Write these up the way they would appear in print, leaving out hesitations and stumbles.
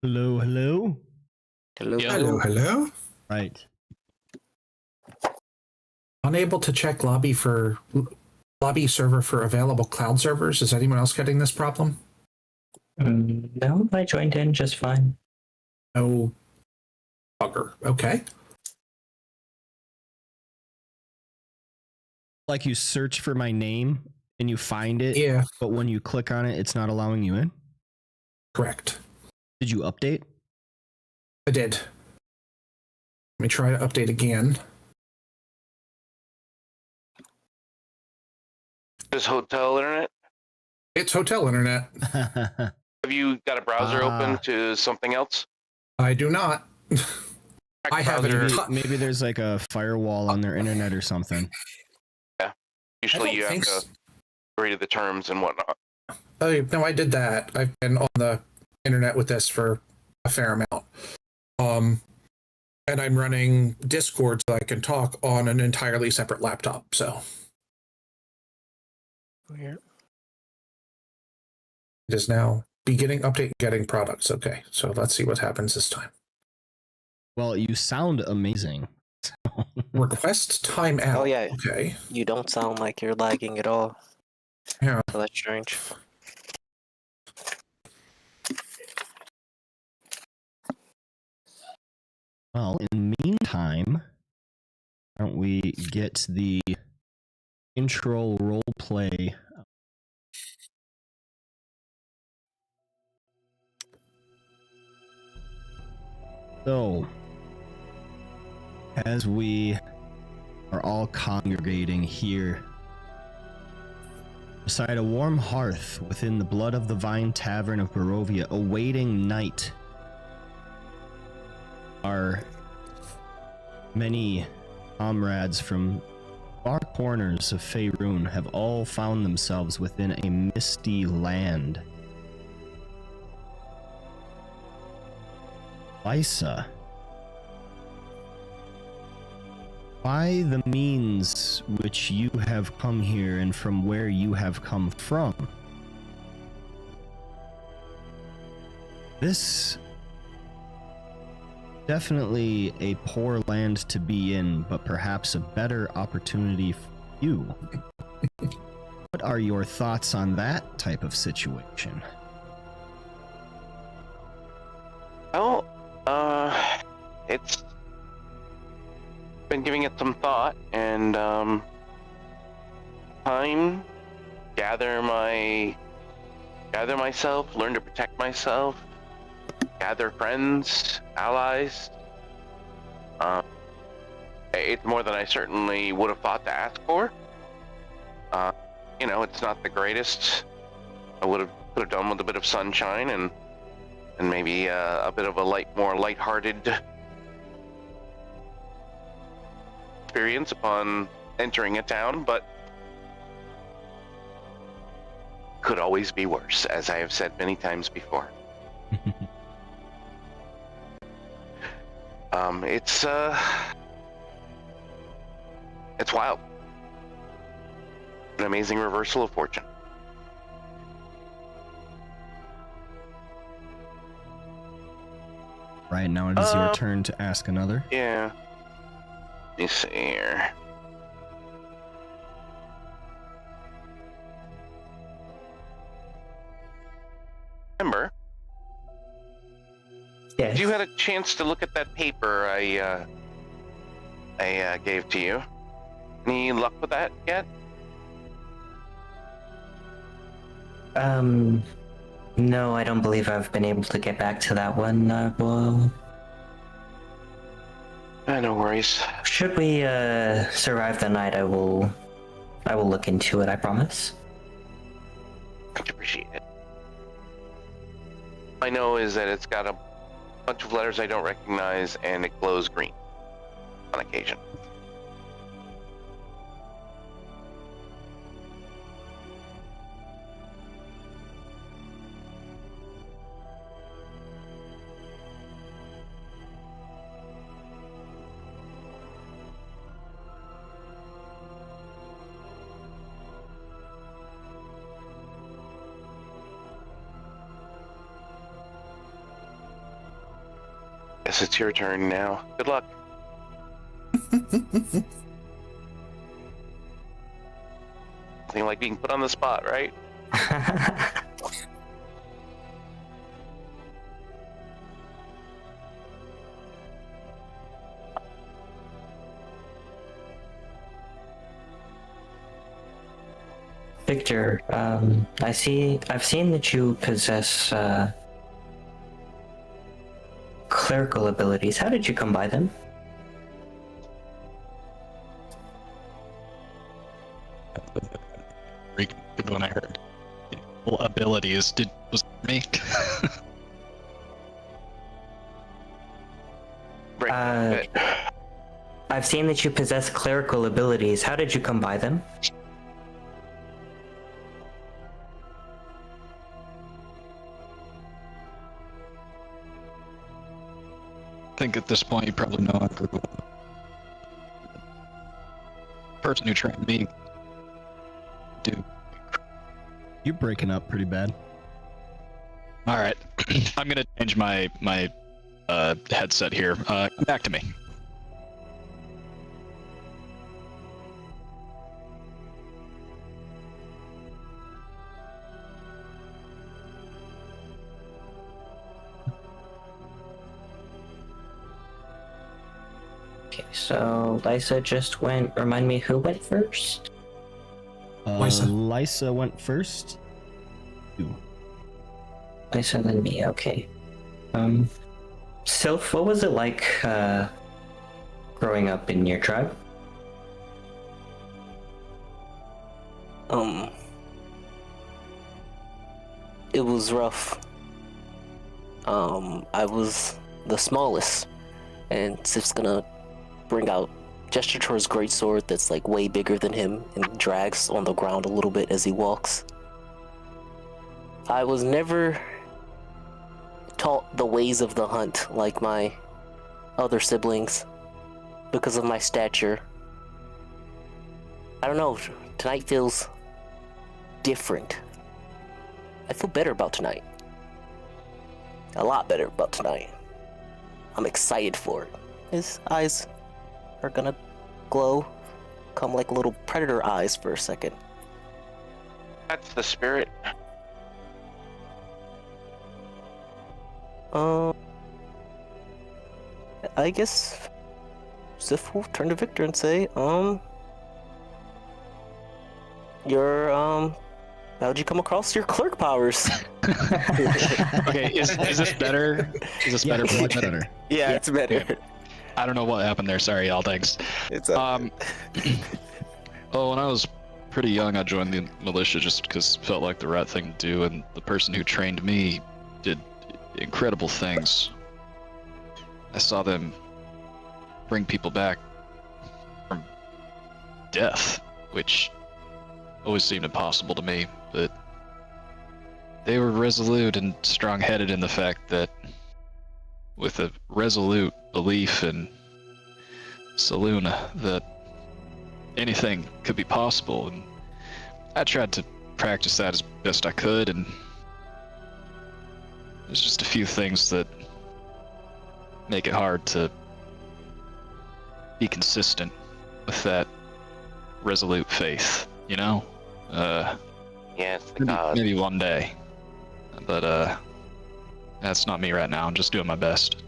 Hello, hello. Hello, Yeah. hello. Hello. Right. Unable to check lobby server for available cloud servers. Is anyone else getting this problem? No, I joined in just fine. No bugger. Okay. Like you search for my name and you find it, Yeah, but when you click on it, it's not allowing you in. correct. Did you update? I did. Let me try to update again. Is hotel internet? It's hotel internet. Have you got a browser open to something else? I do not. I have maybe there's like a firewall on their internet or something. Yeah. Usually you have to agree to the terms and whatnot. Oh, no, I did that. I've been on the internet with this for a fair amount. And I'm running Discord so I can talk on an entirely separate laptop, so. Weird. It is now beginning update getting products. Okay, so let's see what happens this time. Well, you sound amazing. Request timeout. Oh yeah. Okay. You don't sound like you're lagging at all. Yeah. So that's strange. Well, in the meantime, why don't we get the intro role play? So, as we are all congregating here beside a warm hearth within the Blood of the Vine Tavern of Barovia, awaiting night, are many comrades from far corners of Faerun have all found themselves within a misty land. Lysa, by the means which you have come here and from where you have come from, this definitely a poor land to be in, but perhaps a better opportunity for you. What are your thoughts on that type of situation? Well, it's been giving it some thought and time, gather myself, learn to protect myself, gather friends, allies. It's more than I certainly would have thought to ask for. It's not the greatest. I could have done with a bit of sunshine and maybe a bit of a more lighthearted experience upon entering a town, but could always be worse, as I have said many times before. It's wild. An amazing reversal of fortune. Right, now it is your turn to ask another. Yeah. Let me see here. Remember? Yes. You had a chance to look at that paper I gave to you. Any luck with that yet? No, I don't believe I've been able to get back to that one. No worries. Should we survive the night, I will look into it, I promise. Much appreciate it. All I know is that it's got a bunch of letters I don't recognize and it glows green on occasion. it's your turn now. Good luck. Nothing like being put on the spot, right? Victor, I've seen that you possess clerical abilities. How did you come by them? When I heard abilities, was it me? Right. I've seen that you possess clerical abilities. How did you come by them? I think at this point you probably know I'm the person who trained me. Dude. You're breaking up pretty bad. All right, I'm gonna change my headset here. Come back to me. Okay, so Lysa just went. Remind me who went first? Lysa went first. Ooh. Lysa, then me. Okay. Sylph, what was it like growing up in your tribe? It was rough. I was the smallest, and Sif's gonna bring out gesture towards greatsword that's like way bigger than him and drags on the ground a little bit as he walks. I was never taught the ways of the hunt like my other siblings because of my stature. I don't know, tonight feels different. I feel better about tonight. A lot better about tonight. I'm excited for it. His eyes are gonna glow, come like little predator eyes for a second. That's the spirit. I guess Sif will turn to Victor and say, how'd you come across your clerk powers? Okay, is this better? Is this better? Much better. Yeah, it's better. I don't know what happened there. Sorry, y'all. Thanks. It's Well, when I was pretty young, I joined the militia just because it felt like the right thing to do, and the person who trained me did incredible things. I saw them bring people back from death, which always seemed impossible to me, but they were resolute and strong-headed in the fact that with a resolute belief in Saluna that anything could be possible, and I tried to practice that as best I could, and there's just a few things that make it hard to be consistent with that resolute faith, you know? Yes, the gods. Maybe one day. But that's not me right now. I'm just doing my best.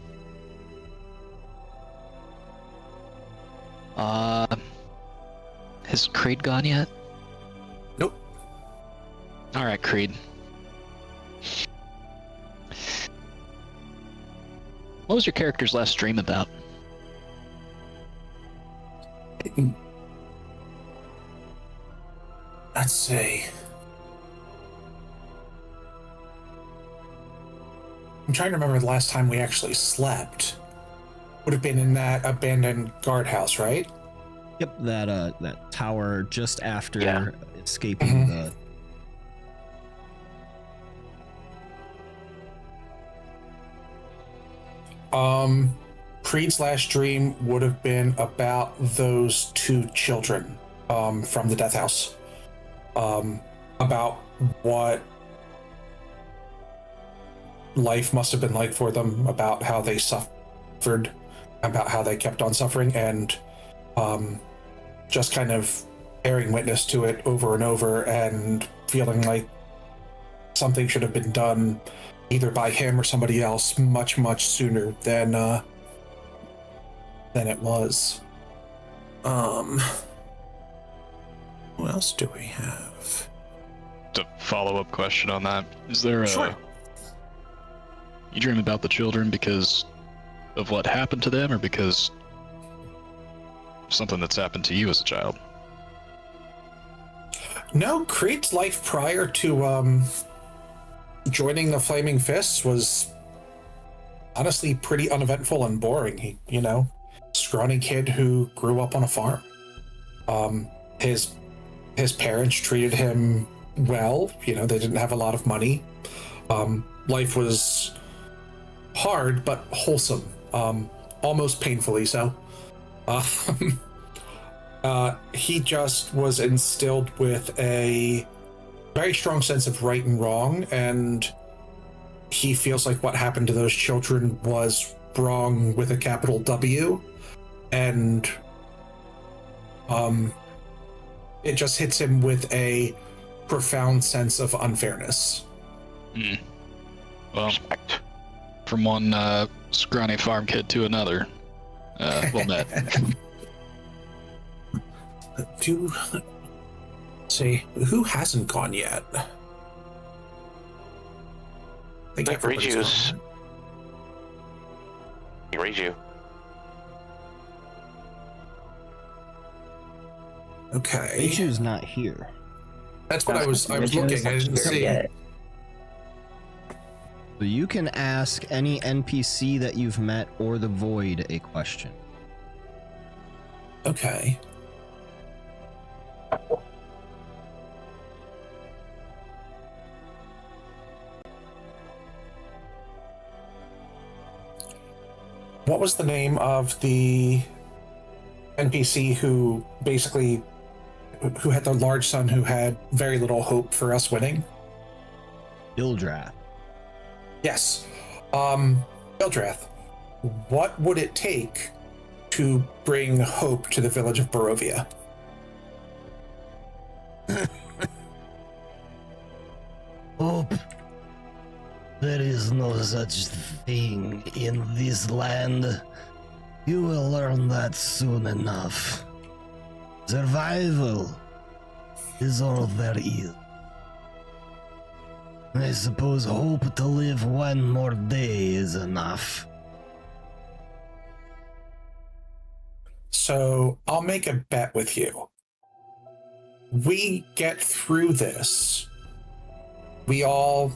Has Creed gone yet? Nope. Alright, Creed. What was your character's last stream about? Let's see. I'm trying to remember the last time we actually slept. Would have been in that abandoned guardhouse, right? Yep, that tower just after Yeah. escaping Mhm. Creed's last dream would have been about those two children from the death house. About what life must have been like for them, about how they suffered suffered, about how they kept on suffering, and just kind of bearing witness to it over and over and feeling like something should have been done either by him or somebody else much, much sooner than it was. What else do we have? To follow-up question on that, is there a... Sure. You dream about the children because of what happened to them, or because something that's happened to you as a child? No, Creed's life prior to joining the Flaming Fists was honestly pretty uneventful and boring. He, scrawny kid who grew up on a farm. His parents treated him well. They didn't have a lot of money. Life was hard but wholesome, almost painfully so. He just was instilled with a very strong sense of right and wrong, and he feels like what happened to those children was wrong with a capital W, and it just hits him with a profound sense of unfairness. Well, Respect. from one scrawny farm kid to another, well met. See, who hasn't gone yet? I think everybody's Reju's. gone. Reju. Okay, Ichu's not here. that's what I was looking. I didn't see. Yet. So you can ask any NPC that you've met or the Void a question. Okay. What was the name of the NPC who had the large son who had very little hope for us winning? Ildrath. Yes. Eldrath, what would it take to bring hope to the village of Barovia? Hope. There is no such thing in this land. You will learn that soon enough. Survival is all there is. I suppose hope to live one more day is enough. So I'll make a bet with you. We get through this. We all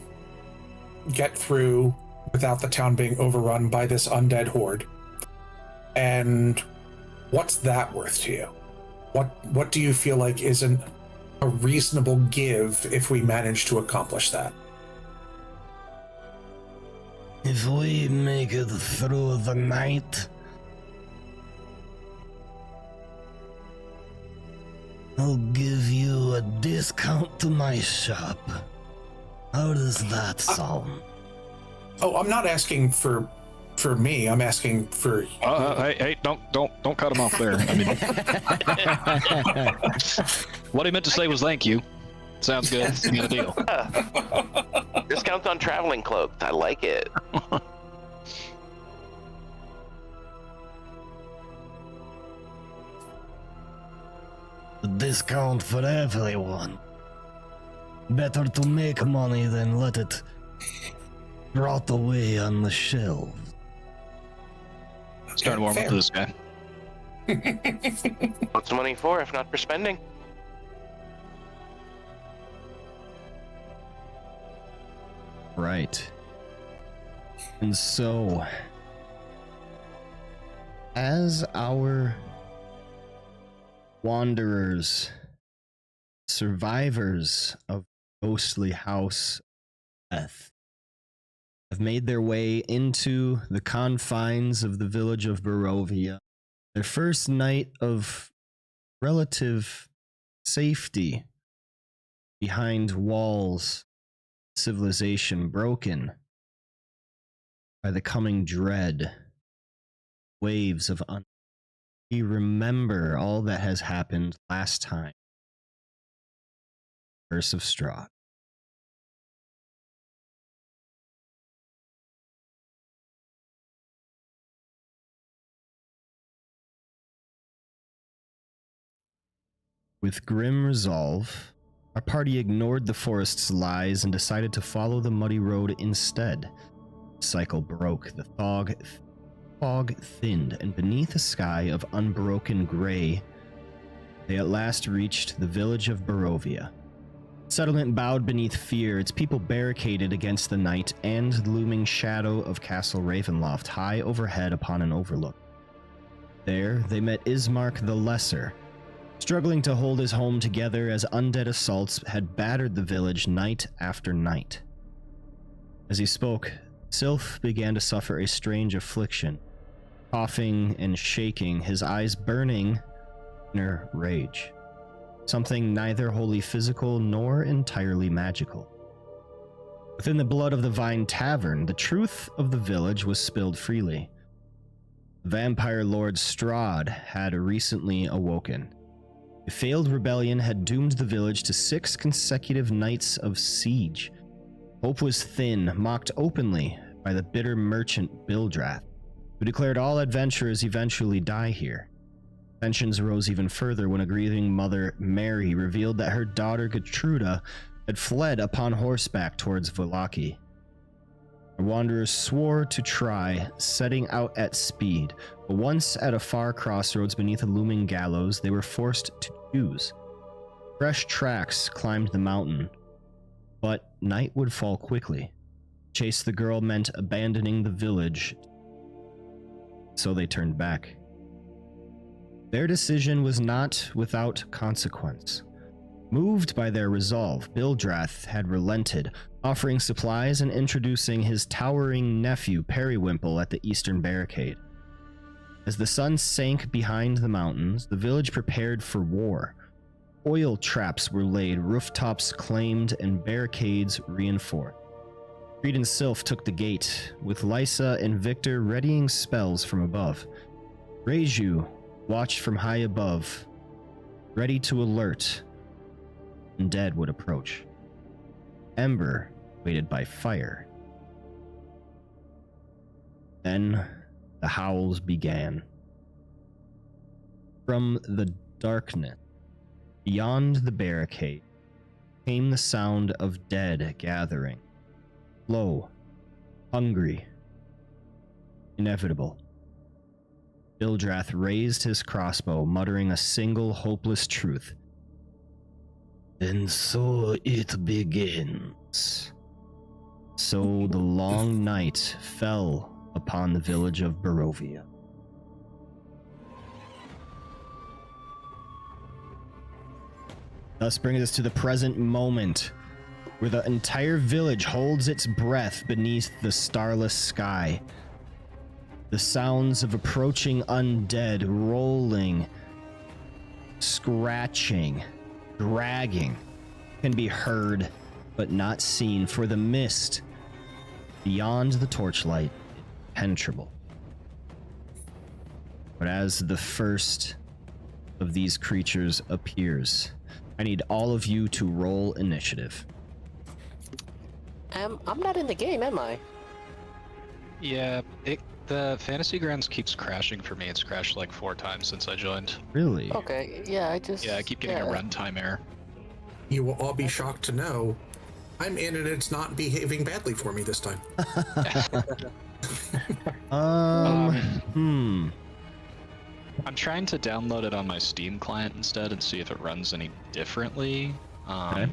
get through without the town being overrun by this undead horde. And what's that worth to you? What do you feel like isn't a reasonable give if we manage to accomplish that? If we make it through the night, I'll give you a discount to my shop. How does that sound? Oh, I'm not asking for me. I'm asking for. Hey, don't cut him off there. I mean, what he meant to say was thank you. Sounds good. It's a good deal. Discounts on traveling cloaks. I like it. A discount for everyone. Better to make money than let it rot away on the shelves. Starting to warm up to this guy. What's money for if not for spending? Right. And so, as our wanderers, survivors of ghostly house death, have made their way into the confines of the village of Barovia, their first night of relative safety behind walls, civilization broken by the coming dread waves of we remember all that has happened last time. Curse of Strahd. With grim resolve, our party ignored the forest's lies and decided to follow the muddy road instead. The cycle broke, the fog thinned, and beneath a sky of unbroken gray, they at last reached the village of Barovia. Settlement bowed beneath fear, its people barricaded against the night and the looming shadow of Castle Ravenloft high overhead upon an overlook. There, they met Ismark the Lesser, struggling to hold his home together as undead assaults had battered the village night after night. As he spoke, Sylph began to suffer a strange affliction, coughing and shaking, his eyes burning inner rage. Something neither wholly physical nor entirely magical. Within the blood of the Vine Tavern, the truth of the village was spilled freely. Vampire Lord Strahd had recently awoken. A failed rebellion had doomed the village to 6 consecutive nights of siege. Hope was thin, mocked openly by the bitter merchant Bildrath, who declared all adventurers eventually die here. Tensions rose even further when a grieving mother, Mary, revealed that her daughter Gertruda had fled upon horseback towards Volaki. The wanderers swore to try, setting out at speed, but once at a far crossroads beneath a looming gallows, they were forced to choose. Fresh tracks climbed the mountain, but night would fall quickly. Chase the girl meant abandoning the village, so they turned back. Their decision was not without consequence. Moved by their resolve, Bildrath had relented, offering supplies and introducing his towering nephew Periwimple at the eastern barricade. As the sun sank behind the mountains, the village prepared for war. Oil traps were laid, rooftops claimed, and barricades reinforced. Creed and Sylph took the gate, with Lysa and Victor readying spells from above. Reiju watched from high above, ready to alert when undead would approach. Ember waited by fire. Then the howls began. From the darkness, beyond the barricade, came the sound of dead gathering. Slow, hungry, inevitable. Bildrath raised his crossbow, muttering a single hopeless truth. And so it begins. So the long night fell upon the village of Barovia. Thus brings us to the present moment, where the entire village holds its breath beneath the starless sky. The sounds of approaching undead rolling, scratching, dragging can be heard but not seen, for the mist beyond the torchlight is impenetrable. But as the first of these creatures appears, I need all of you to roll initiative. I'm not in the game, am I? Yeah, the Fantasy Grounds keeps crashing for me. It's crashed like 4 times since I joined. Really? Okay, yeah, I keep getting a runtime error. You will all be shocked to know I'm in and it's not behaving badly for me this time. I'm trying to download it on my Steam client instead and see if it runs any differently. Okay.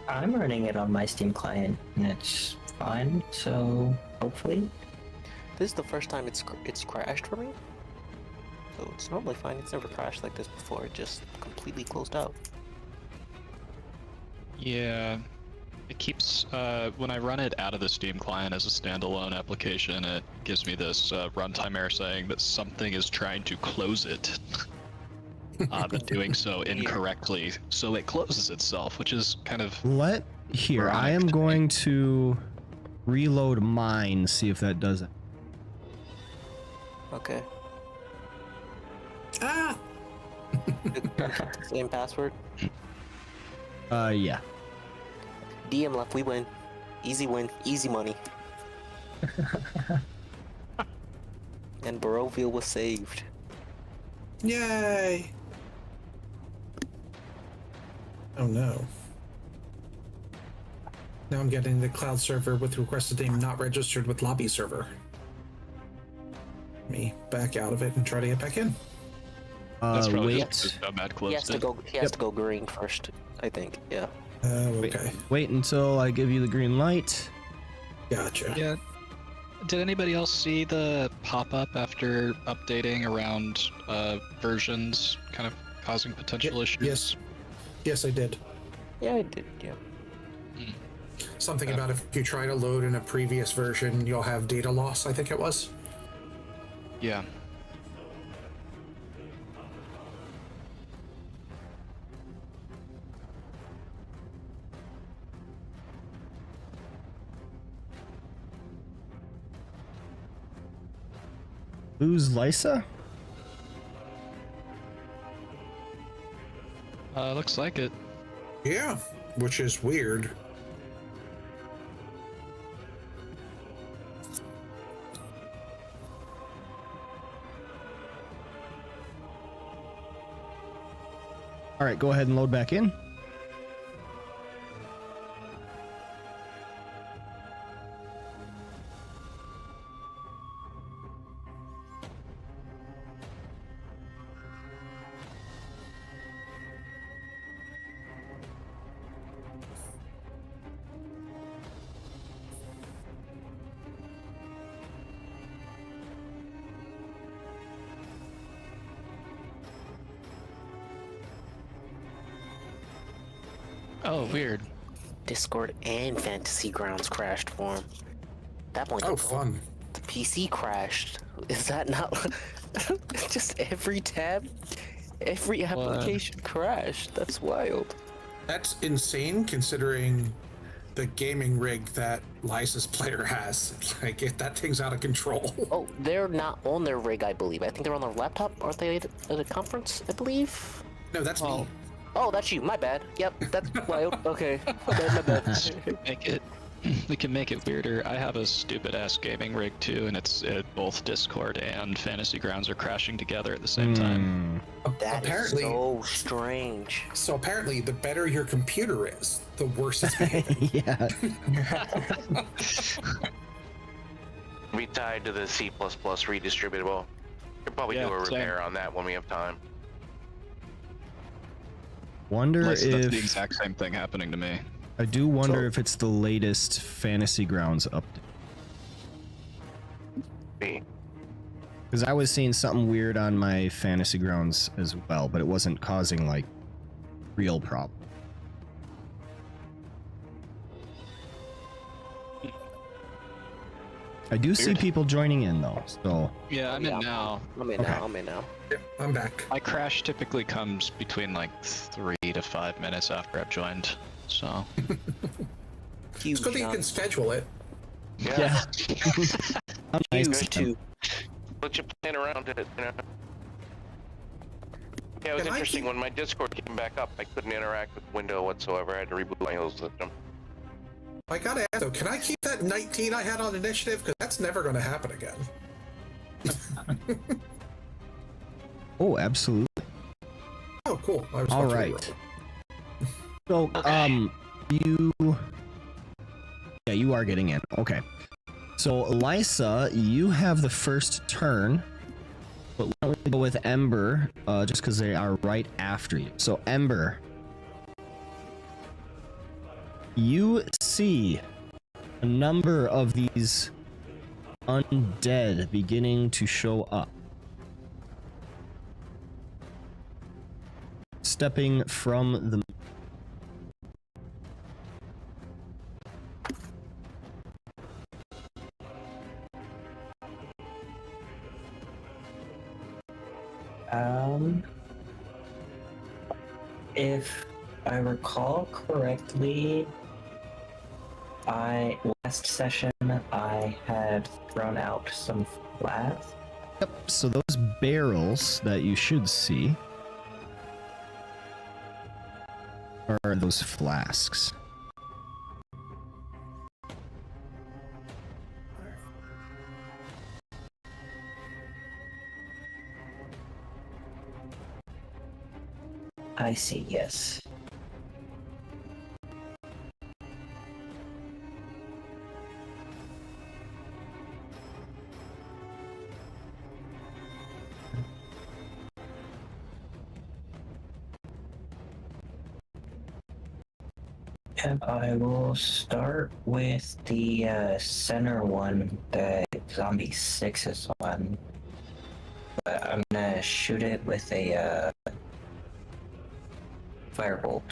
I'm running it on my Steam client, and it's fine. So hopefully, This is the first time it's crashed for me. So it's normally fine. It's never crashed like this before. It just completely closed out. Yeah, it keeps, when I run it out of the Steam client as a standalone application, it gives me this runtime error saying that something is trying to close it, but doing so incorrectly. So it closes itself, which is kind of... I am going to reload mine, see if that does it. Okay. Ah! Same password. Yeah. DM left, we win. Easy win, easy money. And Barovia was saved. Yay! Oh no. Now I'm getting the cloud server with requested name not registered with lobby server. Let me back out of it and try to get back in. That's probably Wait. just because Nomad He closed has to it. go. He has to go green first, I think. Yeah. Okay. Wait until I give you the green light. Gotcha. Yeah. Did anybody else see the pop-up after updating around versions kind of causing potential issues? Yes. Yes, I did. Yeah, I did. Yeah. Something about if you try to load in a previous version, you'll have data loss, I think it was. Yeah. Who's Lysa? Looks like it. Yeah, which is weird. All right, go ahead and load back in. Oh, weird. Discord and Fantasy Grounds crashed for him. That point, Oh, fun. the PC crashed. Is that not just every tab, every application crashed? That's wild. That's insane considering the gaming rig that Lysa's player has. Like, if that thing's out of control. Oh, they're not on their rig, I believe. I think they're on their laptop. Aren't they at a conference? I believe. No, that's me. Oh, that's you. My bad. Yep, that's wild. Okay, my bad. We can make it weirder. I have a stupid ass gaming rig too, and it's both Discord and Fantasy Grounds are crashing together at the same time. That Apparently- is so strange. So apparently, the better your computer is, the worse it's behaving. Yeah. Be tied to the C++ redistributable. Could probably Yeah, do a same. repair on that when we have time. Wonder That's the if exact same thing happening to me. I do wonder So- if it's the latest Fantasy Grounds update. B. Because I was seeing something weird on my Fantasy Grounds as well, but it wasn't causing like real problem. I do see Weird. people joining in though, so Yeah, I'm in now. I'm in Okay. now. I'm in now. Yep, I'm back. My crash typically comes between like 3 to 5 minutes after I've joined, so. Huge. It's good that you John. can schedule it. yeah. I'm nice. Huge too. Let you plan around it, you know. Yeah, it was Can I interesting keep- when my Discord came back up. I couldn't interact with the window whatsoever. I had to reboot my whole system. I gotta ask though, can I keep that 19 I had on initiative? Because that's never going to happen again. Oh, absolutely. Oh, cool. I was All about to right. reroll. So, yeah, you are getting in. Okay. So, Lysa, you have the first turn, but why don't we go with Ember, just because they are right after you. So, Ember, you see a number of these undead beginning to show up. Stepping from the If I recall correctly, last session I had thrown out some flags. Yep, so those barrels that you should see are those flasks. I see, yes. And I will start with the center one, the zombie 6's one. But I'm gonna shoot it with a firebolt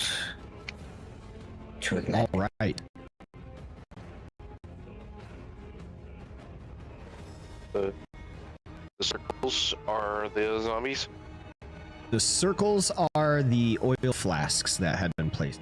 to ignite. All right. The circles are the zombies. The circles are the oil flasks that had been placed.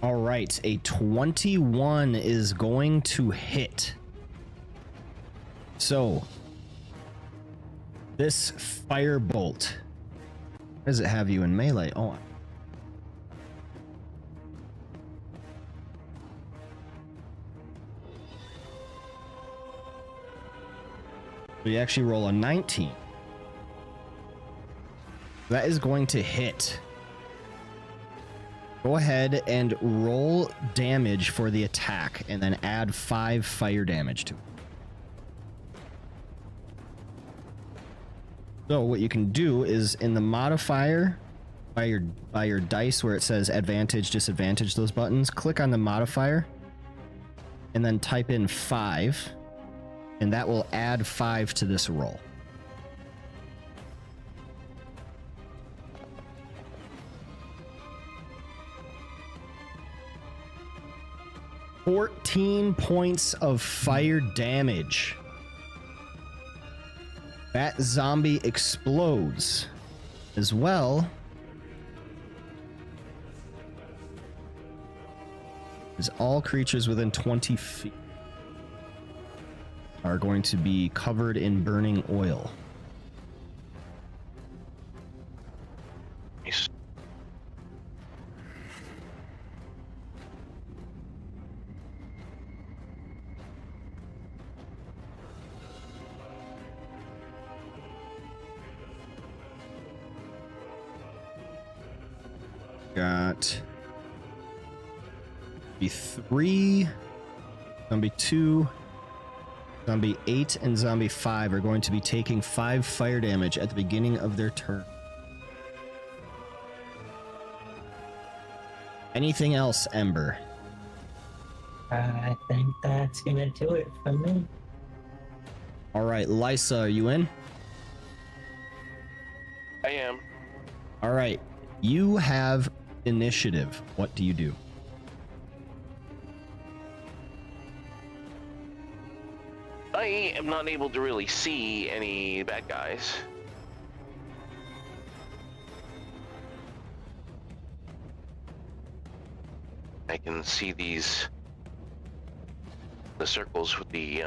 All right, a 21 is going to hit. So, this firebolt, where does it have you in melee? Oh, so you actually roll a 19. That is going to hit. Go ahead and roll damage for the attack and then add 5 fire damage to it. So what you can do is in the modifier by your dice where it says advantage, disadvantage, those buttons, click on the modifier and then type in 5 and that will add 5 to this roll. $14 points of fire damage. That zombie explodes as well as all creatures within 20 feet are going to be covered in burning oil. Nice. Got zombie 3, zombie 2, zombie 8, and zombie 5 are going to be taking 5 fire damage at the beginning of their turn. Anything else, Ember? I think that's gonna do it for me. All right, Lysa, are you in? I am. All right, you have initiative. What do you do? I am not able to really see any bad guys. I can see the circles with the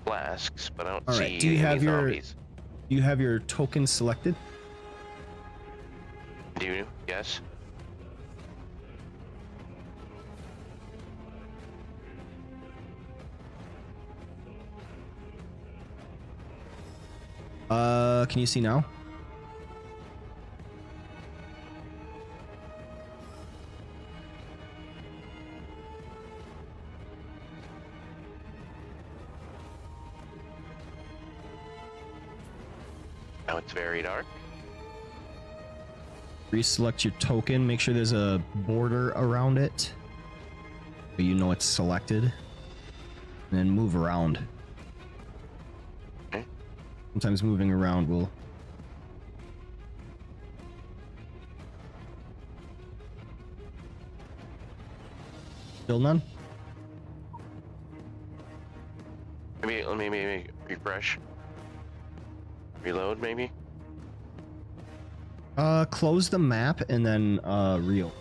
flasks, but I don't All see right, do you any have zombies. you have your token selected? Do you? Yes. Can you see now? Now it's very dark. Reselect your token. Make sure there's a border around it, so you know it's selected. And then move around. Okay. Sometimes moving around will. Still none? Maybe let me refresh. Reload, maybe. Close the map and then reel.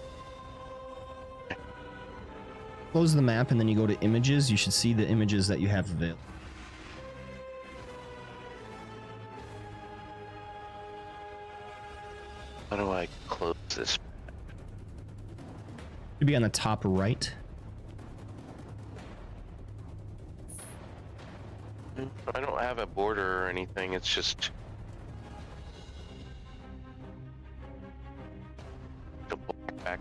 Close the map and then you go to images. You should see the images that you have available. How do I close this? Should be on the top right. I don't have a border or anything. It's just the back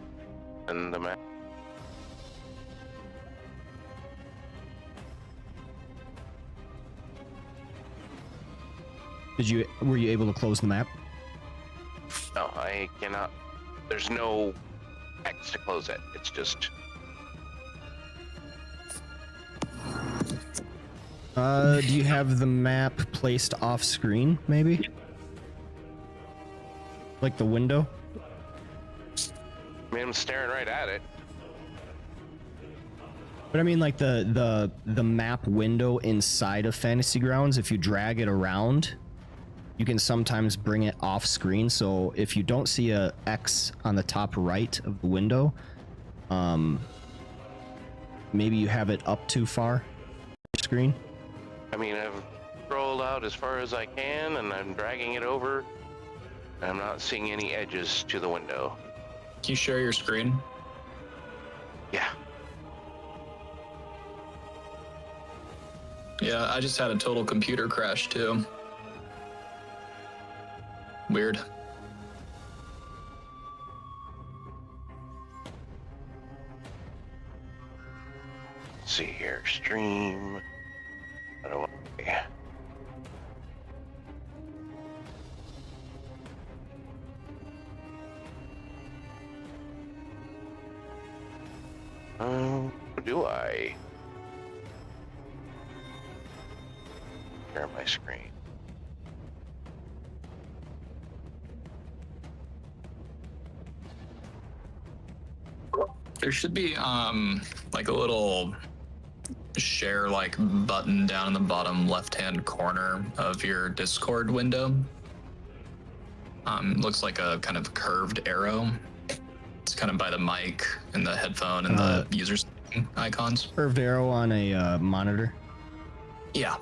and the map. Were you able to close the map? No, I cannot. There's no X to close it. It's just. Do you have the map placed off screen, maybe? Like the window? I mean, I'm staring right at it. But I mean like the map window inside of Fantasy Grounds, if you drag it around, you can sometimes bring it off screen. So if you don't see a X on the top right of the window, maybe you have it up too far screen. I mean, I've scrolled out as far as I can, and I'm dragging it over. And I'm not seeing any edges to the window. Can you share your screen? Yeah. Yeah, I just had a total computer crash too. Weird. Let's see here, stream. I don't want. Yeah. Do I share my screen? There should be like a little share like button down in the bottom left-hand corner of your Discord window. Looks like a kind of curved arrow. It's kind of by the mic and the headphone and the user icons. Curved arrow on a monitor. Yeah.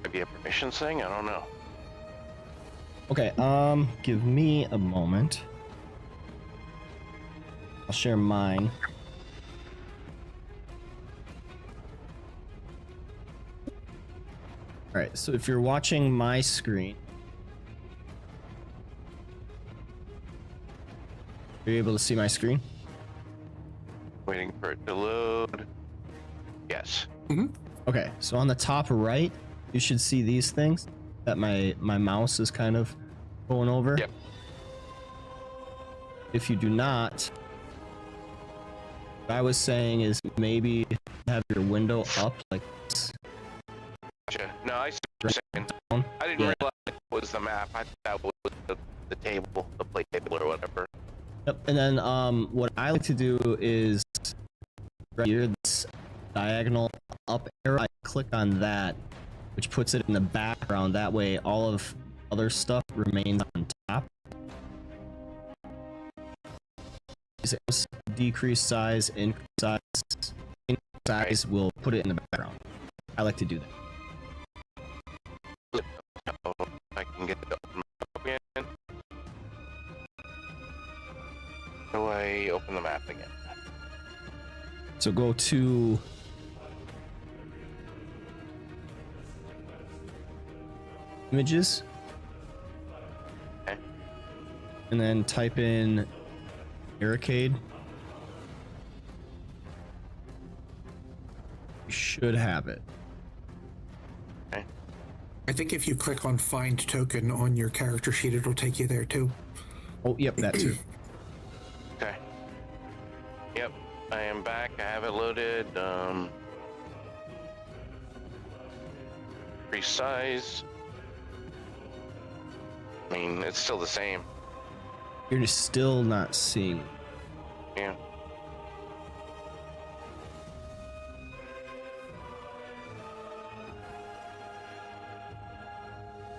Maybe a permissions thing? I don't know. Okay, give me a moment. I'll share mine. Alright, so if you're watching my screen, are you able to see my screen? Waiting for it to load. Yes. Okay, so on the top right, you should see these things that my mouse is kind of going over. Yep. If you do not, what I was saying is maybe have your window up like this. Gotcha. No, I see what you're saying. I didn't realize it was the map. I thought that was the table, the play table or whatever. Yep, and then what I like to do is right here, this diagonal up arrow, I click on that, which puts it in the background. That way all of other stuff remains on top. Decrease size, increase size will put it in the background. I like to do that. I can get it open up again. How do I open the map again? So go to images. Okay. And then type in barricade. You should have it. I think if you click on find token on your character sheet, it'll take you there too. Oh, yep, that too. Okay. Yep, I am back. I have it loaded. increase size. I mean, it's still the same. You're just still not seeing. Yeah.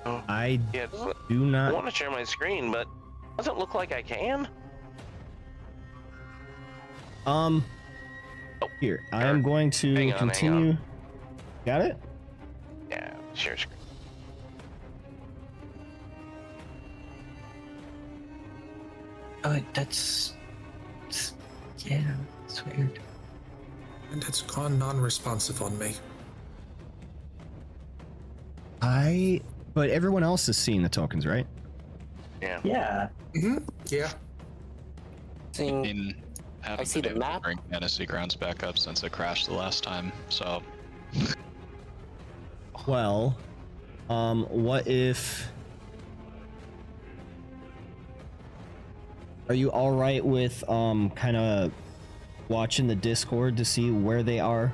Oh, I yeah, do I not. want to share my screen, but doesn't look like I can. Oh, Here, I am going to Hang on. continue. Got it? Yeah, share screen. Oh, yeah, it's weird. And it's gone non-responsive on me. But everyone else is seeing the tokens, right? Yeah. Yeah. Yeah. Seeing, I see the map. Bring Fantasy Grounds back up since it crashed the last time. So Well, what if? Are you all right with kind of watching the Discord to see where they are?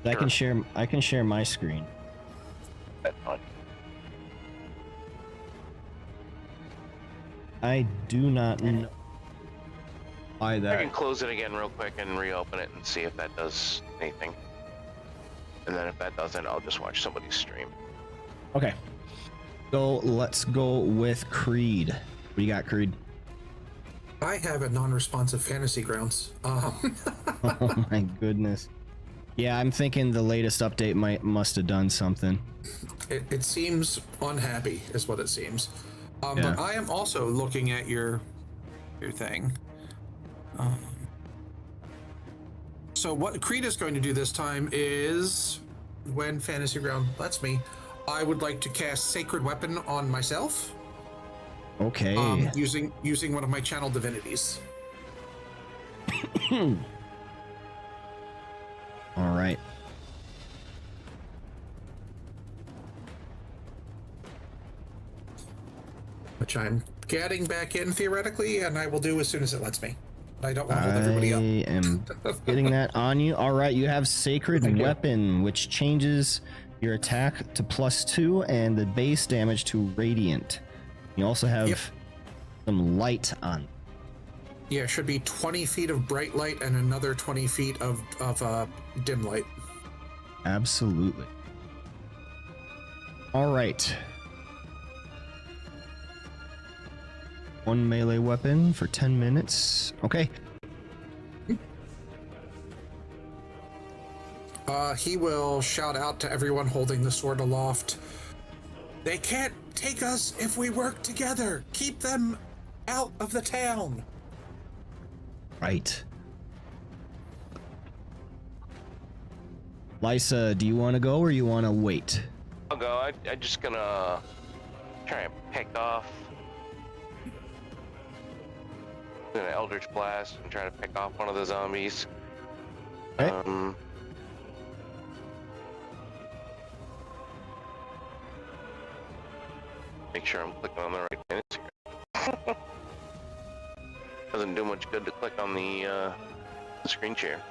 I can share. I can share my screen. That's fine. I do not know why I that. can close it again real quick and reopen it and see if that does anything. And then if that doesn't, I'll just watch somebody's stream. Okay. So let's go with Creed. What do you got, Creed? I have a non-responsive Fantasy Grounds. Oh my goodness. Yeah, I'm thinking the latest update must have done something. It seems unhappy, is what it seems. Yeah. But I am also looking at your thing. So what Creed is going to do this time is, when Fantasy Ground lets me, I would like to cast Sacred Weapon on myself. Okay. Using one of my channel divinities. All right. Which I'm getting back in theoretically, and I will do as soon as it lets me. I don't want to hold everybody up. I am getting that on you. All right, you have Sacred Weapon, which changes your attack to +2 and the base damage to Radiant. You also have some light on. Yeah, should be 20 feet of bright light and another 20 feet of dim light. Absolutely. All right. One melee weapon for 10 minutes. Okay. He will shout out to everyone holding the sword aloft. They can't take us if we work together. Keep them out of the town. Right. Lysa, do you want to go or you want to wait? I'll go. I'm just gonna try and pick off. I'm gonna Eldritch Blast and try to pick off one of the zombies. Okay. Make sure I'm clicking on the right thing. Doesn't do much good to click on the screen share.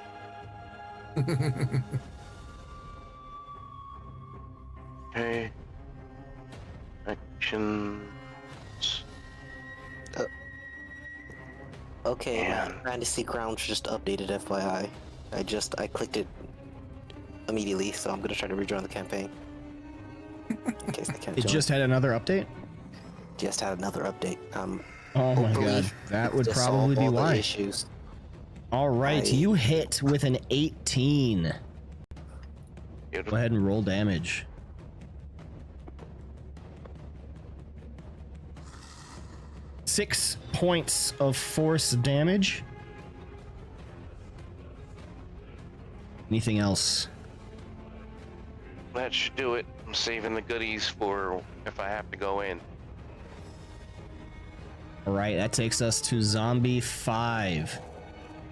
Okay. Actions. Okay, Man. Fantasy Grounds just updated, FYI. I clicked it immediately, so I'm gonna try to rejoin the campaign. In case I can't It join. just had another update? Just had another update. Oh my Hopefully god, that would to solve probably be all the why. issues. All right, you hit with an 18. Go ahead and roll damage. Six points of force damage. Anything else? That should do it. I'm saving the goodies for if I have to go in. All right, that takes us to Zombie 5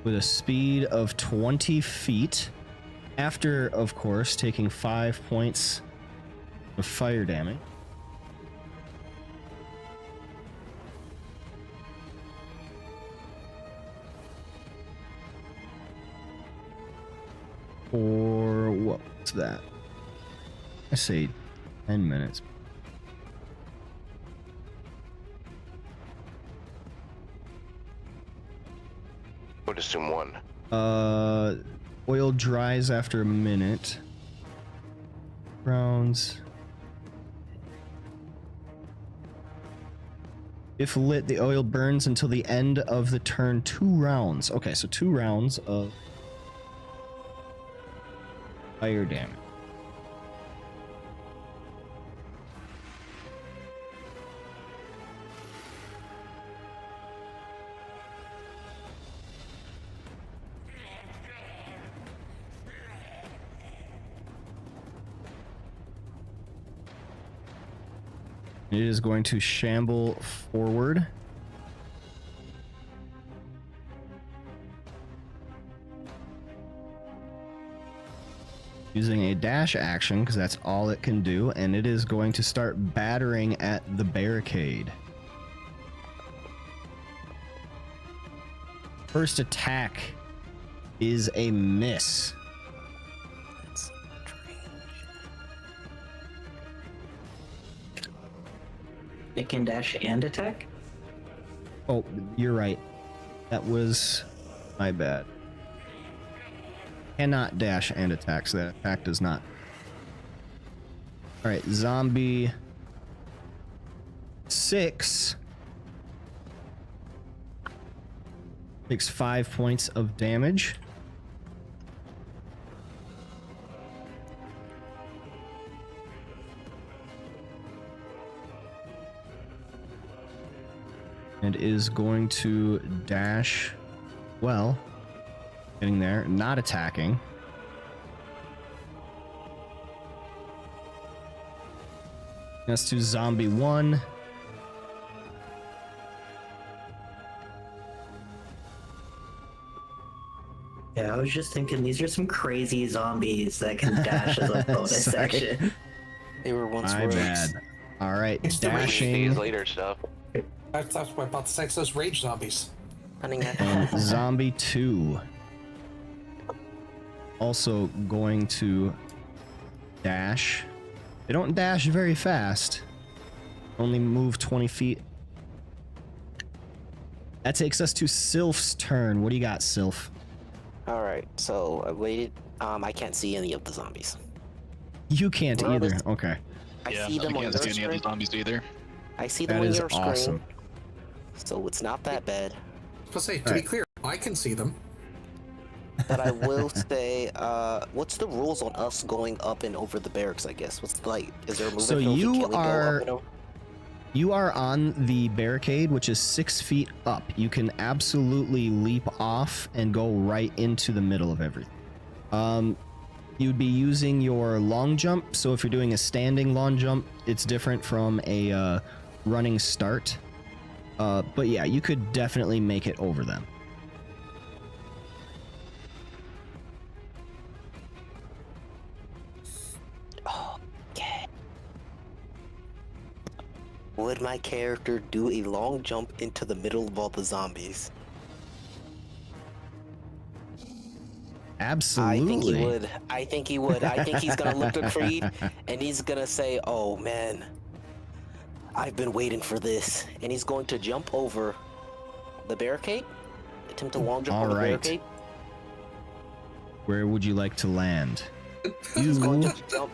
with a speed of 20 feet. After, of course, taking 5 points of fire damage. Or what's that? I say 10 minutes. I would assume 1. Oil dries after a minute. Rounds. If lit, the oil burns until the end of the turn. 2 rounds. Okay, so 2 rounds of fire damage. It is going to shamble forward. Using a dash action, because that's all it can do, and it is going to start battering at the barricade. First attack is a miss. It can dash and attack? Oh, you're right. That was my bad. Cannot dash and attack, so that attack does not. Alright, zombie 6 takes 5 points of damage. And is going to dash, well, getting there, not attacking. That's to zombie 1. Yeah, I was just thinking these are some crazy zombies that can dash as a bonus Sorry. action. They were once My rogues. bad. All right, It's the dashing Days later stuff. That's what I'm about to say. It's those rage zombies. Cunning and zombie 2. Also going to dash. They don't dash very fast. Only move 20 feet. That takes us to Sylph's turn. What do you got, Sylph? All right, so I waited. I can't see any of the zombies. You can't Well, either. this- Okay. I Yeah, see them I on can't your see any of the screen. zombies either. I see them That on is your screen. awesome. So it's not that bad. Let's say, to be Alright. clear, I can see them. But I will say, what's the rules on us going up and over the barracks? I guess. What's like? Is there a movement So penalty? you Can we go are- up and over? You are on the barricade, which is 6 feet up. You can absolutely leap off and go right into the middle of everything. You'd be using your long jump. So if you're doing a standing long jump, it's different from a running start. But yeah, you could definitely make it over them. Okay. Would my character do a long jump into the middle of all the zombies? Absolutely. I think he would. I think he would. I think he's gonna look at Creed and he's gonna say, "Oh man, I've been waiting for this," and he's going to jump over the barricade. Attempt a long jump All over the right. barricade. Where would you like to land? He's going You to jump.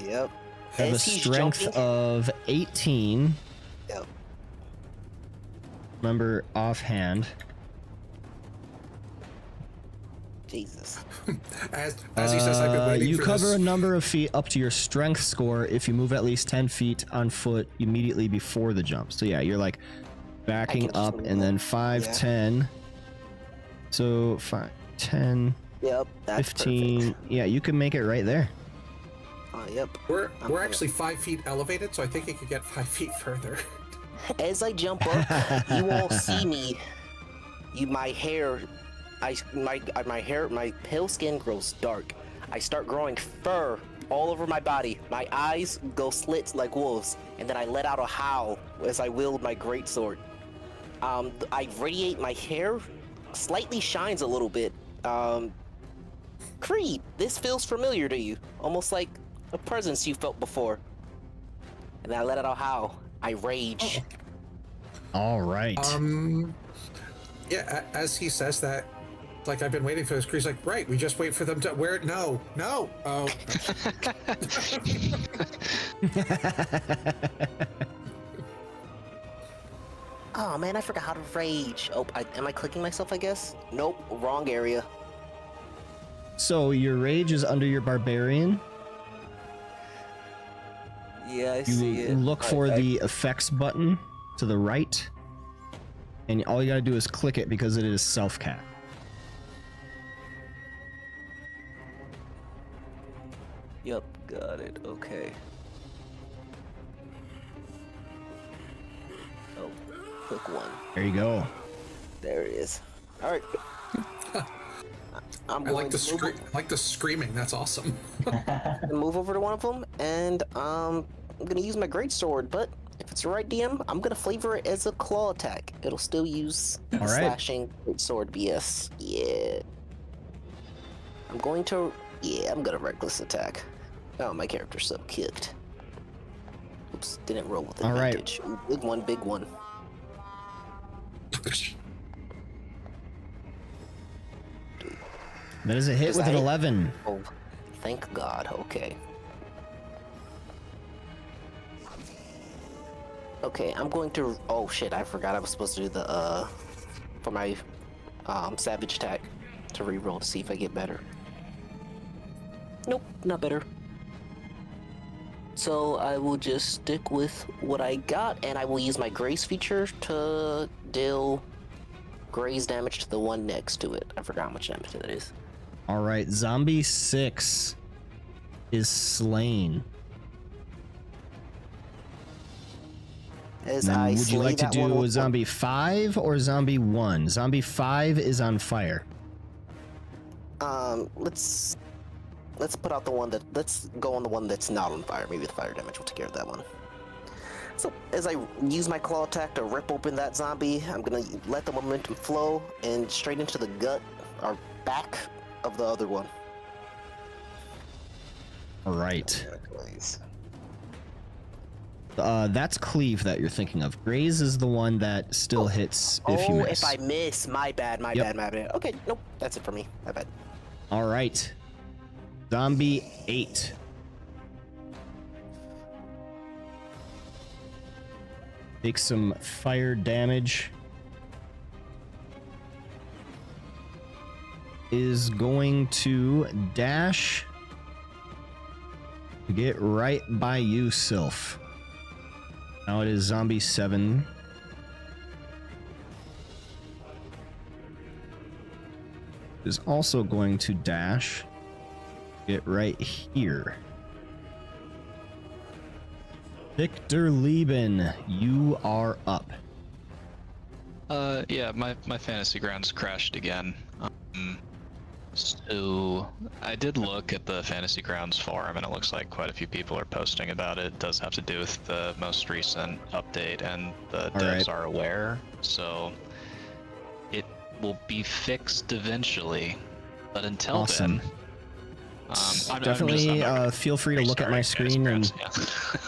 Yep. have a As he's strength jumping- of 18. Yep. Remember offhand. Jesus. As he says, I've been waiting You for cover this. a number of feet up to your strength score if you move at least 10 feet on foot immediately before the jump. So yeah, you're like backing just up move and up. then 5, Yeah. 10. So 5, 10, Yep. That's 15. Yeah, you can make it right there. perfect. Yep. We're actually 5 feet elevated, so I think it could get 5 feet further. As I jump up, you all see me. My hair, my pale skin grows dark. I start growing fur all over my body. My eyes go slits like wolves, and then I let out a howl as I wield my greatsword. I radiate. My hair slightly shines a little bit. Creed, this feels familiar to you, almost like a presence you felt before. And I let it out how I rage. All right. Yeah, as he says that, like, I've been waiting for this. He's like, right, we just wait for them to where? No. Oh. Oh man, I forgot how to rage. Oh, am I clicking myself, I guess? Nope, wrong area. So your rage is under your barbarian. Yeah, I You see it. look for the effects button to the right, and all you gotta do is click it because it is self-cap. Yep, got it. Okay. Oh, click one. There you go. There it is. All right. I'm I like going to the screaming. That's awesome. move over to one of them, and I'm gonna use my greatsword. But if it's the right DM, I'm gonna flavor it as a claw attack. It'll still use All right. slashing greatsword BS. Yeah. I'm gonna reckless attack. Oh, my character's so kicked. Oops, didn't roll with All right. advantage. Ooh, big one, big one. That is a hit with an 11. Oh, thank God. Okay. Okay, I'm going to. Oh shit! I forgot I was supposed to do the for my savage attack to reroll to see if I get better. Nope, not better. So I will just stick with what I got, and I will use my grace feature to deal graze damage to the one next to it. I forgot how much damage that is. All right, zombie 6 is slain. As Then I would you slay like to that one do with zombie 5 or zombie 1? Zombie 5 is on fire. Let's put out the one that. Let's go on the one that's not on fire. Maybe the fire damage will take care of that one. So as I use my claw attack to rip open that zombie, I'm gonna let the momentum flow and straight into the gut or back of the other one. All right. Anyways. That's cleave that you're thinking of. Graze is the one that still hits if you miss. If I miss, my bad, my Yep. bad. Okay, nope, that's it for me. My bad. All right. Zombie 8. Take some fire damage. Is going to dash to get right by you, Sylph. Now it is zombie 7. Is also going to dash. Get right here. Victor Lieben, you are up. Yeah, my fantasy grounds crashed again. So I did look at the fantasy grounds forum, and it looks like quite a few people are posting about it. It does have to do with the most recent update, and the devs are aware. So it will be fixed eventually, but until then, Definitely feel free to look at my screen and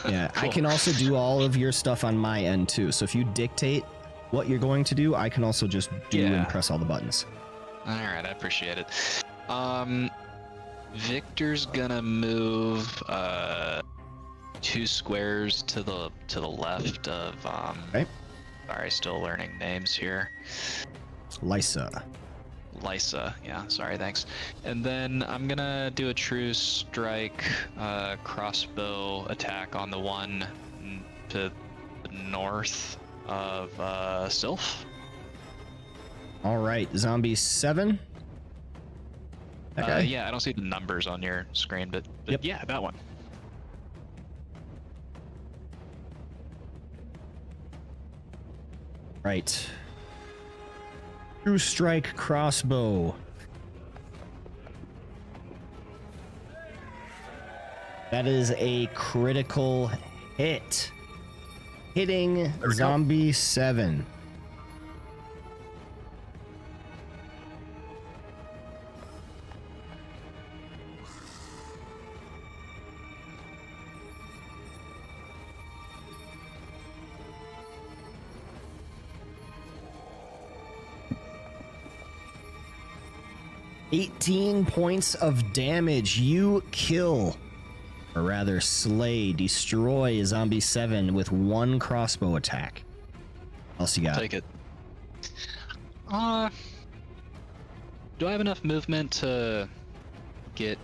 yeah, Cool. I can also do all of your stuff on my end too. So if you dictate what you're going to do, I can also just do and press all the buttons. All right, I appreciate it. Victor's gonna move 2 squares to the left of Okay. Sorry, still learning names here. Lysa. Yeah, sorry, thanks. And then I'm gonna do a true strike crossbow attack on the one to the north of Sylph. All right, zombie 7. Okay. Yeah, I don't see the numbers on your screen, but Yep. yeah, that one. Right. True strike crossbow. That is a critical hit. Hitting zombie 7. 18 points of damage. You kill, or rather slay, destroy zombie 7 with 1 crossbow attack. What else you got? Take it. Do I have enough movement to get...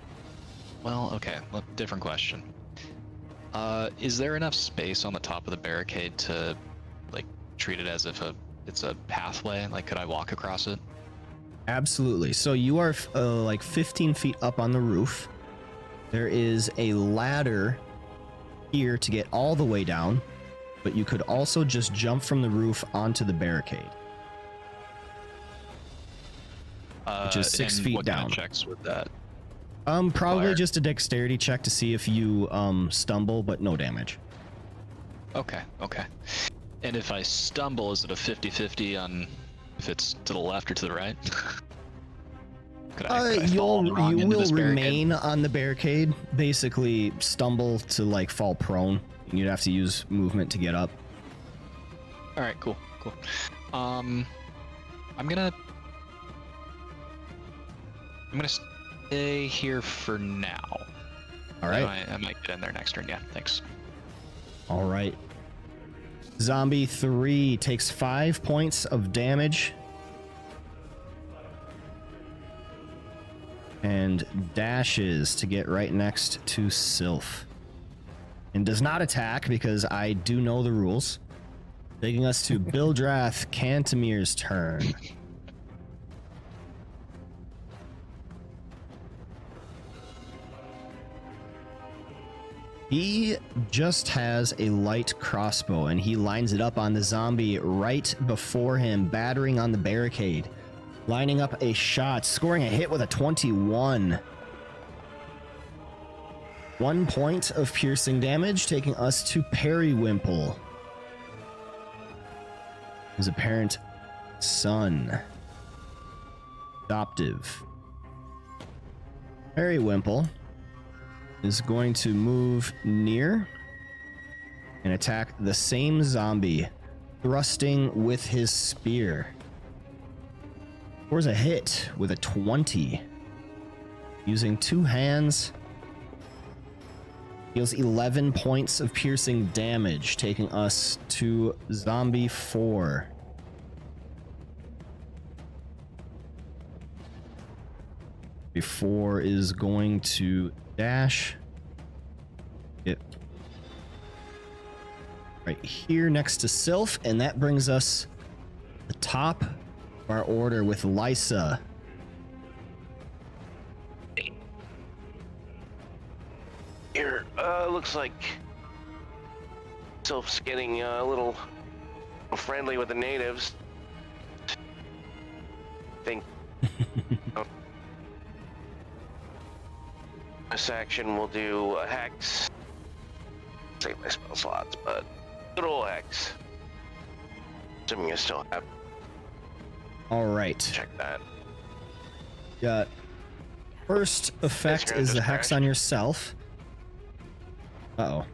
Well, okay, different question. Is there enough space on the top of the barricade to, like, treat it as if it's a pathway? Like, could I walk across it? Absolutely. So you are like 15 feet up on the roof. There is a ladder here to get all the way down, but you could also just jump from the roof onto the barricade, which is 6 feet what down. Kind of checks with that? Probably Fire. just a dexterity check to see if you stumble, but no damage. Okay. And if I stumble, is it a 50-50 on if it's to the left or to the right? Could I fall wrong You into will this barricade? remain on the barricade. Basically, stumble to like fall prone, and you'd have to use movement to get up. All right, cool. I'm gonna stay here for now. All right. I might get in there next turn. Yeah, thanks. All right. Zombie 3 takes 5 points of damage and dashes to get right next to Sylph, and does not attack because I do know the rules. Taking us to Bildrath Cantimir's turn. He just has a light crossbow, and he lines it up on the zombie right before him, battering on the barricade, lining up a shot, scoring a hit with a 21. 1 point of piercing damage, taking us to Periwimple, his apparent son, adoptive. Periwimple is going to move near and attack the same zombie, thrusting with his spear. Scores a hit with a 20. Using 2 hands, deals 11 points of piercing damage, taking us to zombie 4. Zombie 4 is going to dash it right here next to Sylph, and that brings us to the top of our order with Lysa. Here, looks like Sylph's getting a little friendly with the natives. Think this action will do a hex. Save my spell slots, but good old hex. Assuming you still have. All right. Check that. Got first effect gonna is the just hex crash. on yourself. Uh-oh.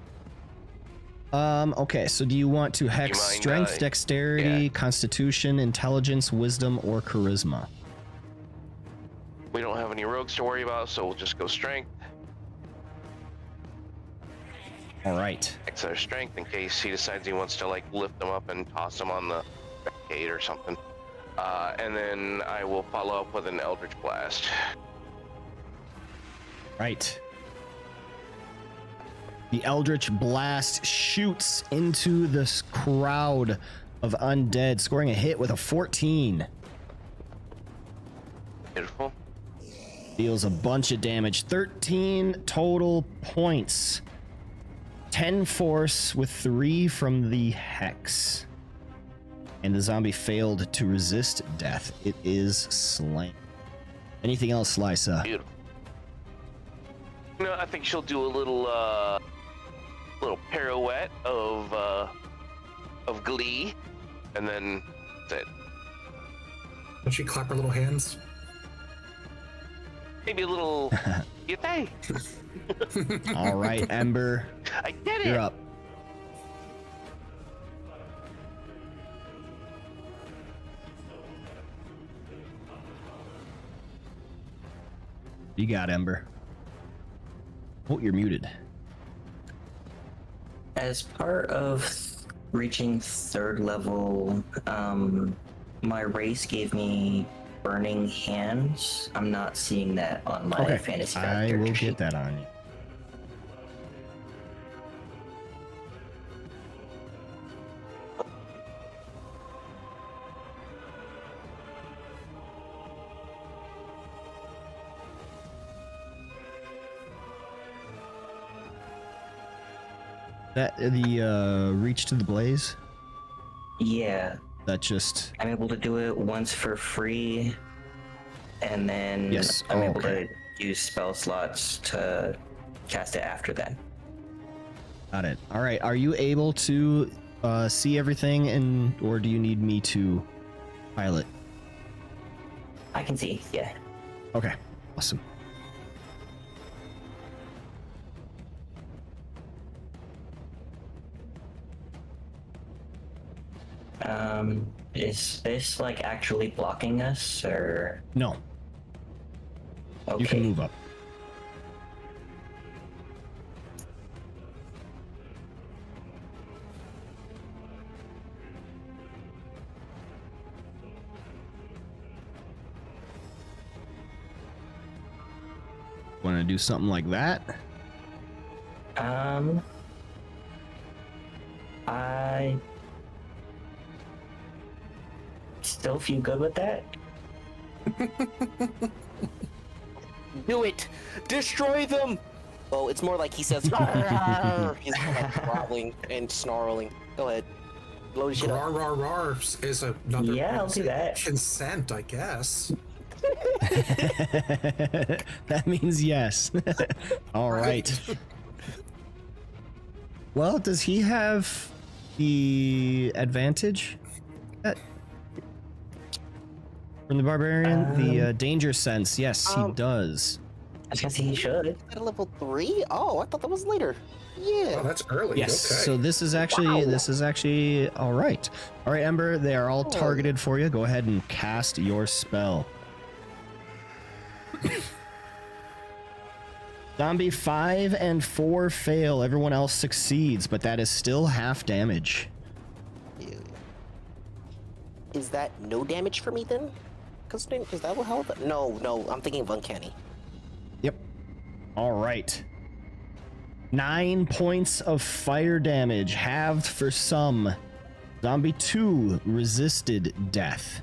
Okay, so do you want to hex mind, strength, dexterity, yeah. constitution, intelligence, wisdom, or charisma? We don't have any rogues to worry about, so we'll just go strength. All right. Hex our strength in case he decides he wants to like lift them up and toss them on the barricade or something. And then I will follow up with an Eldritch Blast. Right. The Eldritch Blast shoots into this crowd of undead, scoring a hit with a 14. Beautiful. Deals a bunch of damage. 13 total points. 10 force with 3 from the hex. And the zombie failed to resist death. It is slain. Anything else, Lysa? Beautiful. No, I think she'll do a little pirouette of glee, and then that's it. Don't she clap her little hands? Maybe a little yippee. All right, Ember, I did it. you're up. You got Ember. Oh, you're muted. As part of reaching 3rd level, my race gave me burning hands. I'm not seeing that on my fantasy I character will sheet. get that on you. That the reach to the blaze? Yeah, That just I'm able to do it once for free, and then Yes. I'm Oh, able okay. to use spell slots to cast it after that. got it. All right. Are you able to see everything, and or do you need me to pilot? I can see, yeah. Okay. Awesome. Is this like actually blocking us, or No, okay? you can move up. Want to do something like that? I still feel good with that. Do it! Destroy them! Well, it's more like he says, "Arr!" He's like growling and snarling. Go ahead. Blow the shit up. Rar rar rar is another Yeah, I'll do that. consent, I guess. That means yes. All right. Well, does he have the advantage from the barbarian? The danger sense. Yes, he does. I was gonna say he should. At level 3? Oh, I thought that was later. Yeah. Oh, that's early. Yes. Okay. So this is actually all right. All right, Ember. They are all targeted for you. Go ahead and cast your spell. Zombie 5 and 4 fail. Everyone else succeeds, but that is still half damage. Is that no damage for me then? Because is that what health? No, I'm thinking of uncanny. Yep. All right. 9 points of fire damage, halved for some. Zombie 2 resisted death.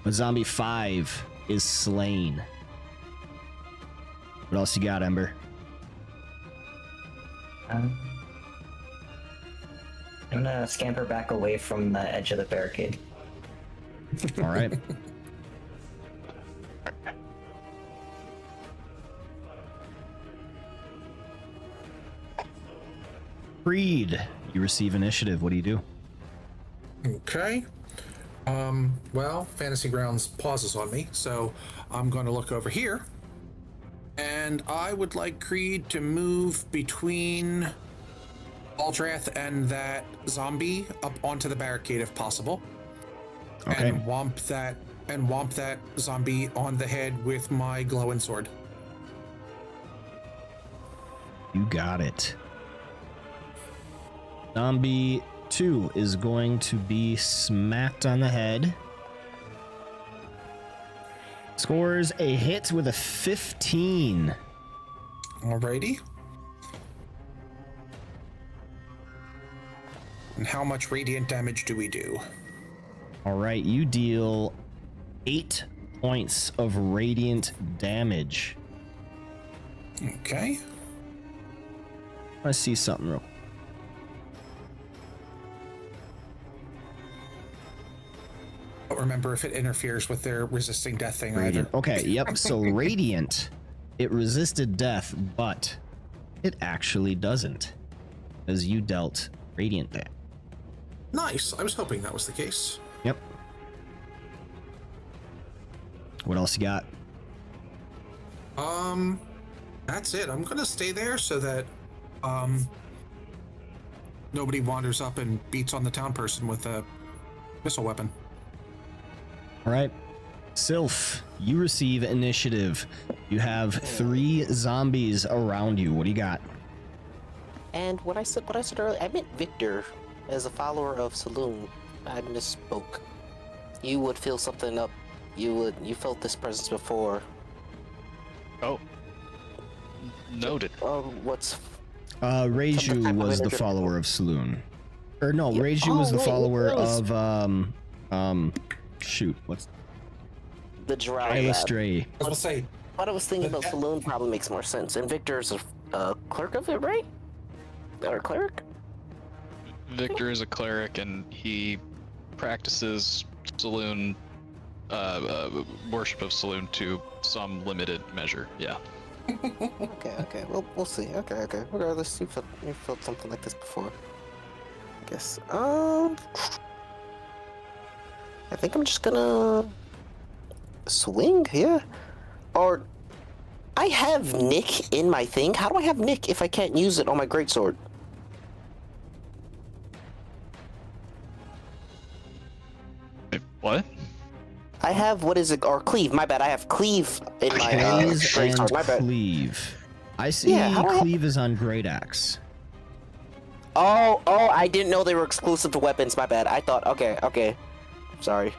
But Zombie 5 is slain. What else you got, Ember? I'm gonna scamper back away from the edge of the barricade. All right. Creed, you receive initiative. What do you do? Okay. Well, Fantasy Grounds pauses on me, so I'm going to look over here. And I would like Creed to move between Aldrath and that zombie up onto the barricade if possible. Okay. And whomp that zombie on the head with my glowing sword. You got it. Zombie 2 is going to be smacked on the head. Scores a hit with a 15. Alrighty. And how much radiant damage do we do? All right, you deal 8 points of radiant damage. Okay. I want to see something real quick. Don't remember if it interferes with their resisting death thing Radiant. either. Okay, yep. So radiant, it resisted death, but it actually doesn't, because you dealt radiant damage. Nice. I was hoping that was the case. Yep. What else you got? That's it. I'm gonna stay there so that nobody wanders up and beats on the town person with a missile weapon. All right. Sylph, you receive initiative. You have 3 zombies around you. What do you got? And what I said earlier, I meant Victor as a follower of Saloon. I misspoke. You would feel something up. You felt this presence before. Oh. Noted. What's Reiju type of was the energy- follower of Saloon. Or no, Yeah. Reiju was the right, follower it was. of shoot, what's the Drow Ayla lab? Stray. I was gonna say, What I was thinking The- about Saloon probably makes more sense. And Victor's a clerk of it, right? Or a cleric? Victor is a cleric and he practices Saloon, worship of Saloon to some limited measure. Yeah. Okay. Well, we'll see. Okay. Regardless, you felt something like this before. I guess. I think I'm just gonna swing. Yeah. Or I have Nick in my thing. How do I have Nick if I can't use it on my greatsword? Wait, what? I have what is it? Or cleave. My bad. I have cleave in my Haze and greatsword. My bad. Cleave. I see Yeah, how do I- Cleave is on Great Axe. Oh, I didn't know they were exclusive to weapons. My bad. I thought. Okay. Sorry.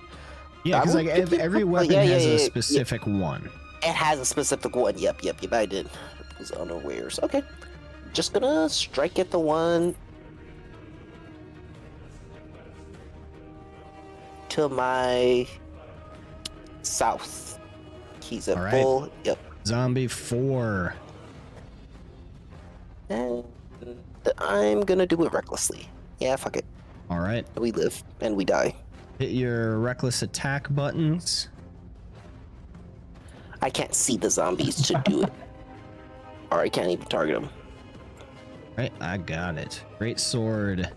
Yeah, I because would like give you- every weapon yeah, has yeah. a specific one. It has a specific one. Yep. I did. It was unawares. Okay. Just gonna strike at the one to my south. He's at All right. full. Yep. Zombie 4. And I'm gonna do it recklessly. Yeah, fuck it. All right. We live and we die. Hit your reckless attack buttons. I can't see the zombies to do it. Or I can't even target them. Right, I got it. Great sword.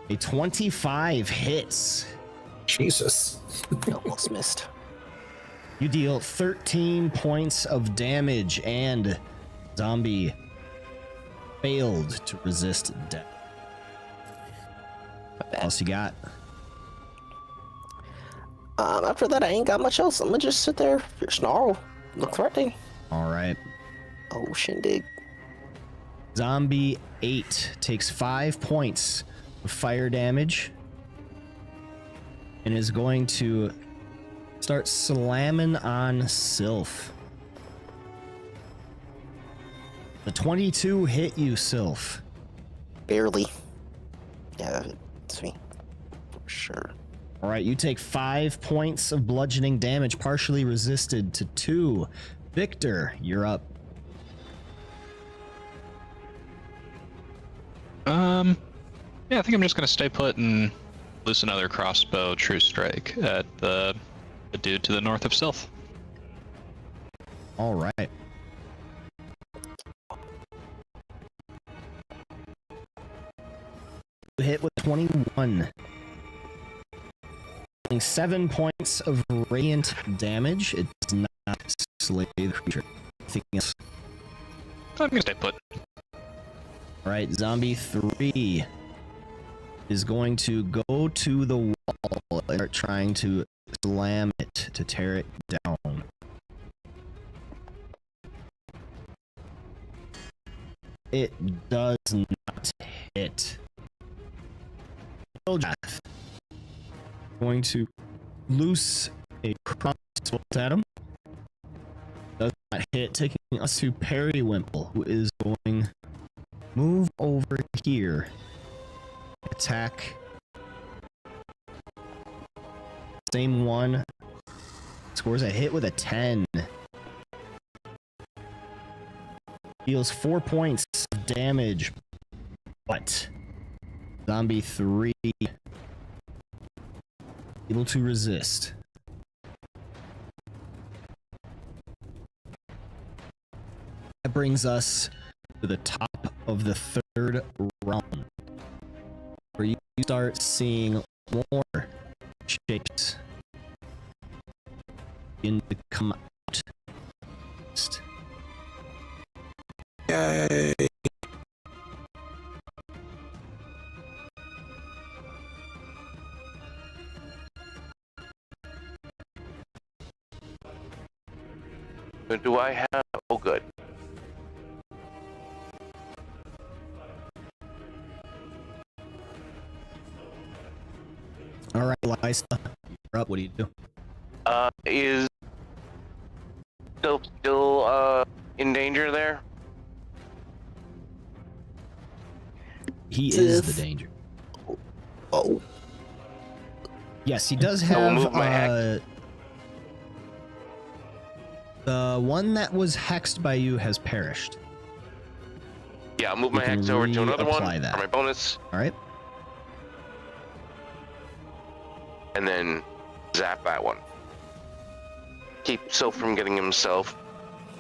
A 25 hits. Jesus. Almost missed. You deal 13 points of damage and zombie failed to resist death. My What bad. else you got? After that, I ain't got much else. I'm gonna just sit there, snarl, look threatening. All right. Oh, shindig. Zombie 8 takes 5 points of fire damage and is going to start slamming on Sylph. The 22 hit you, Sylph. Barely. Yeah, it's me. For sure. All right, you take 5 points of bludgeoning damage, partially resisted to 2. Victor, you're up. Yeah, I think I'm just gonna stay put and loose another crossbow true strike at the dude to the north of Sylph. All right. You hit with 21. Dealing 7 points of radiant damage. It does not slay the creature. Anything else? I'm gonna stay put. All right, zombie 3 is going to go to the wall and start trying to slam it to tear it down. It does not hit. Death. Going to loose a crossbow at him. Does not hit, taking us to Periwimple, who is going move over here. Attack. Same one. Scores a hit with a 10. Deals 4 points of damage. But zombie 3 able to resist. That brings us to the top of the third round, where you start seeing more shapes begin to come out. Yay. Do I have? Oh, good. All right, Lysa, you're up. What do you do? Is still in danger there? He is the danger. Oh, Yes, he does I will have move my axe. the one that was hexed by you has perished. Yeah, I'll move You my can axe over to another one reapply that. for my bonus, All right. and then zap that one. Keep Soph from getting himself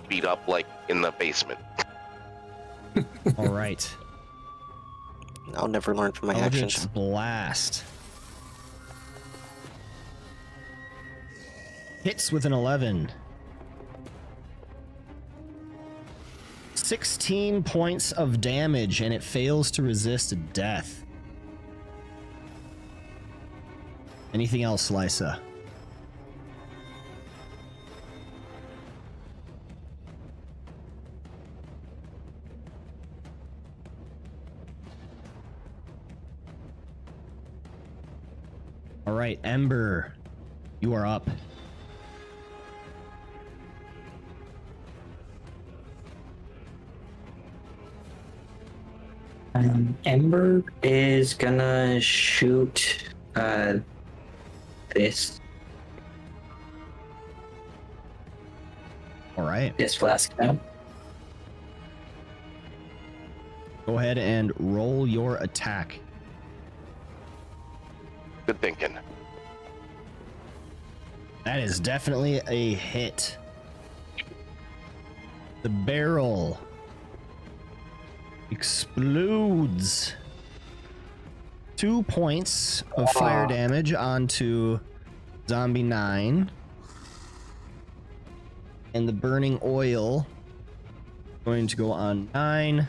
beat up like in the basement. All right. I'll never learn from my Eldritch actions. Blast. Hits with an 11. 16 points of damage, and it fails to resist death. Anything else, Lysa? All right, Ember, you are up. Ember is gonna shoot this All right, flask now. go ahead and roll your attack. Good thinking. That is definitely a hit. The barrel explodes. 2 points of fire damage onto Zombie 9. And the burning oil going to go on 9.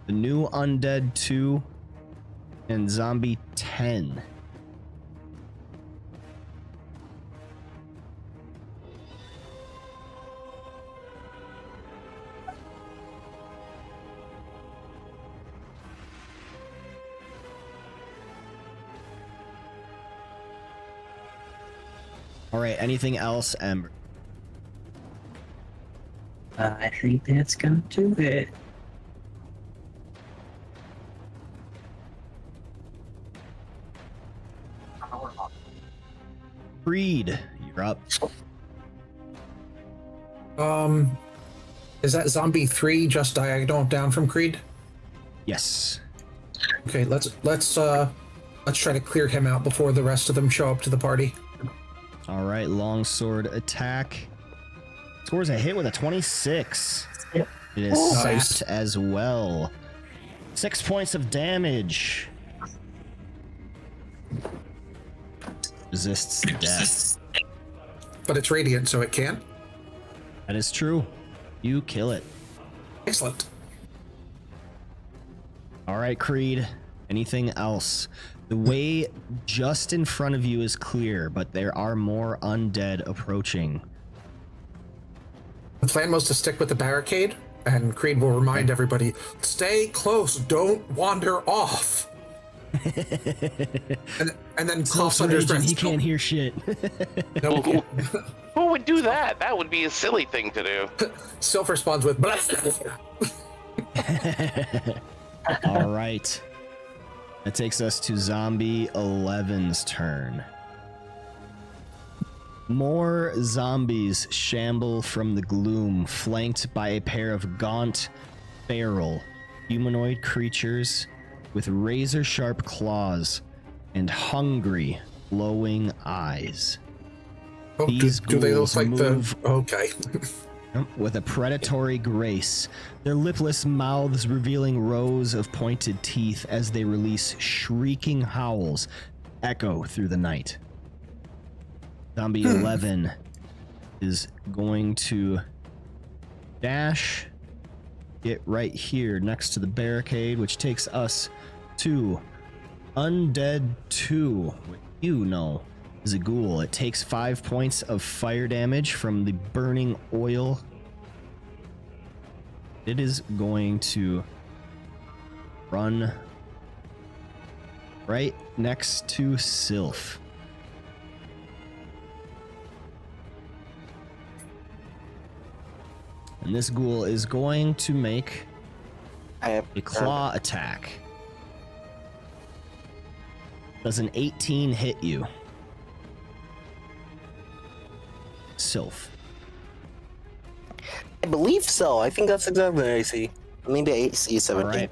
The new undead 2 and Zombie 10. All right, anything else, Ember? I think that's gonna do it. Creed, you're up. Is that zombie 3 just diagonal down from Creed? Yes. Okay, let's try to clear him out before the rest of them show up to the party. All right, longsword attack. Scores a hit with a 26. It is Nice. sapped as well. 6 points of damage. Resists death. But it's radiant, so it can. That is true. You kill it. Excellent. All right, Creed. Anything else? The way just in front of you is clear, but there are more undead approaching. The plan was to stick with the barricade, and Creed will remind everybody, stay close, don't wander off. and then coughs under his breath. He can't hear shit. No, he can't. Who would do that? That would be a silly thing to do. Sylph responds with, All right. That takes us to Zombie 11's turn. More zombies shamble from the gloom, flanked by a pair of gaunt, feral, humanoid creatures with razor-sharp claws and hungry, glowing eyes. Oh, These do they look ghouls like move Okay. with a predatory grace, their lipless mouths revealing rows of pointed teeth as they release shrieking howls echo through the night. Zombie 11 is going to dash, get right here next to the barricade, which takes us to Undead 2. You know, is a ghoul. It takes 5 points of fire damage from the burning oil. It is going to run right next to Sylph. And this ghoul is going to make a claw attack. Does an 18 hit you? Sylph. I believe so. I think that's exactly what I see. Maybe AC 17. All right.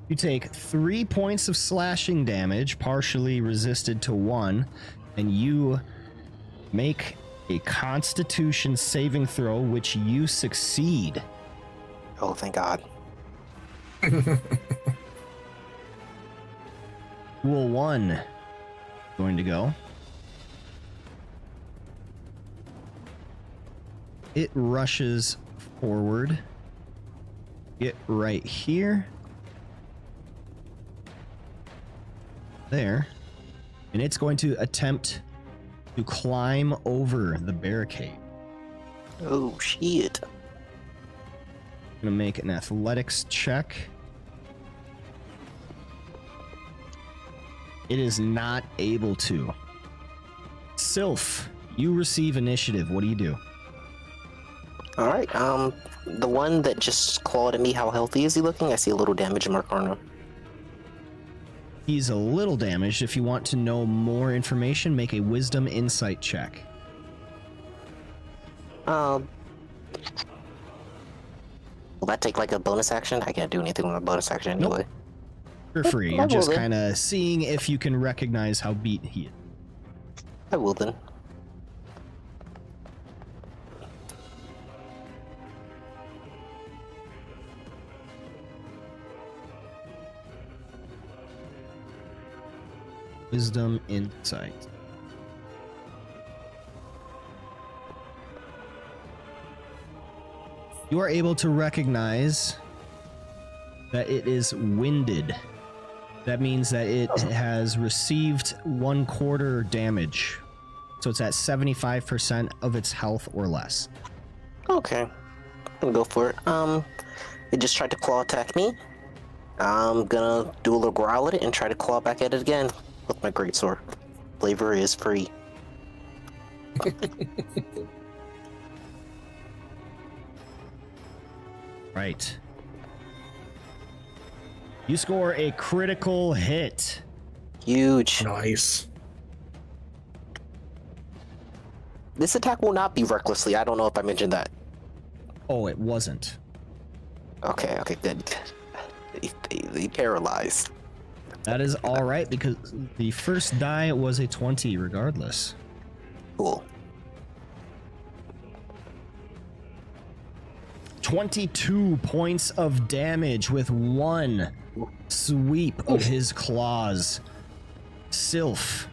You take 3 points of slashing damage, partially resisted to 1, and you make a Constitution saving throw, which you succeed. Oh, thank God. Rule 1 going to go. It rushes forward. Get right here. There. And it's going to attempt to climb over the barricade. Oh, shit. Gonna make an athletics check. It is not able to. Sylph, you receive initiative. What do you do? Alright, the one that just clawed at me, how healthy is he looking? I see a little damage mark on him. He's a little damaged. If you want to know more information, make a wisdom insight check. Will that take like a bonus action? I can't do anything with a bonus action Nope. anyway. For free. I You're just will then. kind of seeing if you can recognize how beat he is. I will then. Wisdom insight. You are able to recognize that it is winded. That means that it has received 1/4 damage. So it's at 75% of its health or less. Okay. I'm gonna go for it. It just tried to claw attack me. I'm gonna do a little growl at it and try to claw back at it again with my greatsword. Flavor is free. Right. You score a critical hit. Huge. Nice. This attack will not be recklessly. I don't know if I mentioned that. Oh, it wasn't. Okay, good. They paralyzed. That is all right because the first die was a 20 regardless. Cool. 22 points of damage with one sweep of his claws. Sylph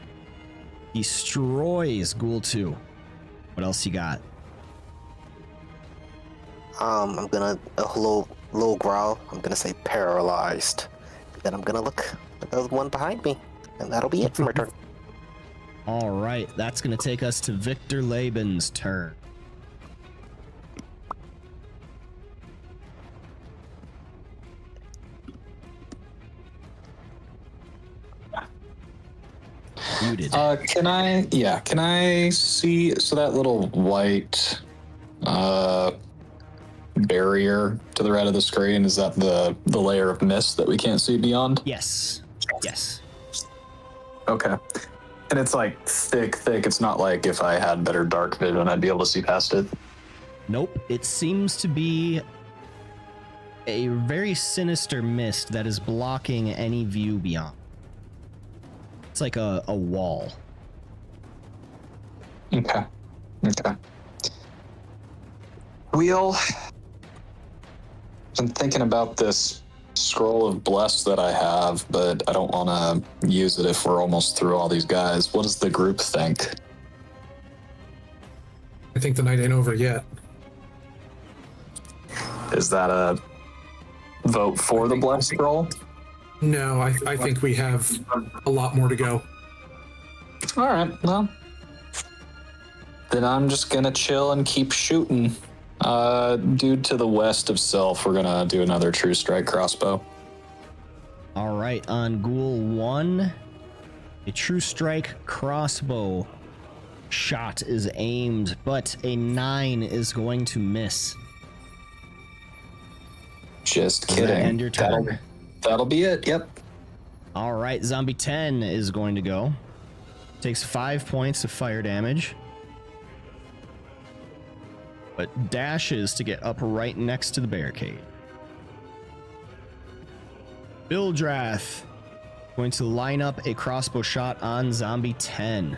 destroys Ghoul 2. What else you got? I'm gonna a low growl. I'm gonna say paralyzed. Then I'm gonna look at the one behind me, and that'll be it for my turn. All right, that's going to take us to Victor Laban's turn. Muted. Can I see, so that little white barrier to the right of the screen, is that the layer of mist that we can't see beyond? Yes. Yes. Okay. And it's like thick. It's not like if I had better dark vision, I'd be able to see past it. Nope. It seems to be a very sinister mist that is blocking any view beyond. It's like a wall. Okay. We'll... I'm thinking about this scroll of bless that I have, but I don't want to use it if we're almost through all these guys. What does the group think? I think the night ain't over yet. Is that a vote for the blessed roll? No, I think we have a lot more to go. All right, well, then I'm just gonna chill and keep shooting. Dude to the west of Self, we're gonna do another True Strike crossbow. All right, on Ghoul 1, a True Strike crossbow shot is aimed, but a 9 is going to miss. Just Does that kidding. end your turn? That'll be it, yep. All right, Zombie 10 is going to go. Takes 5 points of fire damage, but dashes to get up right next to the barricade. Bildrath going to line up a crossbow shot on Zombie 10.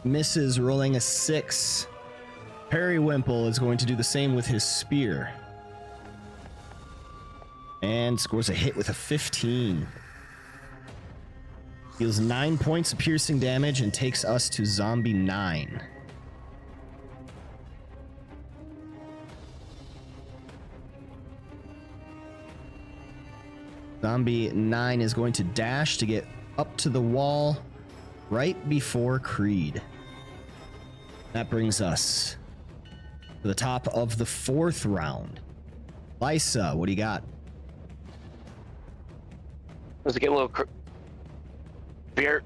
Misses, rolling a 6. Periwimple is going to do the same with his spear. And scores a hit with a 15. Deals 9 points of piercing damage and takes us to Zombie 9. Zombie 9 is going to dash to get up to the wall right before Creed. That brings us to the top of the 4th round. Lysa, what do you got? Does it get a little beer?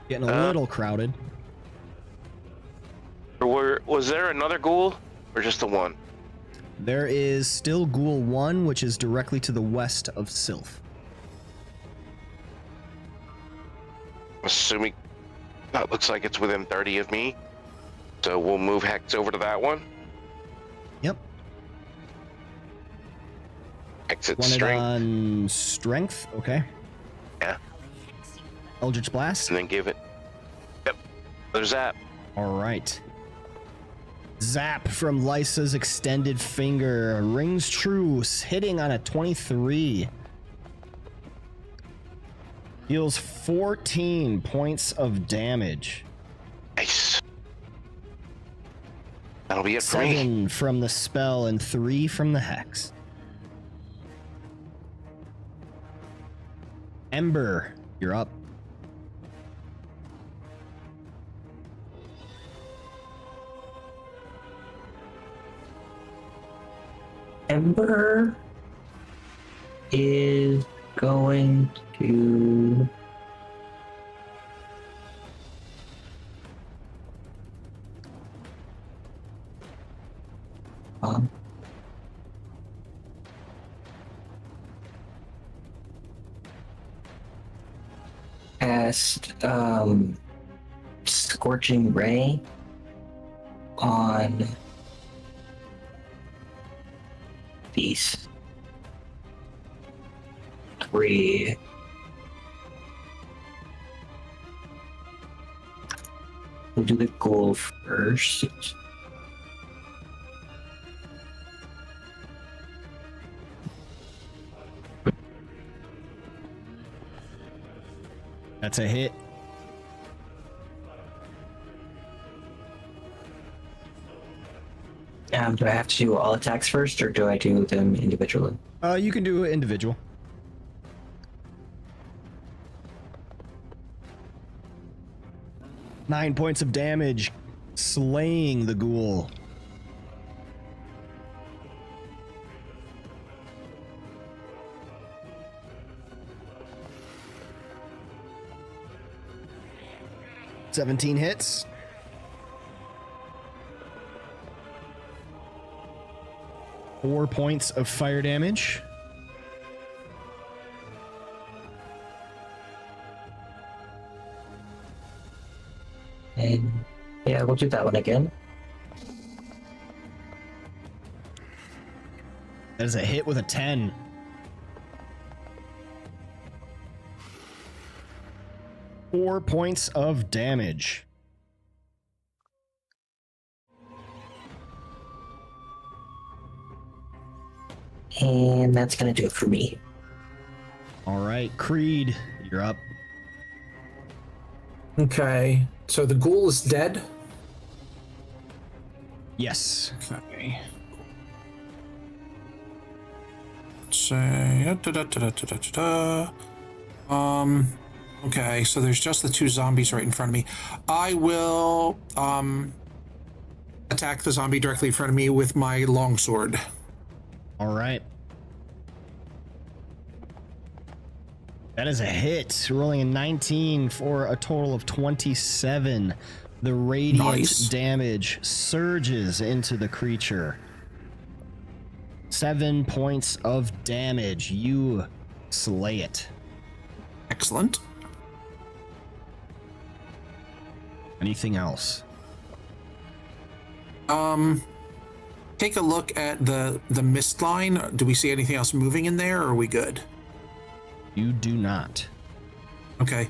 Getting a little crowded. Was there another ghoul or just the one? There is still Ghoul 1, which is directly to the west of Sylph. Assuming that looks like it's within 30 of me. So we'll move Hex over to that one. Yep. Exit Wanted strength. on strength, okay. Yeah. Eldritch Blast. And then give it. Yep. There's that. All right. Zap from Lysa's extended finger rings true, hitting on a 23. Deals 14 points of damage. Nice. That'll be it for me. 7 from the spell and 3 from the hex. Ember, you're up. Ember is going to cast Scorching Ray on these 3. We'll do the ghoul first. That's a hit. Do I have to do all attacks first, or do I do them individually? You can do it individual. Nine points of damage, slaying the ghoul. $17 hits. Four points of fire damage. And yeah, we'll do that one again. That is a hit with a 10. Four points of damage. And that's gonna do it for me. All right, Creed, you're up. Okay, so the ghoul is dead. Yes. Okay. Say okay, so there's just the two zombies right in front of me. I will attack the zombie directly in front of me with my longsword. All right. That is a hit, rolling a 19 for a total of 27. The radiant Nice. damage surges into the creature. 7 points of damage. You slay it. Excellent. Anything else? Take a look at the mist line. Do we see anything else moving in there, or are we good? You do not. Okay.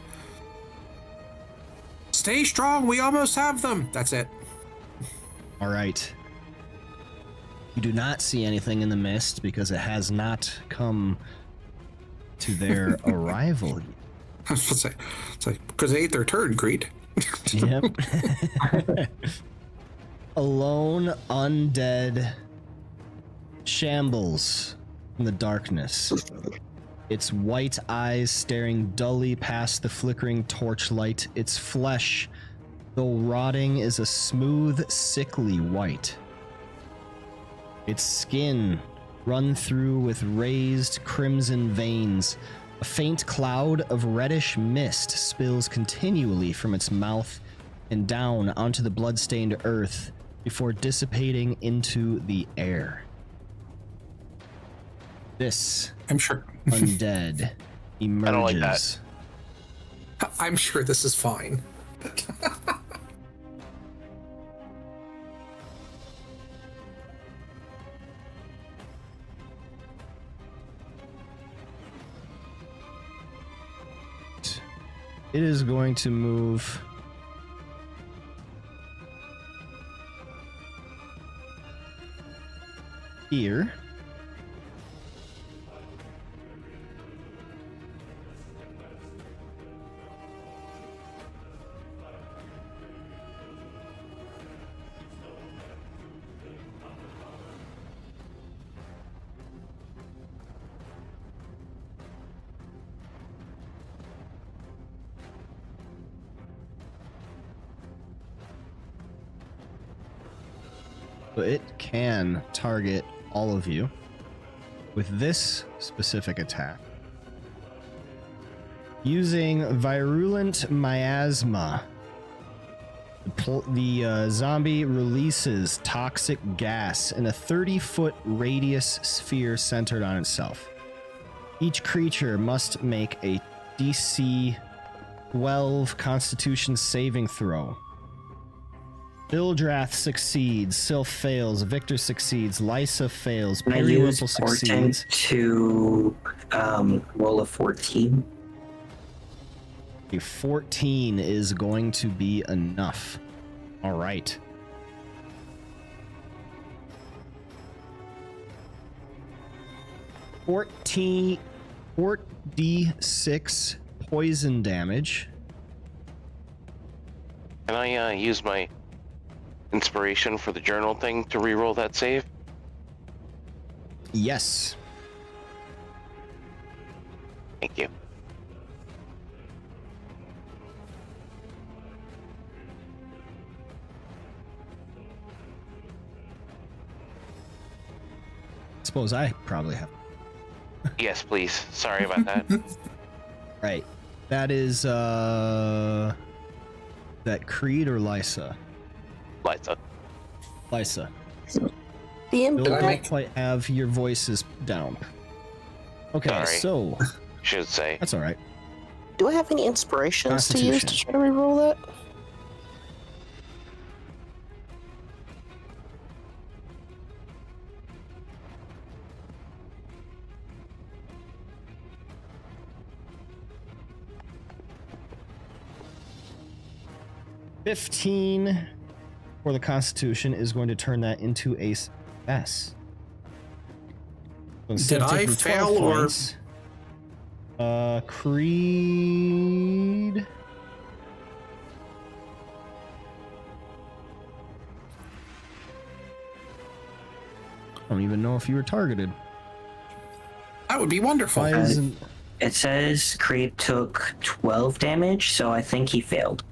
Stay strong. We almost have them. That's it. All right. You do not see anything in the mist because it has not come to their arrival. I was gonna say, it's like because they ate their turn, Creed. Yep. A lone undead shambles in the darkness. Its white eyes staring dully past the flickering torchlight. Its flesh, though rotting, is a smooth, sickly white. Its skin run through with raised crimson veins. A faint cloud of reddish mist spills continually from its mouth and down onto the bloodstained earth before dissipating into the air. This I'm sure. undead emerges. I don't like that. I'm sure this is fine. It is going to move here. So it can target all of you with this specific attack. Using Virulent Miasma, the zombie releases toxic gas in a 30-foot radius sphere centered on itself. Each creature must make a DC 12 Constitution saving throw. Bildrath succeeds, Sylph fails, Victor succeeds, Lysa fails, Can I use Periwinkle Portent succeeds. to roll a 14? A 14 is going to be enough. All right. $4d6 poison damage. Can I use my inspiration for the journal thing to reroll that save? Yes. Thank you. Suppose I probably have. Yes, please. Sorry about that. Right. That is that Creed or Lysa? Liza. Lysa. The Bill, impact. don't quite have your voices down. Okay, Sorry. so Should say. that's all right. Do I have any inspirations to use to Constitution. try to reroll that? $15 for the Constitution is going to turn that into a success. So instead Did of I taking 12 fail or- points, Creed don't even know if you were targeted. That would be wonderful. Why isn't... It says Creep took 12 damage, so I think he failed.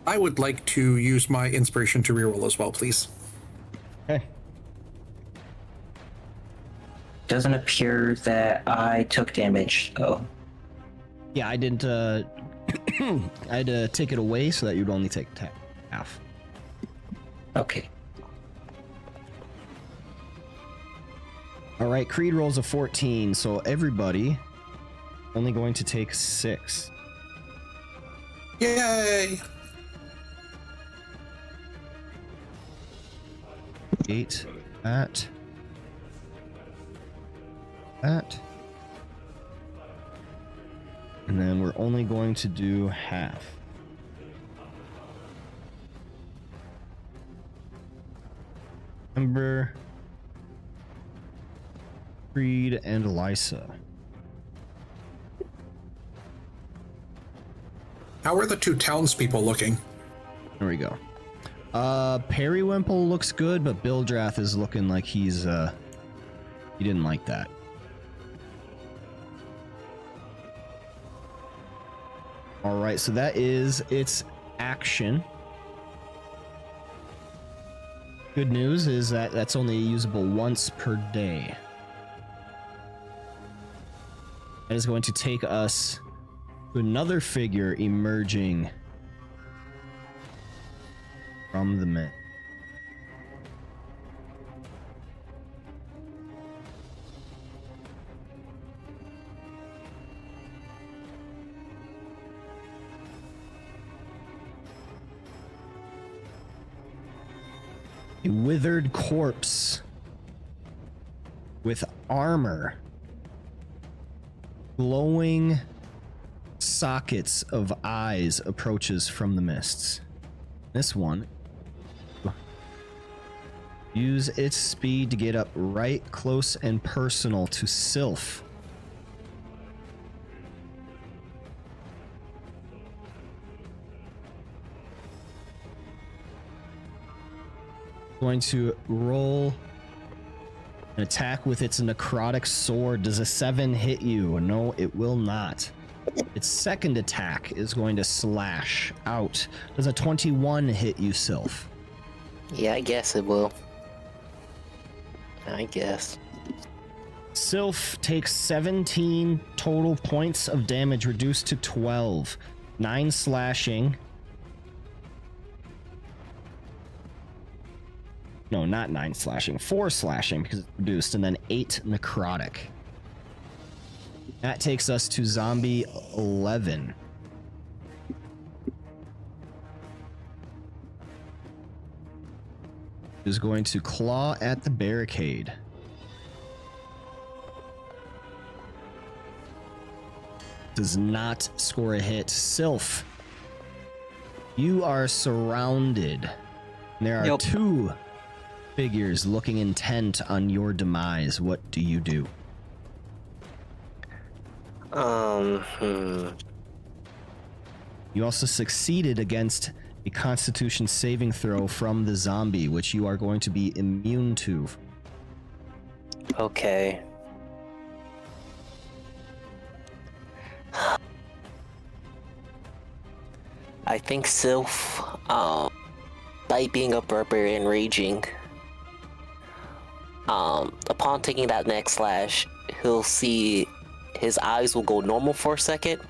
I would like to use my inspiration to reroll as well, please. Okay. Doesn't appear that I took damage, though. Yeah, I didn't, I had to take it away so that you'd only take half. Okay. All right, Creed rolls a 14, so everybody only going to take 6. Yay! 8, that. And then we're only going to do half. Ember, Creed, and Elisa. How are the 2 townspeople looking? There we go. Periwimple looks good, but Bildrath is looking like he's, he didn't like that. Alright, so that is its action. Good news is that that's only usable once per day. That is going to take us to another figure emerging from the mist. A withered corpse with armor, glowing sockets of eyes approaches from the mists. This one use its speed to get up right close and personal to Sylph. Going to roll an attack with its necrotic sword. Does a 7 hit you? No, it will not. Its second attack is going to slash out. Does a 21 hit you, Sylph? Yeah, I guess it will. I guess. Sylph takes 17 total points of damage, reduced to 12. 9 slashing. No, not 9 slashing. 4 slashing because it's reduced, and then 8 necrotic. That takes us to zombie 11. Is going to claw at the barricade. Does not score a hit. Sylph, you are surrounded. There are 2 figures looking intent on your demise. What do you do? You also succeeded against a Constitution saving throw from the zombie, which you are going to be immune to. Okay. I think Sylph, by being a barbarian raging, upon taking that next slash, he'll see his eyes will go normal for a second,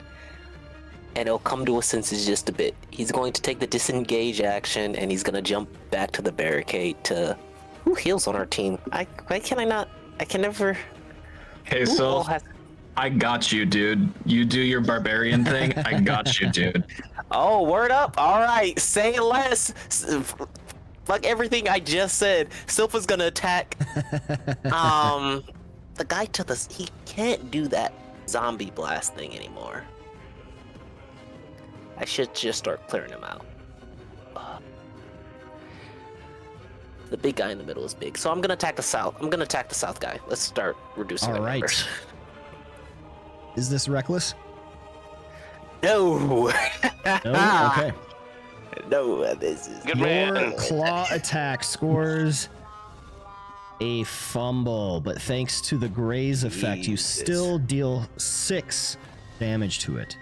and he'll come to his senses just a bit. He's going to take the disengage action, and he's going to jump back to the barricade to... Who heals on our team? Why can I not... I can never... Hey, so I got you, dude. You do your barbarian thing. I got you, dude. Oh, word up. All right. Say less. Fuck everything I just said. Sylpha's going to attack. The guy to the... He can't do that zombie blast thing anymore. I should just start clearing him out. The big guy in the middle is big, so I'm gonna attack the south. I'm gonna attack the south guy. Let's start reducing the numbers. Is this reckless? No. No? Okay. No, this is Good Your man. claw attack scores A fumble, but thanks to the graze effect, you Jesus. still deal 6 damage to it.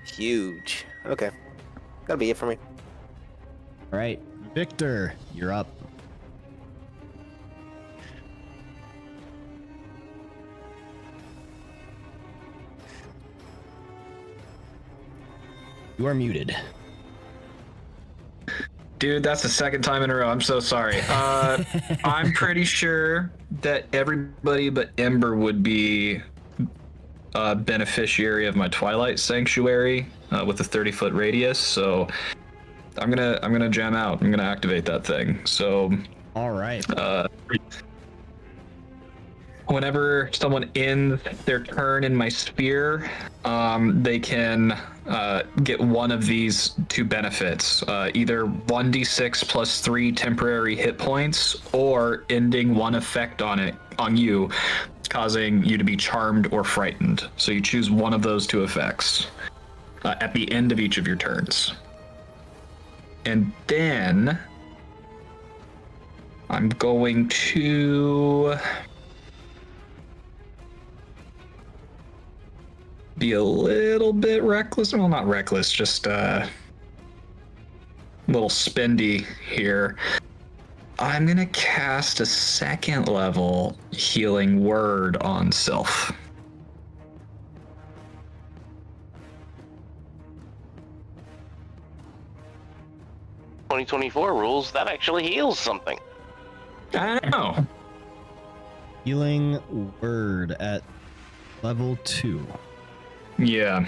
Huge. Okay. That'll be it for me. All right, Victor, you're up. You are muted. Dude, that's the second time in a row. I'm so sorry. I'm pretty sure that everybody but Ember would be a beneficiary of my Twilight Sanctuary with a 30-foot radius. So I'm gonna jam out. I'm gonna activate that thing. So All right. whenever someone ends their turn in my sphere, they can get one of these 2 benefits, either 1d6 plus 3 temporary hit points, or ending one effect on you, causing you to be charmed or frightened. So you choose one of those 2 effects at the end of each of your turns. And then I'm going to be a little bit reckless. Well, not reckless, just a little spendy here. I'm gonna cast a 2nd level healing word on Sylph. "2024 rules, that actually heals something." I don't know. Healing word at level 2. Yeah.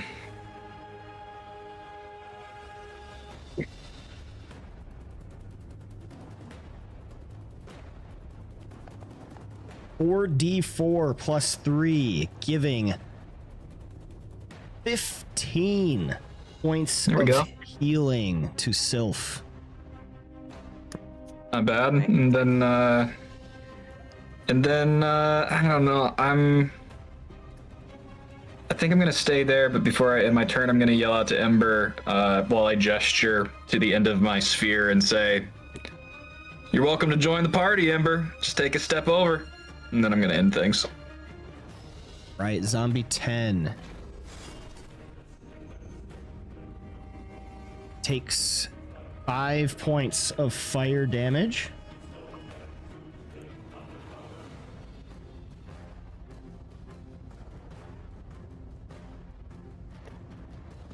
$4d4 plus 3, giving 15 points There we go. of healing to Sylph. Not bad. And then I don't know. I think I'm gonna stay there, but before I end my turn, I'm gonna yell out to Ember while I gesture to the end of my sphere and say, "You're welcome to join the party, Ember. Just take a step over." And then I'm gonna end things. Right, zombie 10 takes 5 points of fire damage.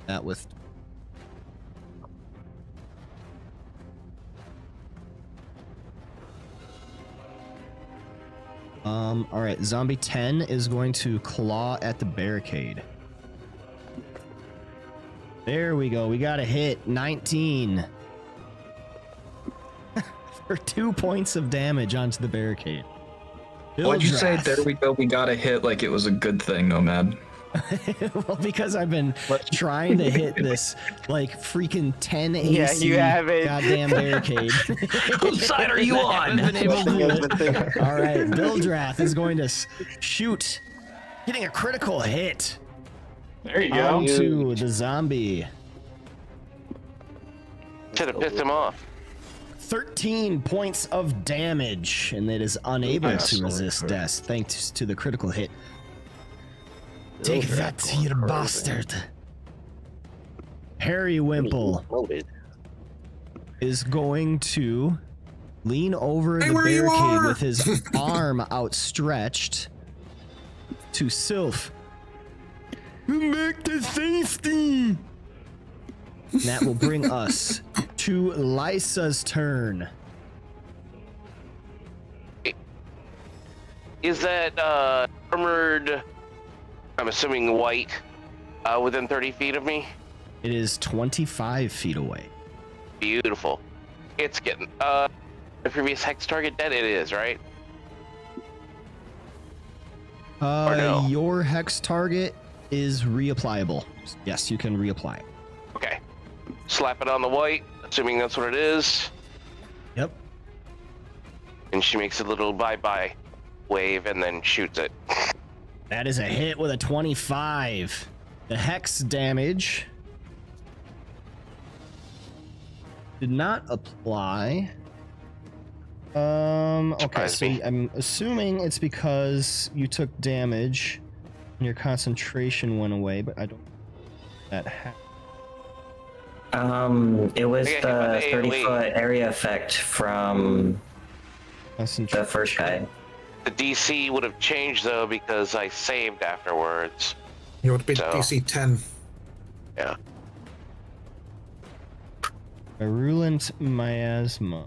That with all right, zombie 10 is going to claw at the barricade. There we go. We got a hit. 19 for 2 points of damage onto the barricade. Why'd you say Bildrath. there we go? We got a hit like it was a good thing, Nomad. Well, because I've been trying to hit this like freaking 10 AC Yeah, you haven't. goddamn barricade. Whose side are you on? Haven't been able to do it. All right, Bildrath is going to shoot, getting a critical hit There you go. onto the zombie. Should have pissed him off. 13 points of damage, and it is unable to resist death thanks to the critical hit. Take that, you bastard. Harry Wimple Loaded. is going to lean over Stay the where you barricade are. with his arm outstretched to Sylph. Make this safety. And that will bring us to Lysa's turn. Is that armored, I'm assuming white, within 30 feet of me? It is 25 feet away. Beautiful. It's getting, the previous hex target dead? It is, right? Or no? Your hex target is reapplicable. Yes, you can reapply it. Okay. Slap it on the white, assuming that's what it is. Yep. And she makes a little bye-bye wave and then shoots it. That is a hit with a 25. The hex damage did not apply. Okay, Surprised so me. I'm assuming it's because you took damage and your concentration went away, but I don't that It was I got hit by the the AoE. 30-foot area effect from the first guy. The DC would have changed though because I saved afterwards. You would be So- DC 10. Yeah. Virulent miasma.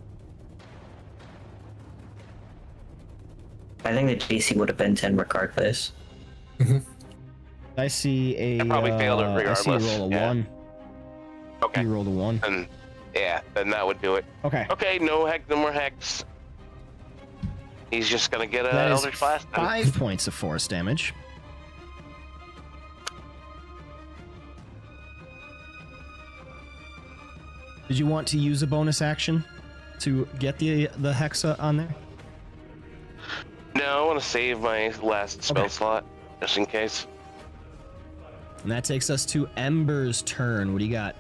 I think the DC would have been 10 regardless. I see a. I probably failed it I see you regardless, roll a yeah. 1. Okay. You rolled a 1. Then, yeah, then that would do it. Okay. Okay, no more hex. He's just gonna get an That is Eldritch Blast. then. 5 points of force damage. Did you want to use a bonus action to get the hexa on there? No, I want to save my last spell Okay. slot just in case. And that takes us to Ember's turn. What do you got?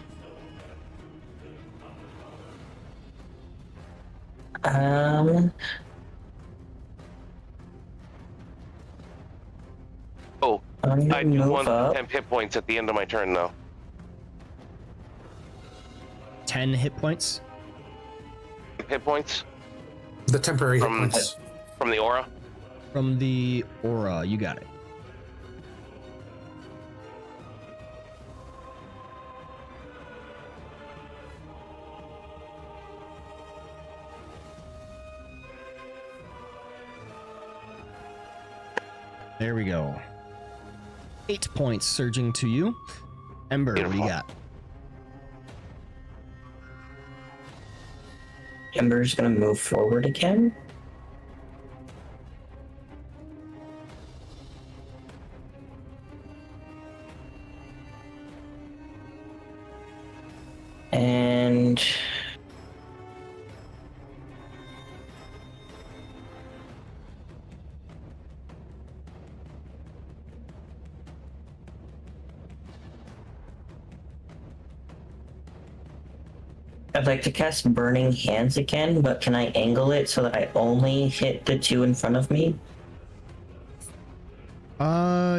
Oh, I'm I gonna do move want up. 10 hit points at the end of my turn though. 10 hit points. Hit points The temporary hit From- points. from the aura. From the aura, you got it. There we go. 8 points surging to you. Ember, what do you Beautiful. got? Ember's gonna move forward again. And I'd like to cast Burning Hands again, but can I angle it so that I only hit the two in front of me?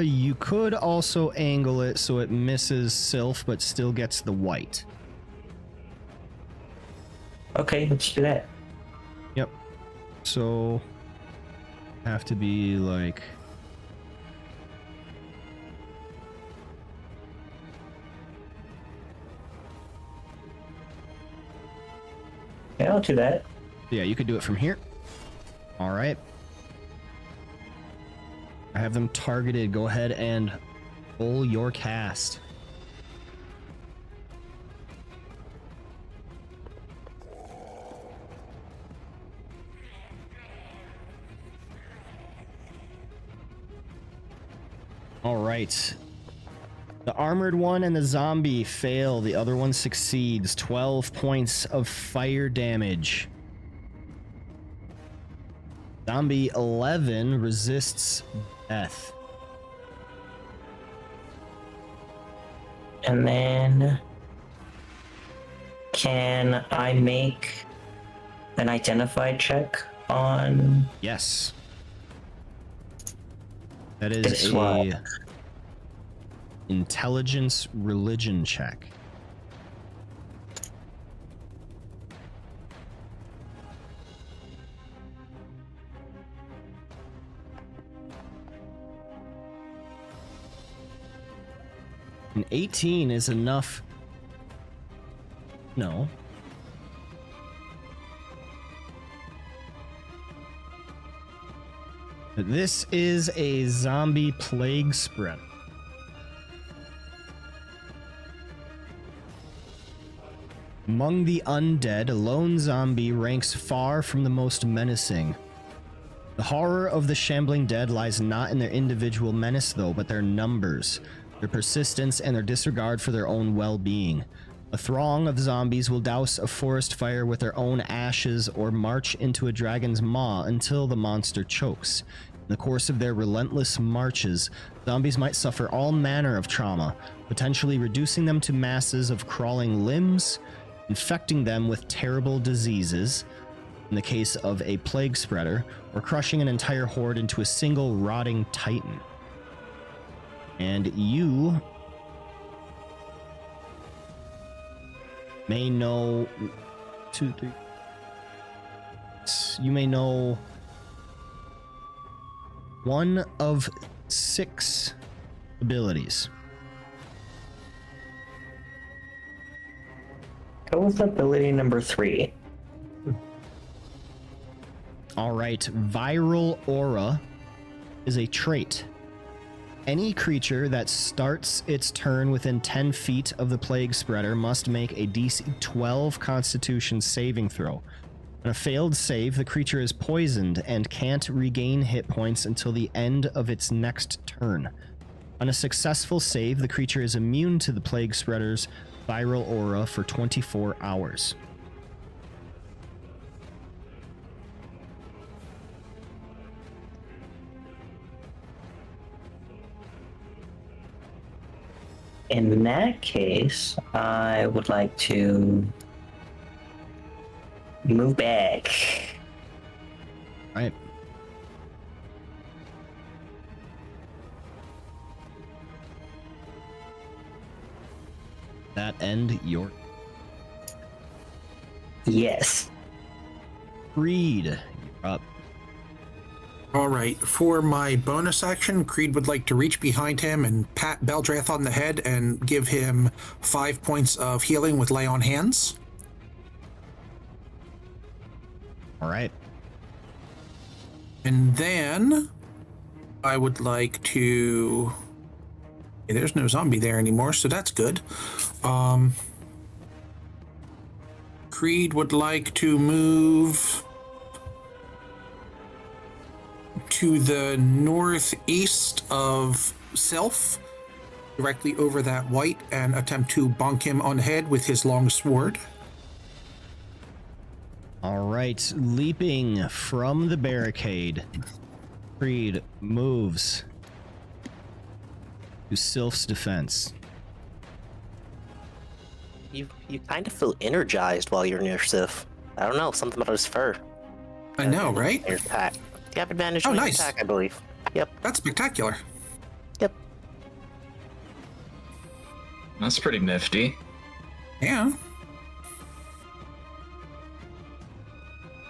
You could also angle it so it misses Sylph but still gets the white. Okay, let's do that. Yep. So have to be like Yeah, I'll do that. yeah, you could do it from here. All right. I have them targeted. Go ahead and roll your cast. All right. The armored one and the zombie fail. The other one succeeds. 12 points of fire damage. Zombie 11 resists death. And then can I make an identify check on Yes. That is This a one. intelligence religion check. An 18 is enough. No. This is a zombie plague spread. Among the undead, a lone zombie ranks far from the most menacing. The horror of the shambling dead lies not in their individual menace, though, but their numbers, their persistence, and their disregard for their own well-being. A throng of zombies will douse a forest fire with their own ashes or march into a dragon's maw until the monster chokes. In the course of their relentless marches, zombies might suffer all manner of trauma, potentially reducing them to masses of crawling limbs, infecting them with terrible diseases, in the case of a plague spreader, or crushing an entire horde into a single rotting titan. And you may know you may know one of 6 abilities. Go with ability number 3. All right, Viral Aura is a trait. Any creature that starts its turn within 10 feet of the plague spreader must make a DC 12 Constitution saving throw. On a failed save, the creature is poisoned and can't regain hit points until the end of its next turn. On a successful save, the creature is immune to the plague spreader's viral aura for 24 hours. In that case, I would like to move back. All right. That end your Yes. Creed. You're up. All right, for my bonus action, Creed would like to reach behind him and pat Beldrath on the head and give him 5 points of healing with Lay on Hands. All right. And then I would like to... Okay, there's no zombie there anymore, so that's good. Creed would like to move to the northeast of Self, directly over that white, and attempt to bonk him on the head with his long sword. All right. Leaping from the barricade, Creed moves to Sylph's defense. You kind of feel energized while you're near Sif. I don't know, something about his fur. I know, right? Your attack. You have advantage on your nice. attack, I believe. Yep. That's spectacular. Yep. That's pretty nifty. Yeah.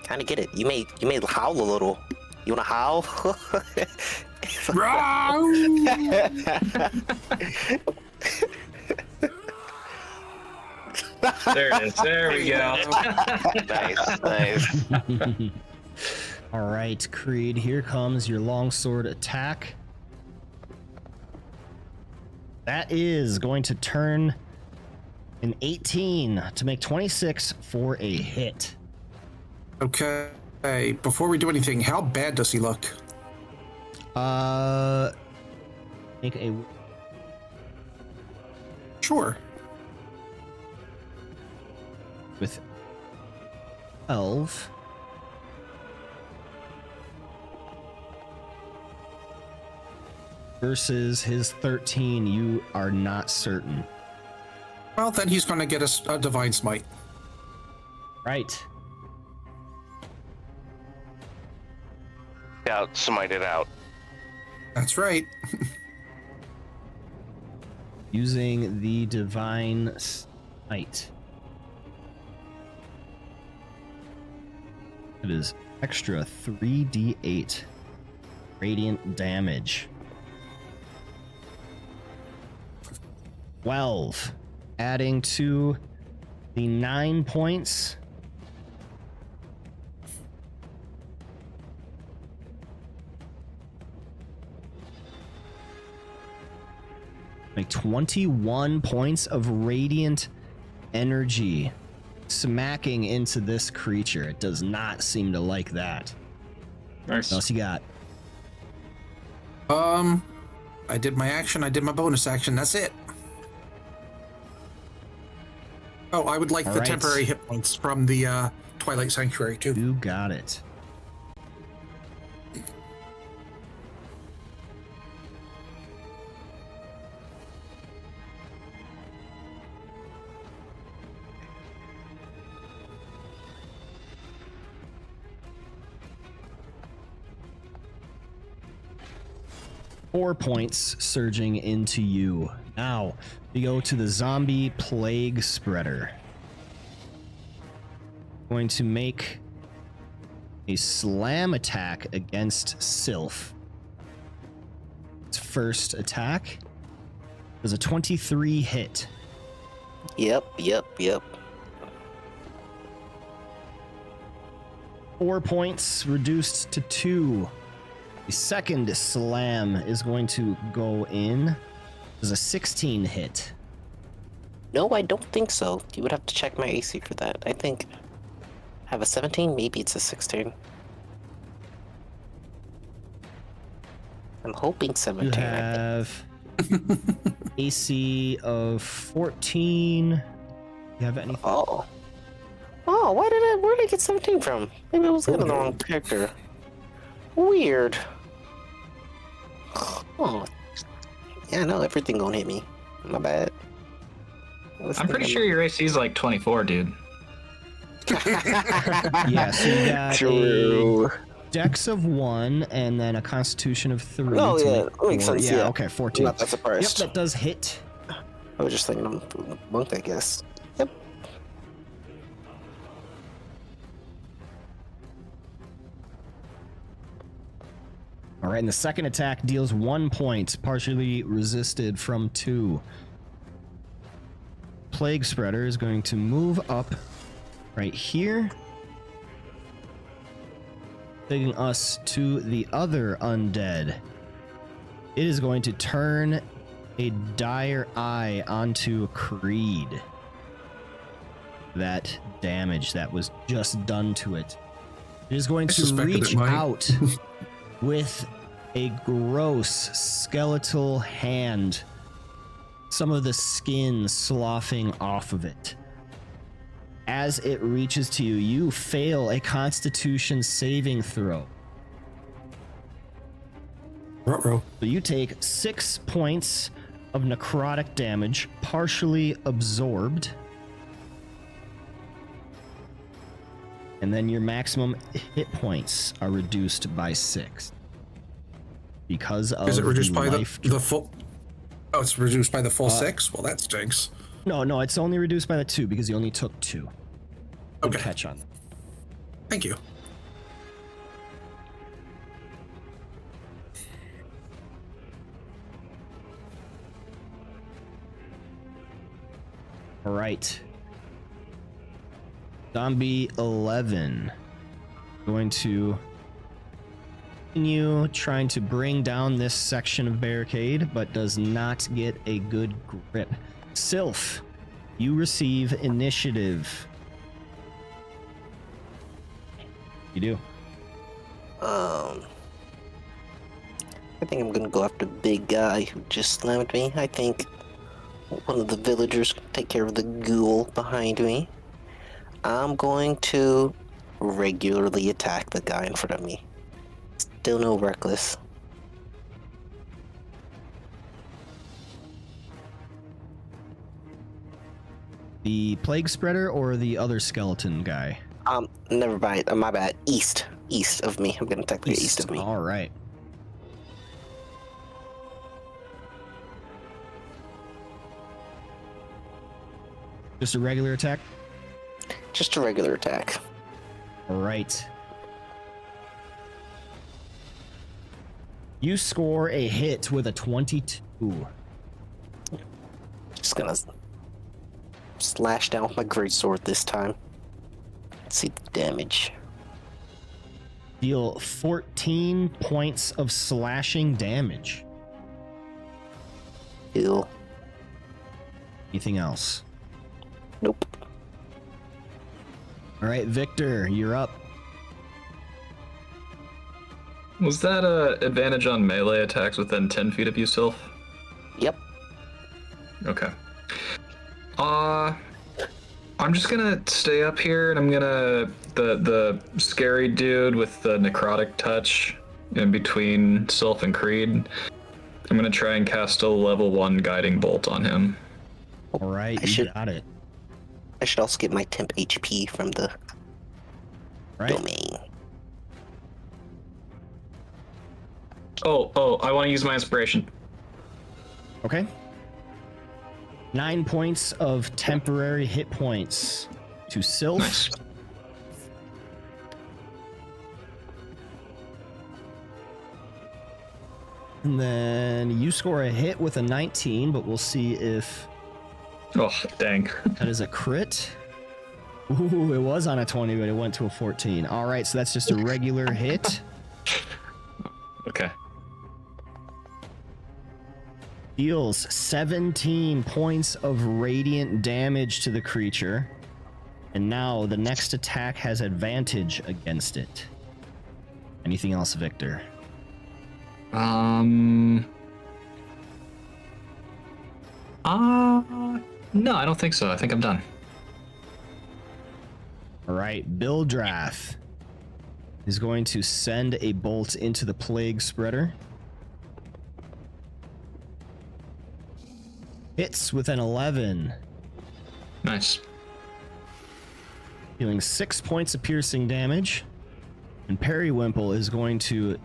Kind of get it. You may howl a little. You want to howl? There it is. There we go. Nice. All right, Creed, here comes your longsword attack. That is going to turn an 18 to make 26 for a hit. Okay. Before we do anything, how bad does he look? Make a Sure. with 12. Versus his 13, you are not certain. Well, then he's going to get a Divine Smite. Right. Out, smite it out. That's right. Using the Divine Smite. It is extra 3d8 radiant damage. 12, adding to the 9 points. Like 21 points of radiant energy smacking into this creature. It does not seem to like that. Nice. What else you got? I did my action, I did my bonus action, that's it. Oh, I would like All the right. temporary hit points from the Twilight Sanctuary, too. You got it. 4 points surging into you. Now, we go to the zombie plague spreader. Going to make a slam attack against Sylph. Its first attack was a 23 hit. Yep. 4 points reduced to 2. The second slam is going to go in. There's a 16 hit. No, I don't think so. You would have to check my AC for that. I think I have a 17, maybe it's a 16. I'm hoping 17. You have AC of 14. You have anything? Oh, where did I get 17 from? Maybe I was looking at the wrong character. Weird. Oh. Yeah, no, everything gonna hit me. My bad. I'm pretty sure your AC is like 24, dude. Yeah, so you got True. a dex of 1 and then a constitution of 3. Oh, to yeah, make that makes 4. sense, Yeah, yeah. okay, 14. Not that surprised. Yep, that does hit. I was just thinking I'm a monk, I guess. Yep. All right, and the second attack deals 1 point, partially resisted from 2. Plague Spreader is going to move up right here, taking us to the other undead. It is going to turn a dire eye onto Creed. That damage that was just done to it. It is going I to suspected reach it might. out with a gross skeletal hand, some of the skin sloughing off of it. As it reaches to you, you fail a Constitution saving throw. Ruh-roh. So you take 6 points of necrotic damage, partially absorbed. And then your maximum hit points are reduced by 6. Because of Is it reduced the by life the full? Oh, it's reduced by the full 6? Well, that stinks. No, it's only reduced by the 2 because you only took 2. Good Okay. catch on. Thank you. All right. Zombie 11. Going to continue trying to bring down this section of barricade, but does not get a good grip. Sylph, you receive initiative. You do. I think I'm gonna go after the big guy who just slammed me. I think one of the villagers can take care of the ghoul behind me. I'm going to regularly attack the guy in front of me. Still no reckless. The plague spreader or the other skeleton guy? Never mind. My bad. East of me. I'm gonna attack the east of me. All right. Just a regular attack? Just a regular attack. All right. You score a hit with a 22. Just gonna slash down with my greatsword this time. Let's see the damage. Deal 14 points of slashing damage. Ew. Anything else? Nope. All right, Victor, you're up. Was that a advantage on melee attacks within 10 feet of you, Sylph? Yep. Okay. I'm just gonna stay up here, and I'm gonna the scary dude with the necrotic touch in between Sylph and Creed. I'm gonna try and cast a level 1 guiding bolt on him. All right, I you should- got it. I should also get my temp HP from the Right. domain. Oh, I want to use my inspiration. Okay. 9 points of temporary hit points to Sylph. Nice. And then you score a hit with a 19, but we'll see if Oh, dang. that is a crit. Ooh, it was on a 20, but it went to a 14. All right, so that's just a regular hit. Okay. Deals 17 points of radiant damage to the creature. And now the next attack has advantage against it. Anything else, Victor? No, I don't think so. I think I'm done. All right, Bildrath is going to send a bolt into the plague spreader. Hits with an 11. Nice. Dealing 6 points of piercing damage. And Periwimple is going to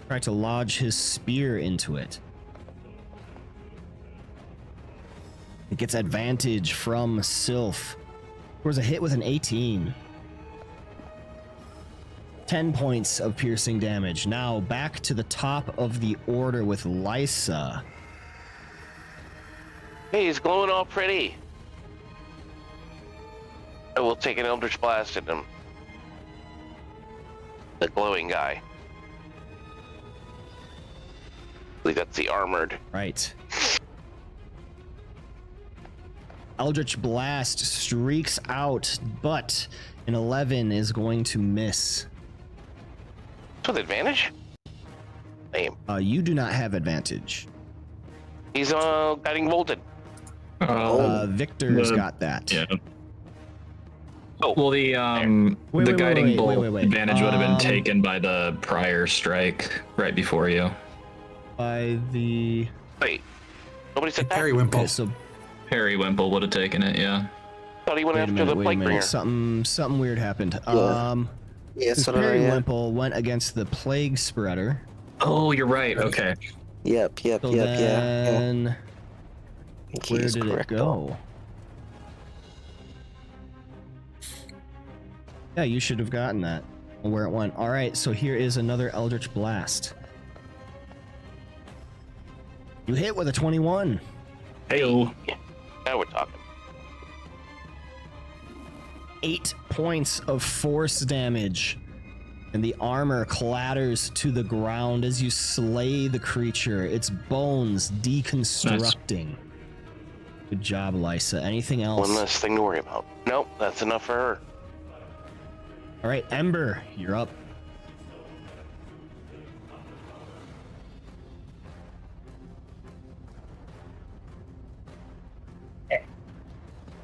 try to lodge his spear into it. It gets advantage from Sylph. Scores a hit with an 18. 10 points of piercing damage. Now back to the top of the order with Lysa. Hey, he's glowing all pretty. I will take an Eldritch Blast at him. The glowing guy. I believe that's the armored. Right. Eldritch Blast streaks out, but an 11 is going to miss. With advantage? Lame. You do not have advantage. He's guiding bolted. Victor's got that. Yeah. Oh, Well, the Wait, guiding bolt wait. advantage would have been taken by the prior strike right before you. By the... wait. Nobody said that? Periwimple. Okay, so Periwimple would have taken it, yeah. Thought he went wait a after minute, the wait a plague minute. bringer. Something weird happened. Yeah, so did I, Periwimple went against the plague spreader. Oh, you're right. Okay. Yep. So then, where did it go? Yeah, you should have gotten that. Where it went. All right, so here is another Eldritch Blast. You hit with a 21. Hey-o. Yeah, now we're talking. 8 points of force damage. And the armor clatters to the ground as you slay the creature, its bones deconstructing. Good job, Lysa. Anything else? One less thing to worry about. Nope, that's enough for her. All right, Ember, you're up.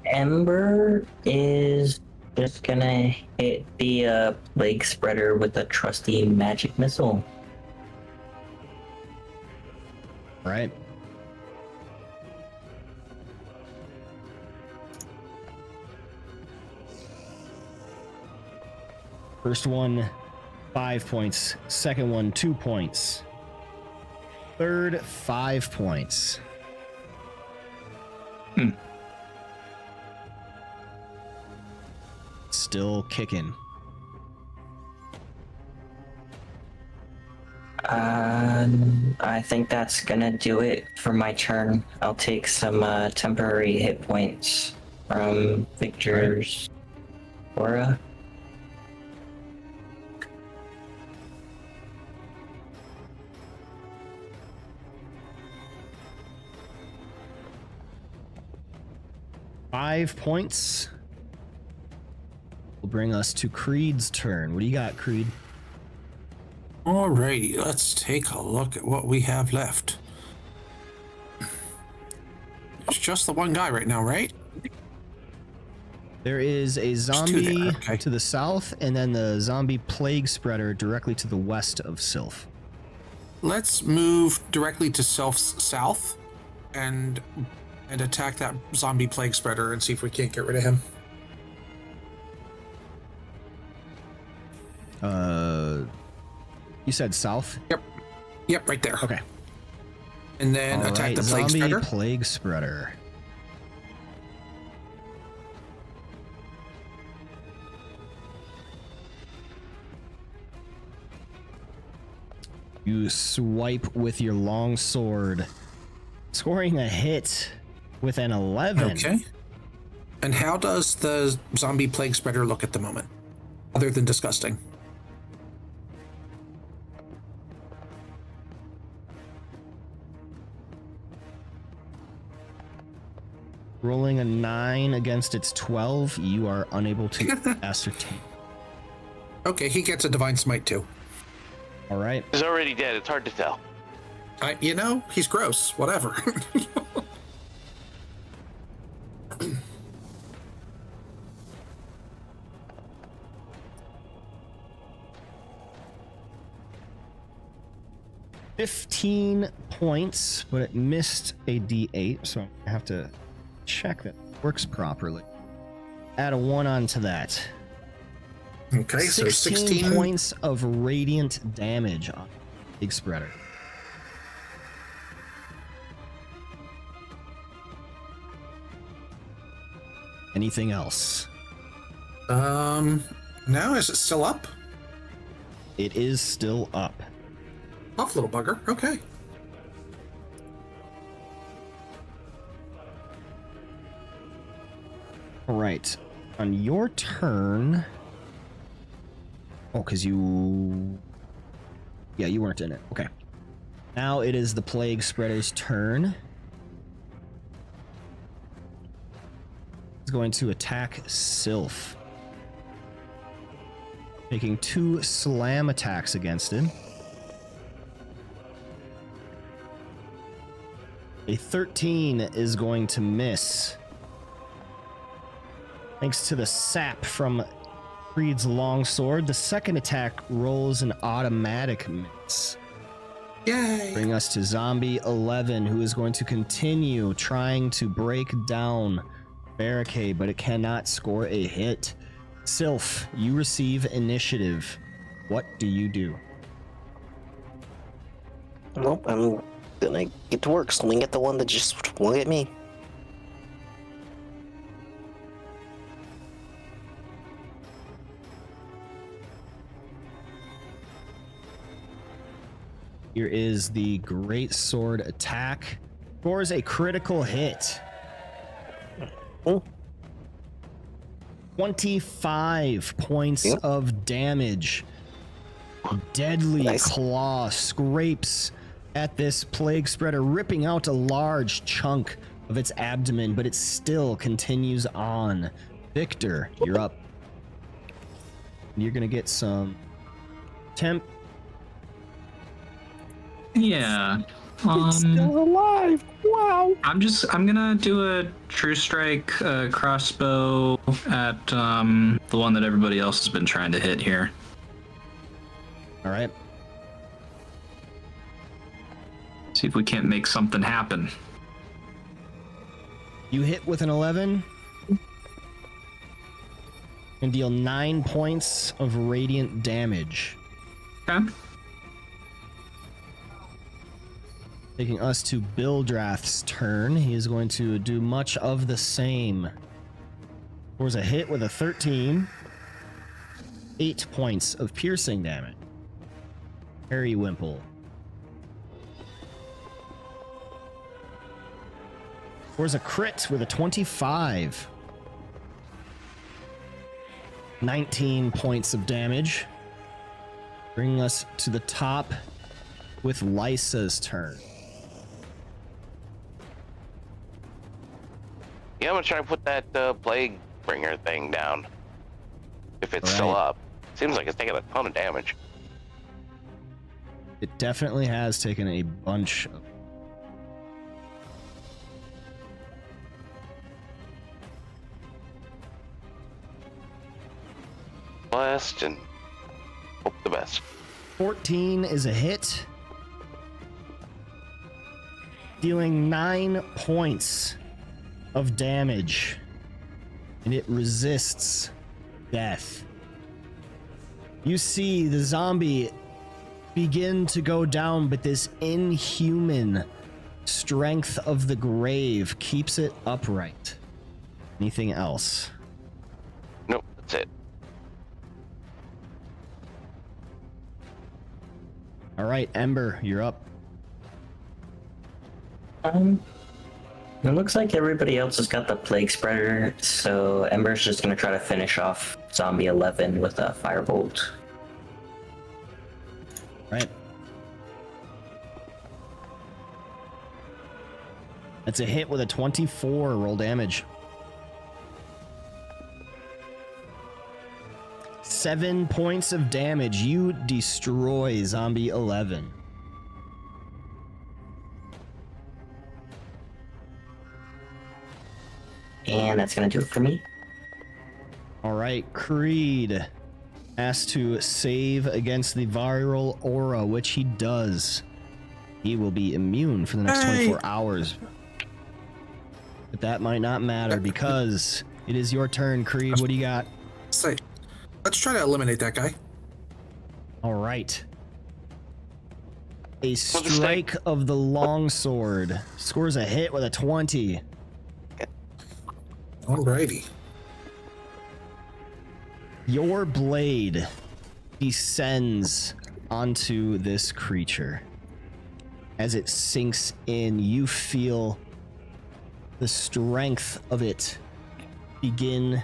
Ember is just gonna hit the plague spreader with a trusty magic missile. All right. First one, 5 points. Second one, 2 points. Third, 5 points. Still kicking. I think that's gonna do it for my turn. I'll take some temporary hit points from Victor's aura. Five points will bring us to Creed's turn. What do you got, Creed? Alrighty, let's take a look at what we have left. It's just the one guy right now, right? There is a two zombie there, okay. to the south, and then the zombie plague spreader directly to the west of Sylph. Let's move directly to Sylph's south and attack that zombie plague spreader and see if we can't get rid of him. You said south? Yep. Yep, right there. Okay. And then All attack right, the plague zombie spreader. plague spreader. You swipe with your long sword, scoring a hit with an 11. Okay. And how does the zombie plague spreader look at the moment? Other than disgusting. Rolling a 9 against its 12, you are unable to ascertain. Okay, he gets a divine smite too. All right. He's already dead. It's hard to tell. He's gross. Whatever. $15 points, but it missed a D8, so I have to check that it works properly. Add a 1 onto that. Okay, so 16 points of radiant damage on Big Spreader. Anything else? Now is it still up? It is still up. Off, little bugger. Okay. All right. On your turn. Oh, because you. Yeah, you weren't in it. Okay. Now it is the Plague Spreader's turn. He's going to attack Sylph. Making 2 slam attacks against him. A 13 is going to miss. Thanks to the sap from Creed's longsword, the second attack rolls an automatic miss. Yay! Bring us to Zombie 11, who is going to continue trying to break down Barricade, but it cannot score a hit. Sylph, you receive initiative. What do you do? Nope, I'm gonna get to work, swing at the one that just won't get me. Here is the Great Sword attack. Scores a critical hit. Oh. 25 points Yep. of damage. Deadly Nice. claw scrapes at this Plague Spreader, ripping out a large chunk of its abdomen, but it still continues on. Victor, you're up. You're gonna get some temp. Yeah. alive! Wow! I'm gonna do a true strike crossbow at the one that everybody else has been trying to hit here. All right. See if we can't make something happen. You hit with an 11 and deal 9 points of radiant damage. Okay. Taking us to Bildrath's turn. He is going to do much of the same. Scores a hit with a 13. 8 points of piercing damage. Periwimple. Scores a crit with a 25. 19 points of damage. Bringing us to the top with Lysa's turn. Yeah, I'm gonna try to put that plague bringer thing down. If it's still Right. up. Seems like it's taking a ton of damage. It definitely has taken a bunch of. Blessed and hope the best. 14 is a hit. Dealing 9 points of damage. And it resists death. You see the zombie begin to go down, but this inhuman strength of the grave keeps it upright. Anything else? Nope, that's it. All right, Ember, you're up. It looks like everybody else has got the plague spreader, so Ember's just gonna try to finish off Zombie 11 with a firebolt. Right. That's a hit with a 24. Roll damage. 7 points of damage. You destroy Zombie 11. And that's gonna do it for me. All right, Creed has to save against the viral aura, which he does. He will be immune for the next 24 hours. But that might not matter because it is your turn, Creed. What do you got? Say, let's try to eliminate that guy. All right. A strike of the longsword scores a hit with a 20. Alrighty. Your blade descends onto this creature. As it sinks in, you feel the strength of it begin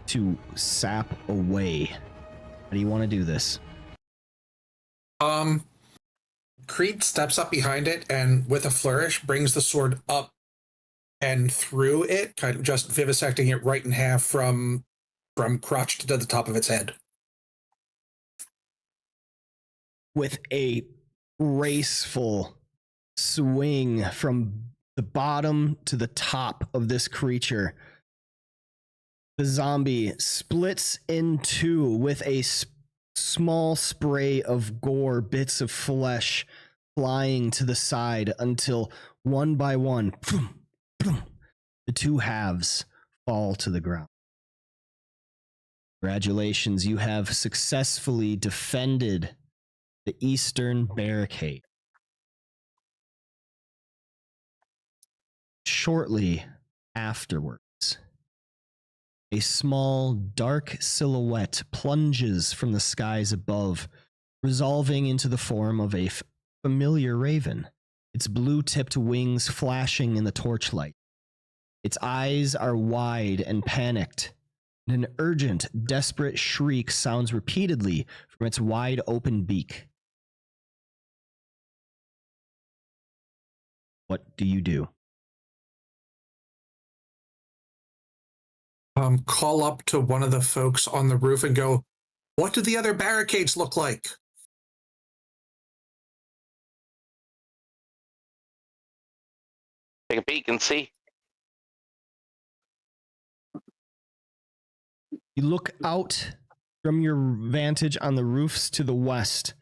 to sap away. How do you want to do this? Creed steps up behind it and with a flourish brings the sword up and through it, kind of just vivisecting it right in half from crotch to the top of its head. With a graceful swing from the bottom to the top of this creature, the zombie splits in two with a small spray of gore, bits of flesh flying to the side until one by one, the two halves fall to the ground. Congratulations, you have successfully defended the eastern barricade. Shortly afterwards, a small, dark silhouette plunges from the skies above, resolving into the form of a familiar raven, its blue-tipped wings flashing in the torchlight. Its eyes are wide and panicked, and an urgent, desperate shriek sounds repeatedly from its wide-open beak. What do you do? Call up to one of the folks on the roof and go, what do the other barricades look like? Take a peek and see. You look out from your vantage on the roofs to the west,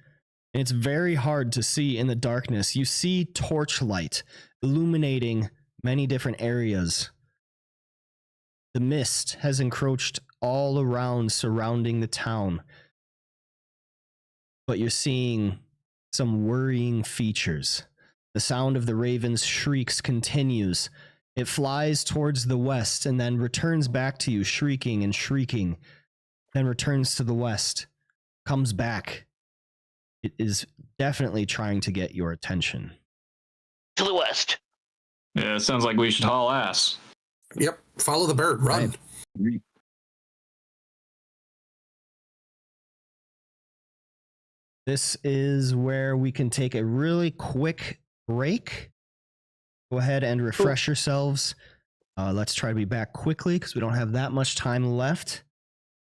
and it's very hard to see in the darkness. You see torchlight illuminating many different areas. The mist has encroached all around, surrounding the town. But you're seeing some worrying features. The sound of the raven's shrieks continues. It flies towards the west and then returns back to you, shrieking and shrieking. Then returns to the west, comes back. It is definitely trying to get your attention. To the west. Yeah, it sounds like we should haul ass. Yep, follow the bird, run. Right. This is where we can take a really quick break. Go ahead and refresh yourselves. Let's try to be back quickly because we don't have that much time left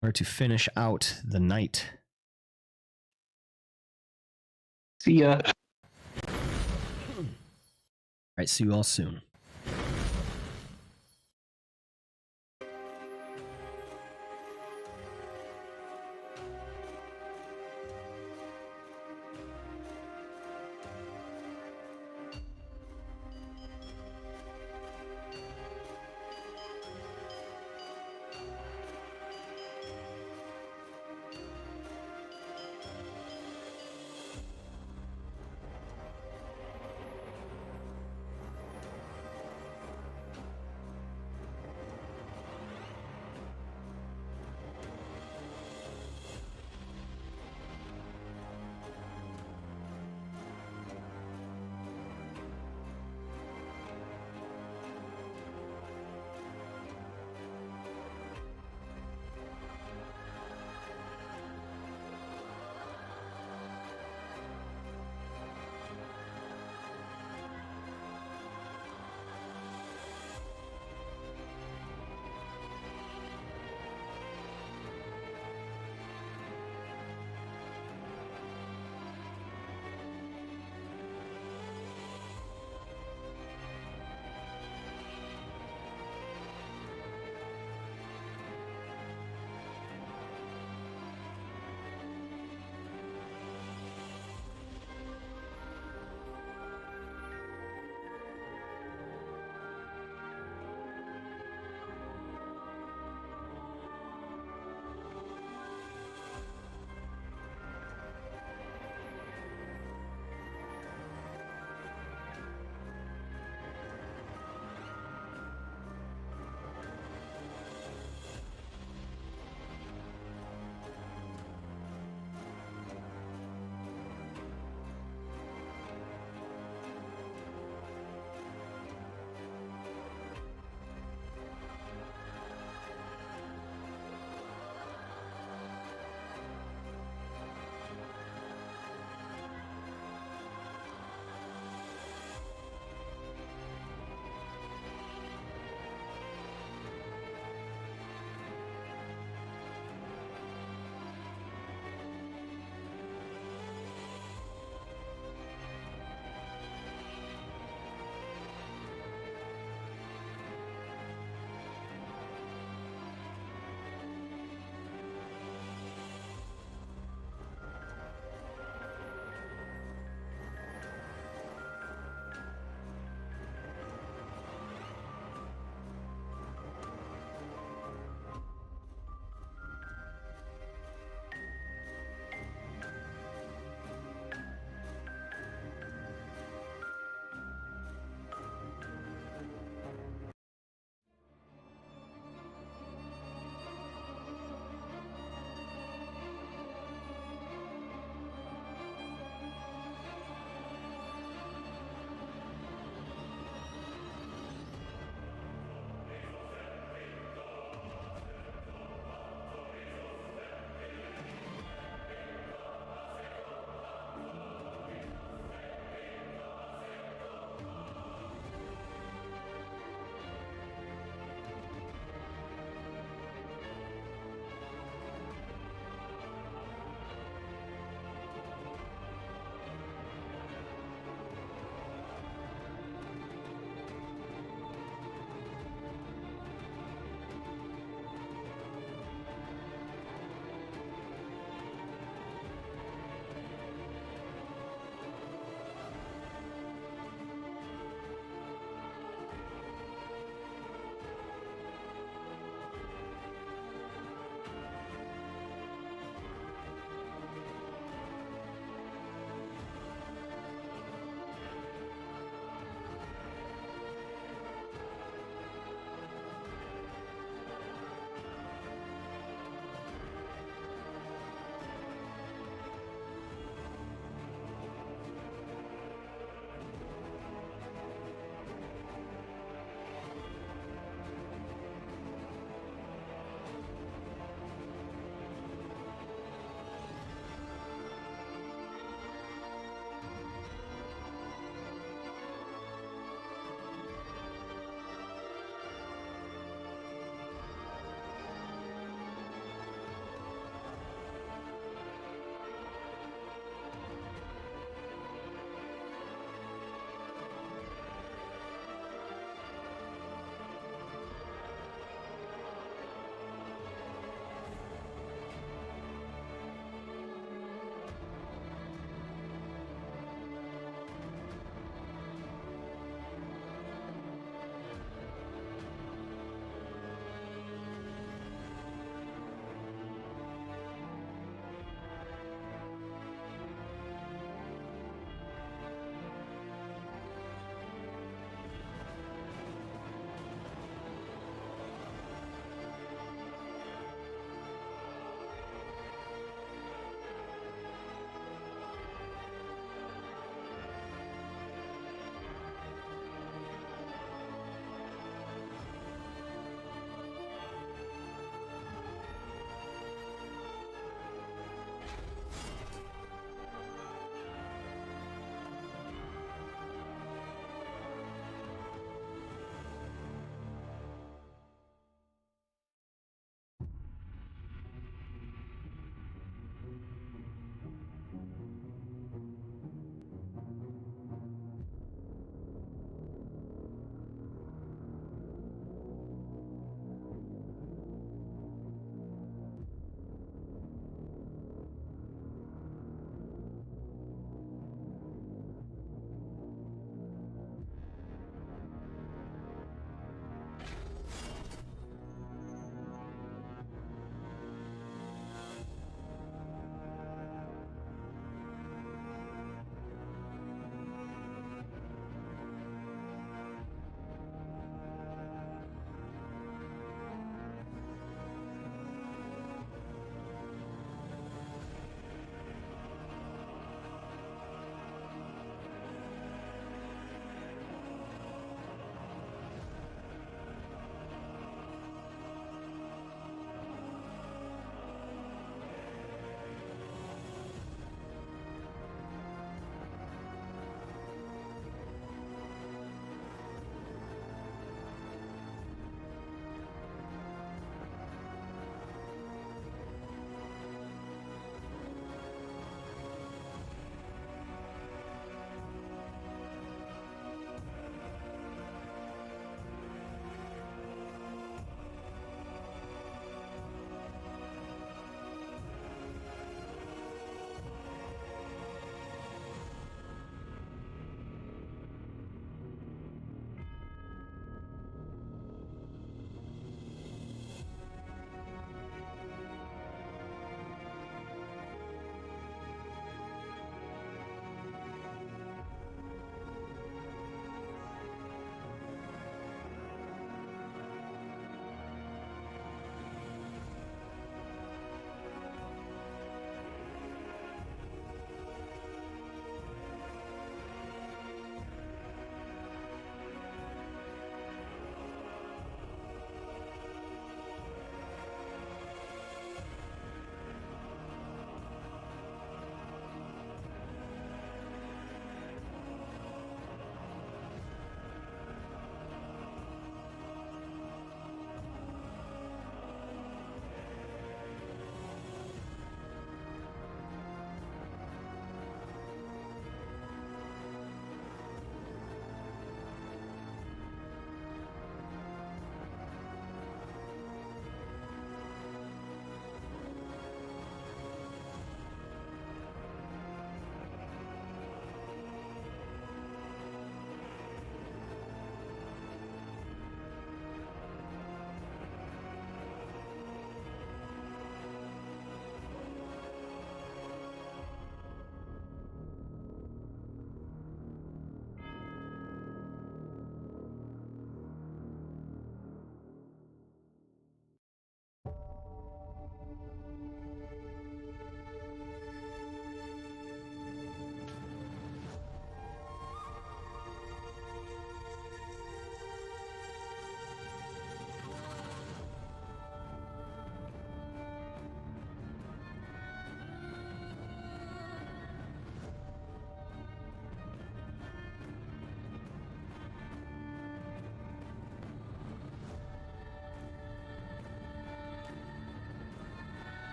in order to finish out the night. See ya. All right, see you all soon.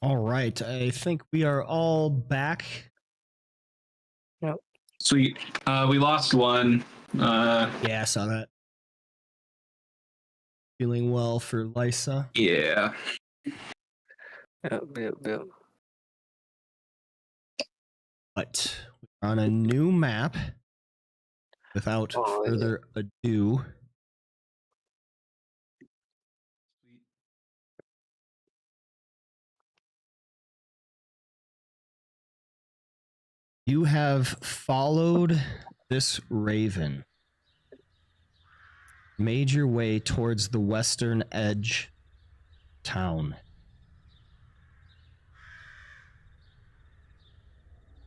All right, I think we are all back. Sweet. We lost one. Yeah, I saw that. Feeling well for Lysa. Yeah. Yep. But we're on a new map. Without further ado, you have followed this raven, made your way towards the western edge town.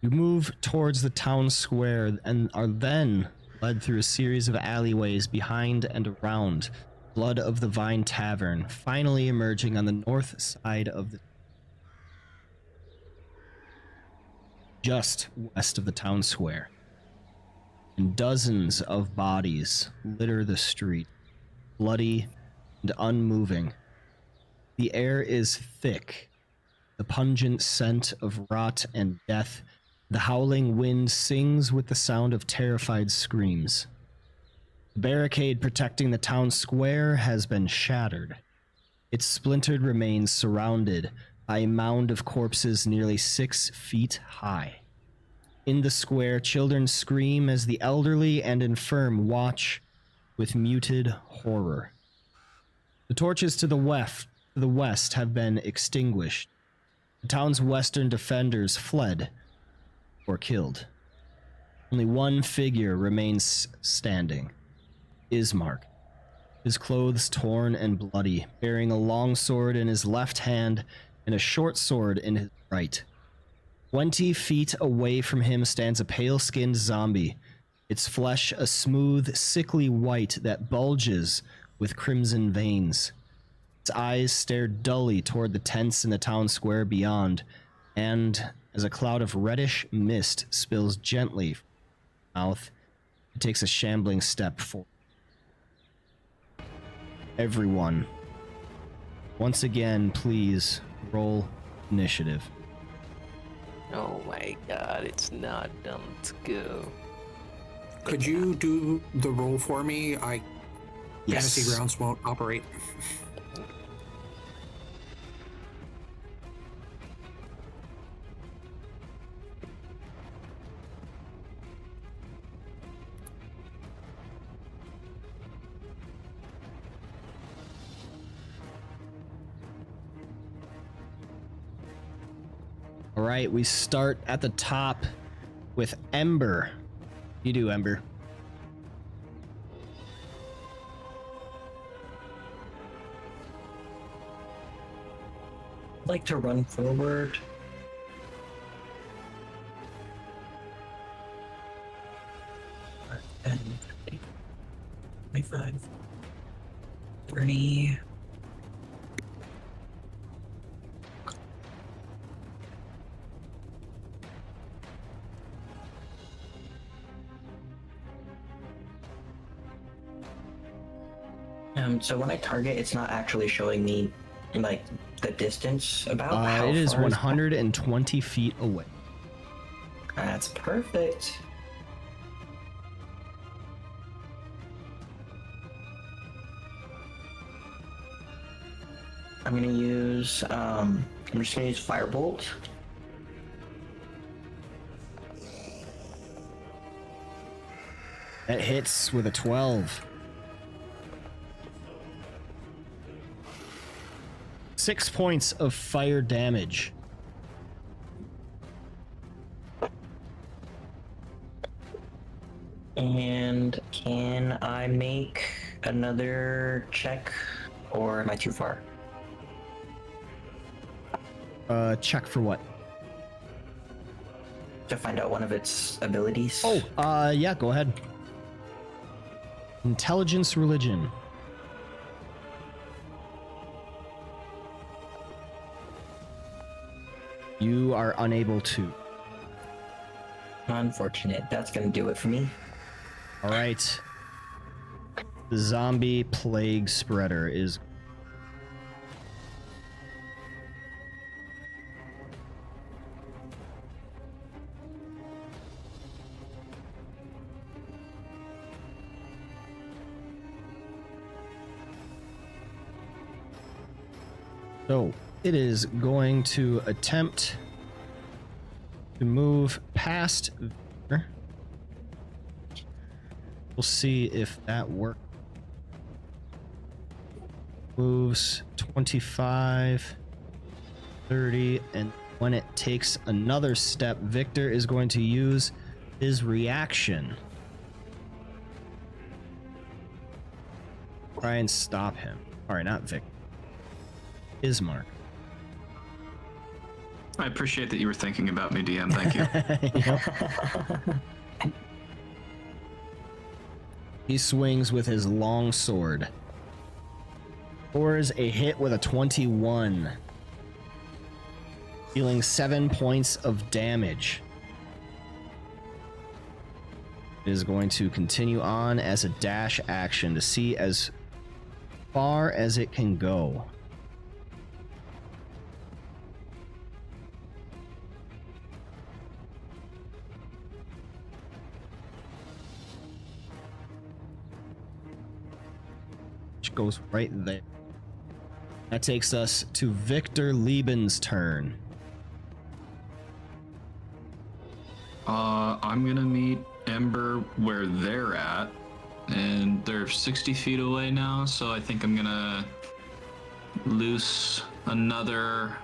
You move towards the town square and are then led through a series of alleyways behind and around Blood of the Vine Tavern, finally emerging on the north side of the just west of the town square. And dozens of bodies litter the street, bloody and unmoving. The air is thick, the pungent scent of rot and death. The howling wind sings with the sound of terrified screams. The barricade protecting the town square has been shattered. Its splintered remains surrounded by a mound of corpses nearly 6 feet high. In the square, children scream as the elderly and infirm watch with muted horror. The torches to the west have been extinguished. The town's western defenders fled or killed. Only one figure remains standing. Ismark, his clothes torn and bloody, bearing a long sword in his left hand and a short sword in his right. 20 feet away from him stands a pale-skinned zombie, its flesh a smooth, sickly white that bulges with crimson veins. Its eyes stare dully toward the tents in the town square beyond, and as a cloud of reddish mist spills gently from its mouth, it takes a shambling step forward. Everyone, once again, please roll initiative. Oh my god, it's not done. Let's go. Could you do the roll for me? Yes. Fantasy Grounds won't operate. All right, we start at the top with Ember. You do, Ember. I'd like to run forward. And 25, 30. So when I target, it's not actually showing me like the distance about. How It is far 120 feet away. That's perfect. I'm gonna use. I'm just gonna use Firebolt. That hits with a 12. 6 points of fire damage. And can I make another check, or am I too far? Check for what? To find out one of its abilities. Oh, yeah, go ahead. Intelligence religion. You are unable to. Unfortunate. That's gonna do it for me. All right. The zombie plague spreader is. So it is going to attempt to move past Victor. We'll see if that works. Moves 25, 30, and when it takes another step, Victor is going to use his reaction. Try and stop him. Alright, not Victor. Ismark. I appreciate that you were thinking about me, DM. Thank you. He swings with his long sword. Scores a hit with a 21. Dealing 7 points of damage. It is going to continue on as a dash action to see as far as it can go. Which goes right there. That takes us to Victor Lieben's turn. I'm gonna meet Ember where they're at, and they're 60 feet away now, so I think I'm gonna loose another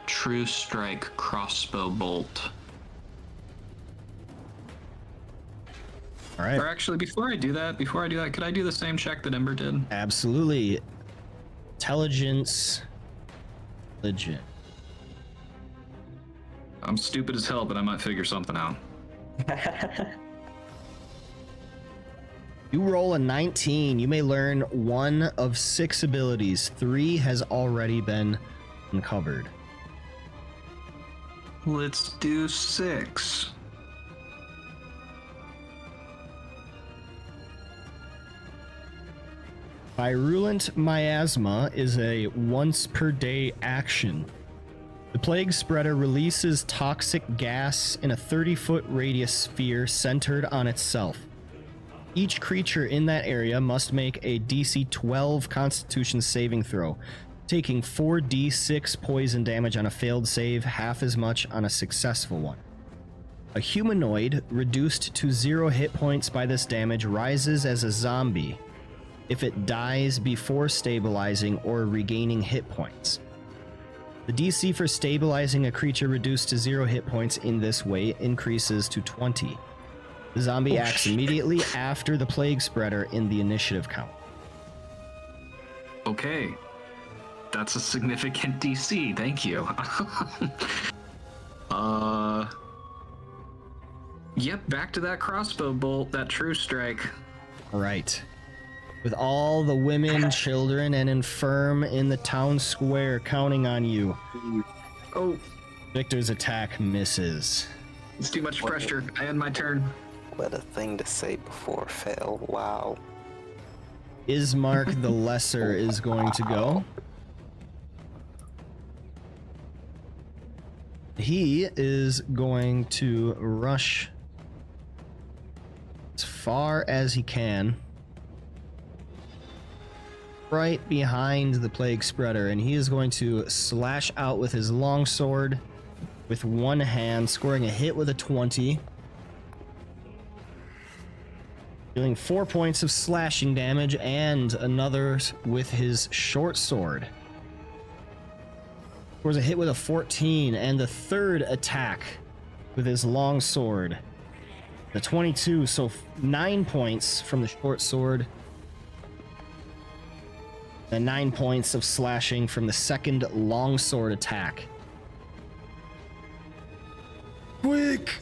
True Strike crossbow bolt. All right. Or actually, before I do that, could I do the same check that Ember did? Absolutely. Intelligence. Legit. I'm stupid as hell, but I might figure something out. You roll a 19. You may learn 1 of 6 abilities. 3 has already been uncovered. Let's do 6. Virulent Miasma is a once per day action. The Plague Spreader releases toxic gas in a 30-foot radius sphere centered on itself. Each creature in that area must make a DC 12 Constitution saving throw, taking 4d6 poison damage on a failed save, half as much on a successful one. A humanoid reduced to 0 hit points by this damage rises as a zombie if it dies before stabilizing or regaining hit points. The DC for stabilizing a creature reduced to 0 hit points in this way increases to 20. The zombie acts immediately after the Plague Spreader in the initiative count. Okay. That's a significant DC, thank you. Yep, back to that crossbow bolt, that True Strike. All right. With all the women, children, and infirm in the town square counting on you. Oh, Victor's attack misses. it's too much pressure. I end my turn. What a thing to say before fail. Wow. Ismark the Lesser is going to go. He is going to rush as far as he can, right behind the Plague Spreader, and he is going to slash out with his longsword with one hand, scoring a hit with a 20. Dealing 4 points of slashing damage and another with his short sword. Scores a hit with a 14, and the third attack with his long sword. The 22, so 9 points from the short sword. And 9 points of slashing from the second longsword attack. Quick!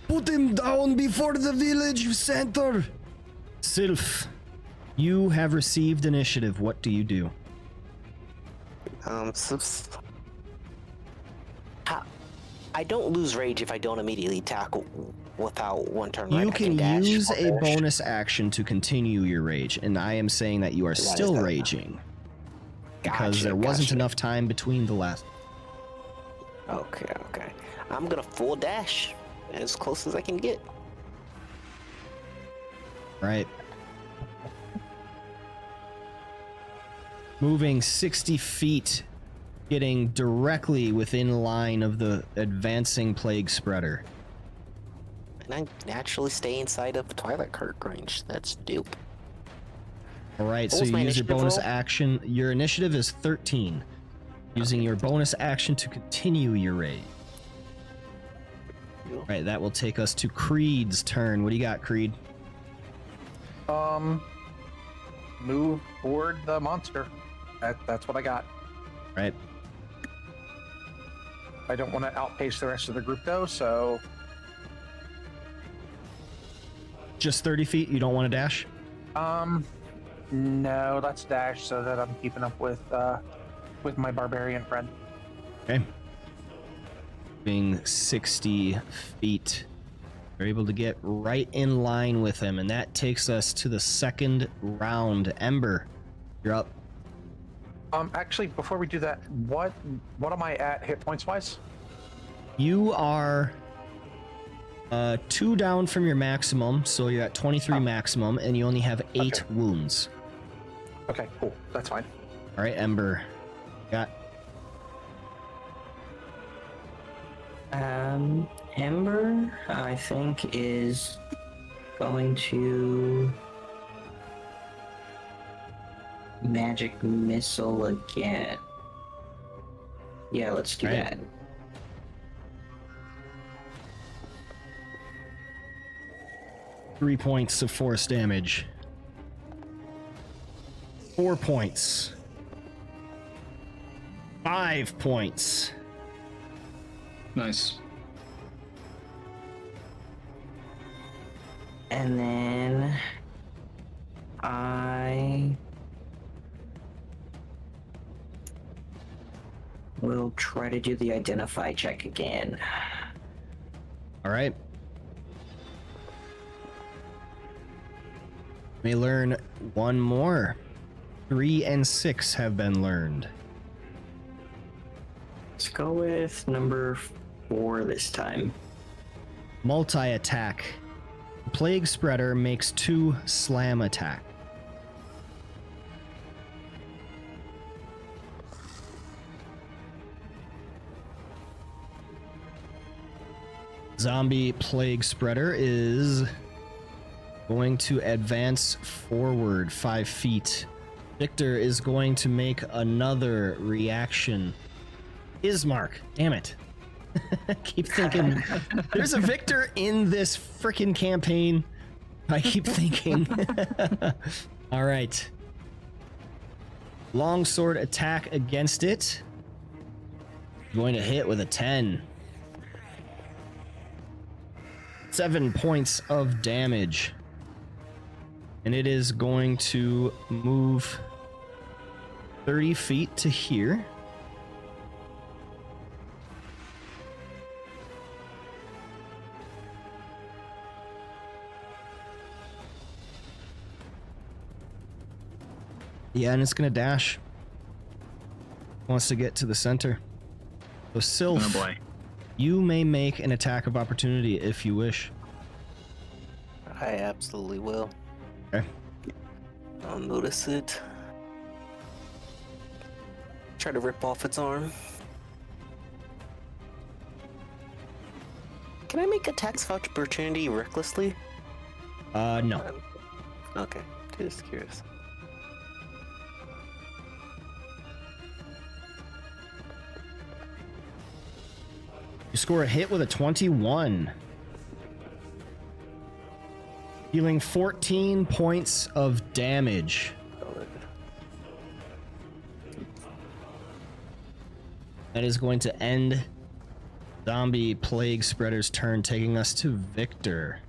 Put him down before the village center! Sylph, you have received initiative. What do you do? I don't lose rage if I don't immediately tackle without one turn. You right? I can dash use or a dash. bonus action to continue your rage, and I am saying that you are still that. raging. Because Gotcha, there wasn't gotcha. enough time between the last. Okay. I'm gonna full dash as close as I can get. Right. Moving 60 feet, getting directly within line of the advancing plague spreader. And I naturally stay inside of the Twilight Cart range. That's dope. All right, What so was you my use your initiative bonus roll? action. Your initiative is 13. Using your bonus action to continue your raid. All right, that will take us to Creed's turn. What do you got, Creed? Move toward the monster. That's what I got. Right. I don't want to outpace the rest of the group though, so Just 30 feet? You don't want to dash? no, let's dash so that I'm keeping up with my barbarian friend. Okay. Being 60 feet. You're able to get right in line with him, and that takes us to the second round. Ember, you're up. Actually, before we do that, what am I at hit points wise? You are 2 down from your maximum, so you're at 23 maximum, and you only have 8 wounds. Okay, cool. That's fine. All right, Ember. Got Ember, I think, is going to magic missile again. Yeah, let's do Right. that. Three points of force damage. 4 points. 5 points. Nice. And then I will try to do the identify check again. All right. May learn one more. 3 and 6 have been learned. Let's go with number 4 this time. Multi-attack. Plague Spreader makes 2 slam attack. Zombie Plague Spreader is going to advance forward 5 feet. Victor is going to make another reaction. Ismark, damn it. Keep thinking there's a Victor in this freaking campaign. I keep thinking. All right. Longsword attack against it. Going to hit with a 10. 7 points of damage. And it is going to move 30 feet to here. Yeah, and it's gonna dash. Wants to get to the center. So Sylph, Oh boy. you may make an attack of opportunity if you wish. I absolutely will. Okay. I'll notice it. Try to rip off its arm. Can I make attacks of opportunity recklessly? No. Okay, just curious. You score a hit with a 21. Dealing 14 points of damage. That is going to end Zombie Plague Spreader's turn, taking us to Victor.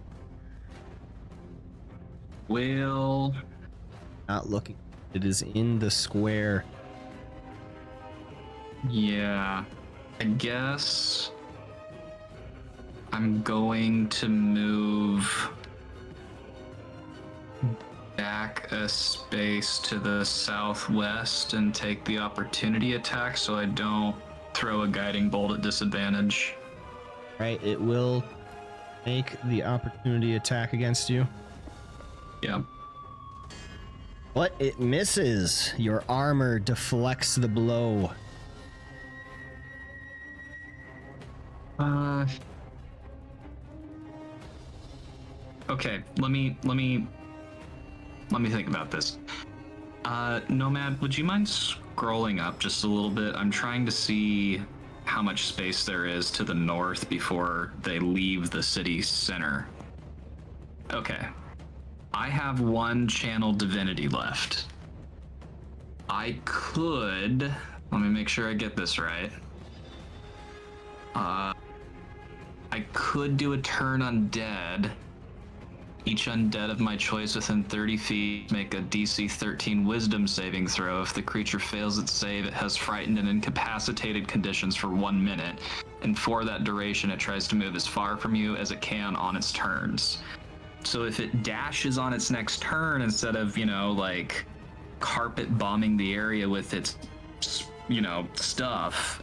Will. Not looking. It is in the square. Yeah. I guess I'm going to move back a space to the southwest and take the opportunity attack so I don't throw a guiding bolt at disadvantage. Right, it will make the opportunity attack against you. Yeah. But it misses. Your armor deflects the blow. Okay, let me think about this. Nomad, would you mind scrolling up just a little bit? I'm trying to see how much space there is to the north before they leave the city center. Okay. I have one channel divinity left. I could... Let me make sure I get this right. I could do a turn undead. Each undead of my choice within 30 feet make a DC 13 wisdom saving throw. If the creature fails its save, it has frightened and incapacitated conditions for 1 minute. And for that duration, it tries to move as far from you as it can on its turns. So if it dashes on its next turn instead of, you know, like carpet bombing the area with its, you know, stuff,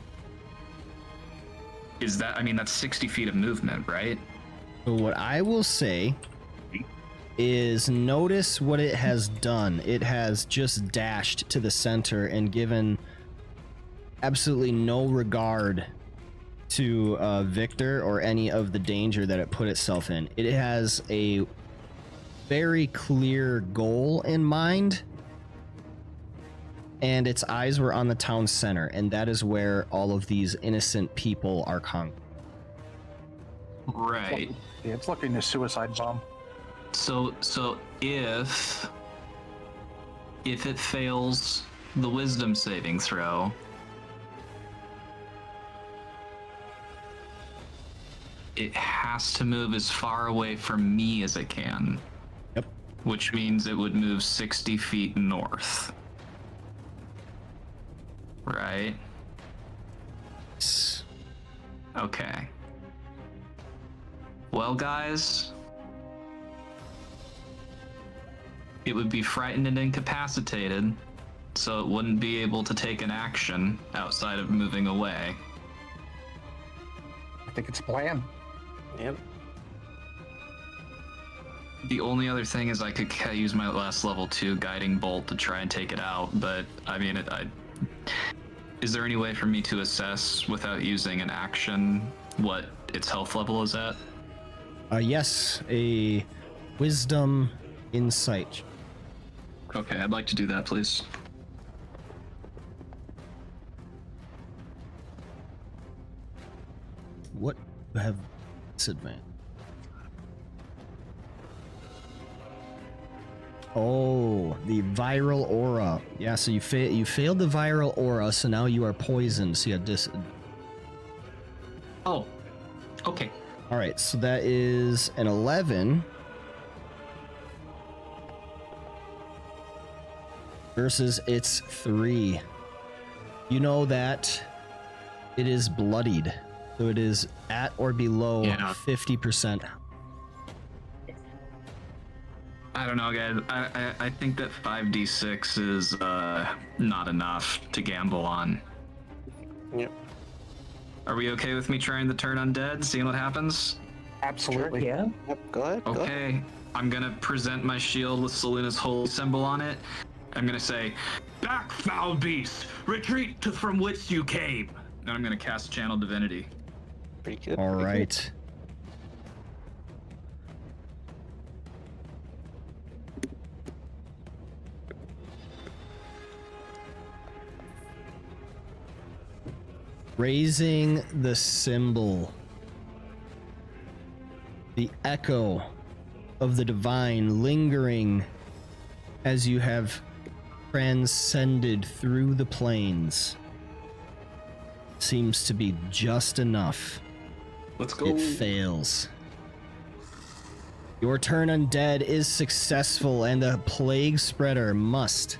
is that, I mean, that's 60 feet of movement, right? So what I will say is notice what it has done. It has just dashed to the center and given absolutely no regard to Victor or any of the danger that it put itself in. It has a very clear goal in mind, and its eyes were on the town center, and that is where all of these innocent people are congregated. Right. Yeah, it's looking to suicide bomb. So if it fails the wisdom saving throw, it has to move as far away from me as it can. Yep. Which means it would move 60 feet north. Right? Okay. Well, guys, it would be frightened and incapacitated, so it wouldn't be able to take an action outside of moving away. I think it's a plan. Yep. The only other thing is I could use my last level 2 guiding bolt to try and take it out, but I mean, is there any way for me to assess without using an action what its health level is at? Yes, a wisdom insight. Okay, I'd like to do that, please. What have disadvantage? Oh, the viral aura. Yeah, so you failed the viral aura, so now you are poisoned. So you have Oh, okay. All right, so that is an 11 versus its 3. You know that it is bloodied, so it is at or below 50%. I don't know, guys. I think that 5d6 is not enough to gamble on. Yep. Are we okay with me trying the turn undead, seeing what happens? Absolutely. Yeah. Yep. Go ahead. Go ahead. Okay. I'm gonna present my shield with Selena's holy symbol on it. I'm gonna say, "Back, foul beast! Retreat from whence you came!" And I'm gonna cast Channel Divinity. Pretty good. All pretty good. right. Raising the symbol. The echo of the divine lingering as you have transcended through the plains seems to be just enough. Let's go. It fails. Your turn undead is successful, and the plague spreader must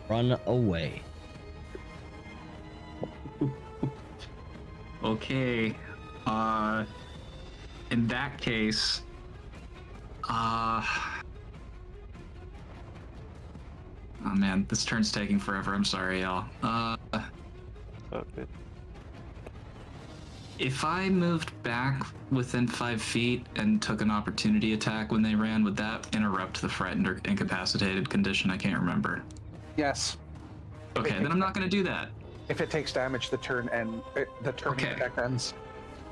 run away. Okay. In that case, oh man, this turn's taking forever. I'm sorry, y'all. Okay. If I moved back within 5 feet and took an opportunity attack when they ran, would that interrupt the frightened or incapacitated condition? I can't remember. Yes. Okay, then I'm not going to do that. If it takes damage, the turn Okay. effect ends.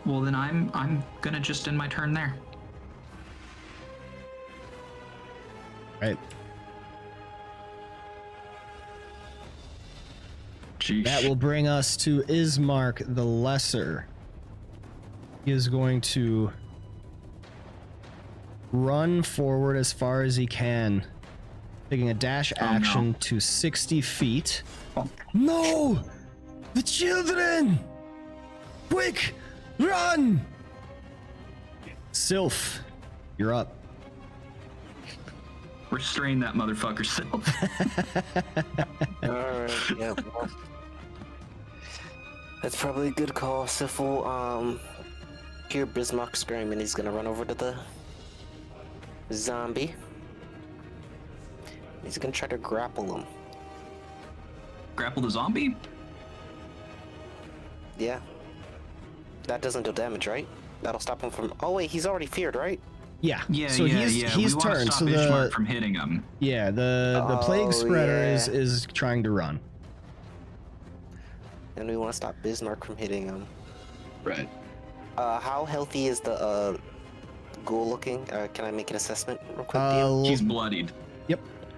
Well, then I'm gonna just end my turn there. Right. Jeez. That will bring us to Ismark the Lesser. He is going to run forward as far as he can, taking a dash action to 60 feet. Oh. No! The children! Quick! Run! Sylph, you're up. Restrain that motherfucker, Sylph. Alright, yeah. Well, that's probably a good call. Sif will hear Bismarck scream and he's gonna run over to the zombie. He's gonna try to grapple him. Grapple the zombie? Yeah. That doesn't do damage, right? That'll stop him from. Oh wait, he's already feared, right? Yeah. Yeah, so yeah, he's yeah. he's we wanna turned. stop So Ishmark the from hitting him. yeah the plague spreader yeah. is trying to run. And we want to stop Bismarck from hitting him. Right. How healthy is the ghoul looking? Can I make an assessment real quick? He's bloodied.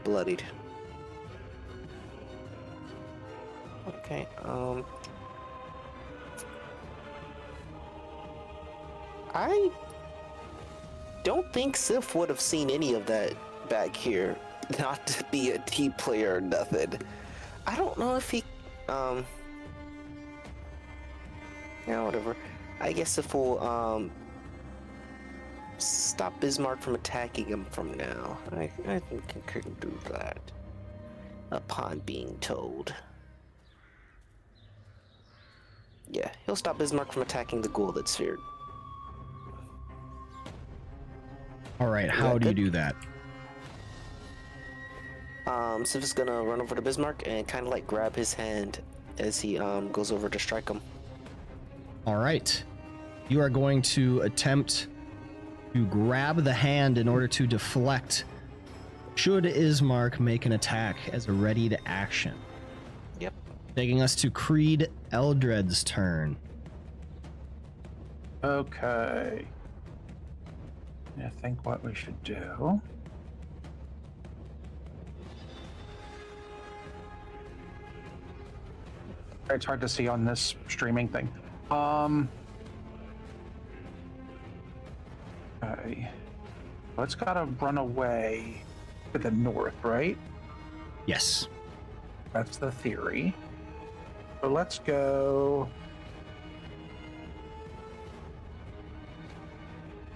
Bloodied. Okay. I don't think Sif would have seen any of that back here. Not to be a team player or nothing. I don't know if he, yeah, whatever. I guess if we'll, stop Bismarck from attacking him from now. I think I can do that. Upon being told. Yeah, he'll stop Bismarck from attacking the ghoul that's feared. All right, how that do you good? do that? Sif is gonna run over to Bismarck and kind of like grab his hand as he goes over to strike him. All right, you are going to attempt to grab the hand in order to deflect. Should Ismark make an attack as a ready to action? Yep. Taking us to Creed Eldred's turn. Okay. I think what we should do. It's hard to see on this streaming thing. Okay. Well, it's gotta run away to the north, right? Yes. That's the theory. So let's go.